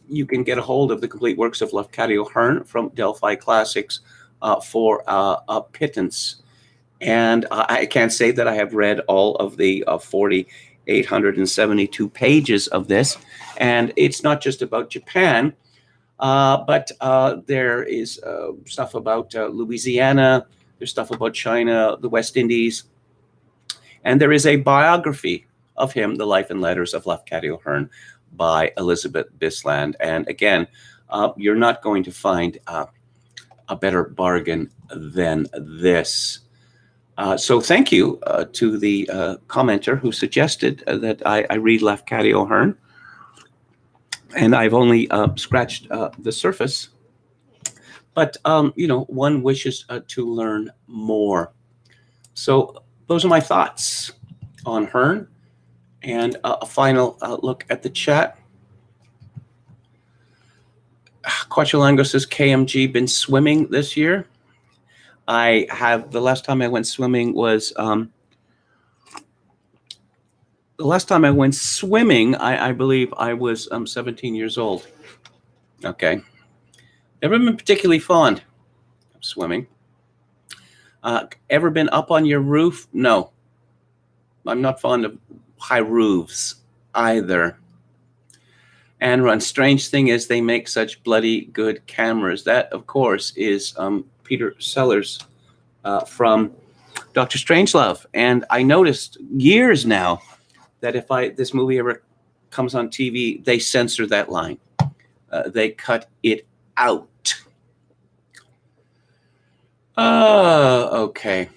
you can get a hold of the complete works of Lafcadio Hearn from Delphi Classics for a pittance. And I can't say that I have read all of the 4,872 pages of this. And it's not just about Japan, but there is stuff about Louisiana, there's stuff about China, the West Indies, and there is a biography of him, The Life and Letters of Lafcadio Hearn, by Elizabeth Bisland. And again, you're not going to find a better bargain than this. So thank you to the commenter who suggested that I read Lafcadio Hearn. and I've only scratched the surface. But one wishes to learn more. So those are my thoughts on Hearn, and a final look at the chat. Quachulango says, KMG been swimming this year? I have. The last time I went swimming was I believe I was 17 years old. Okay. Never been particularly fond of swimming. Ever been up on your roof? No. I'm not fond of high roofs either. And Run, strange thing is they make such bloody good cameras. That, of course, is Peter Sellers from Dr. Strangelove. And I noticed years now that if this movie ever comes on TV, they censor that line. They cut it out. Okay.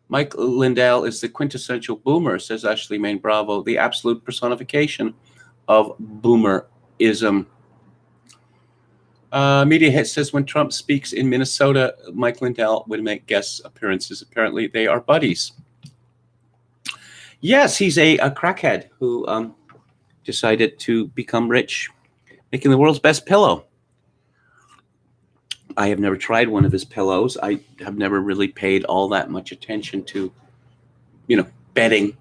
Mike Lindell is the quintessential boomer, says Ashley Main Bravo, the absolute personification of boomerism. Media Hit says when Trump speaks in Minnesota, Mike Lindell would make guest appearances. Apparently, they are buddies. Yes, he's a crackhead who decided to become rich, making the world's best pillow. I have never tried one of his pillows. I have never really paid all that much attention to, betting.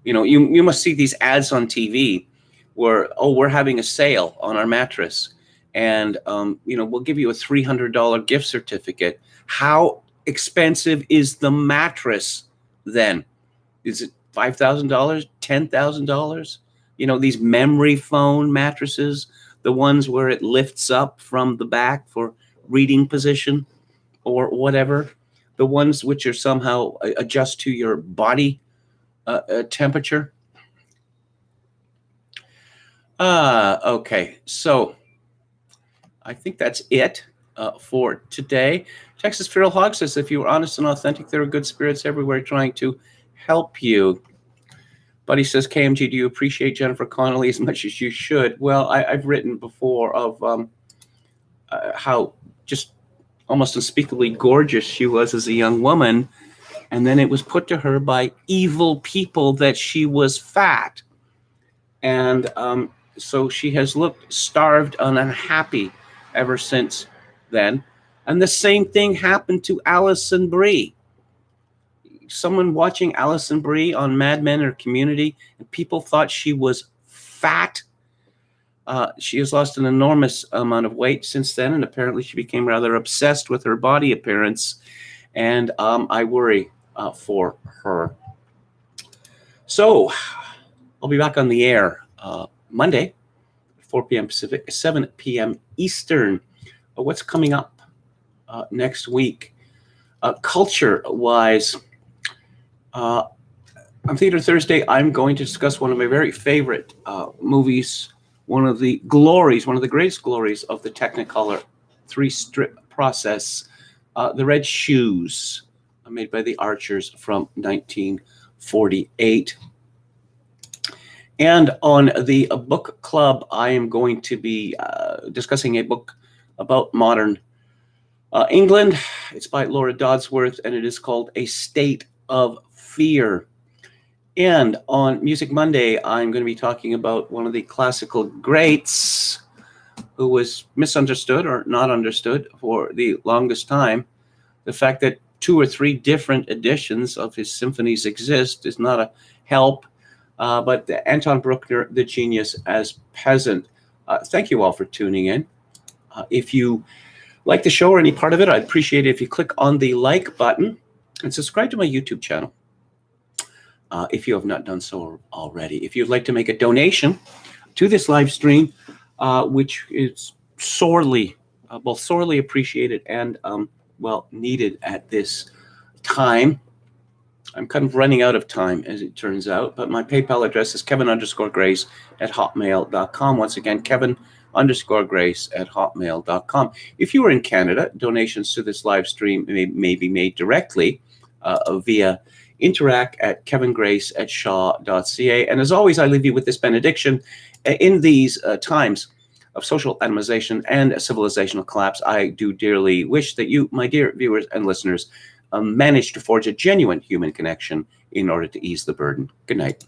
You must see these ads on TV where, we're having a sale on our mattress, and we'll give you a $300 gift certificate. How expensive is the mattress then? Is it $5,000, $10,000? These memory foam mattresses, the ones where it lifts up from the back for reading position or whatever, the ones which are somehow adjust to your body temperature. Okay, so I think that's it for today. Texas Feral Hog says, if you were honest and authentic, there are good spirits everywhere trying to help you. Buddy says, KMG, do you appreciate Jennifer Connelly as much as you should? Well, I've written before of how just almost unspeakably gorgeous she was as a young woman. And then it was put to her by evil people that she was fat. And so she has looked starved and unhappy ever since then. And the same thing happened to Alison Brie. Someone watching Alison Brie on Mad Men or Community, and people thought she was fat. She has lost an enormous amount of weight since then, and apparently she became rather obsessed with her body appearance, and I worry for her. So I'll be back on the air Monday, 4 p.m. Pacific, 7 p.m. Eastern. What's coming up next week? Culture-wise, on Theater Thursday, I'm going to discuss one of my very favorite movies, one of the greatest glories of the Technicolor 3-strip process, The Red Shoes, made by the Archers from 1948. And on the book club, I am going to be discussing a book about modern England. It's by Laura Dodsworth, and it is called A State of Fear. And on Music Monday, I'm going to be talking about one of the classical greats who was misunderstood or not understood for the longest time. The fact that 2 or 3 different editions of his symphonies exist is not a help. But Anton Bruckner, the genius as peasant. Thank you all for tuning in. If you like the show or any part of it, I'd appreciate it if you click on the like button and subscribe to my YouTube channel. If you have not done so already. If you'd like to make a donation to this live stream, which is both sorely appreciated and, needed at this time. I'm kind of running out of time, as it turns out, but my PayPal address is kevin_grace@hotmail.com. Once again, kevin_grace@hotmail.com. If you are in Canada, donations to this live stream may be made directly via interact at kevingrace@shaw.ca. And as always, I leave you with this benediction. In these times of social atomization and civilizational collapse, I do dearly wish that you, my dear viewers and listeners, manage to forge a genuine human connection in order to ease the burden. Good night.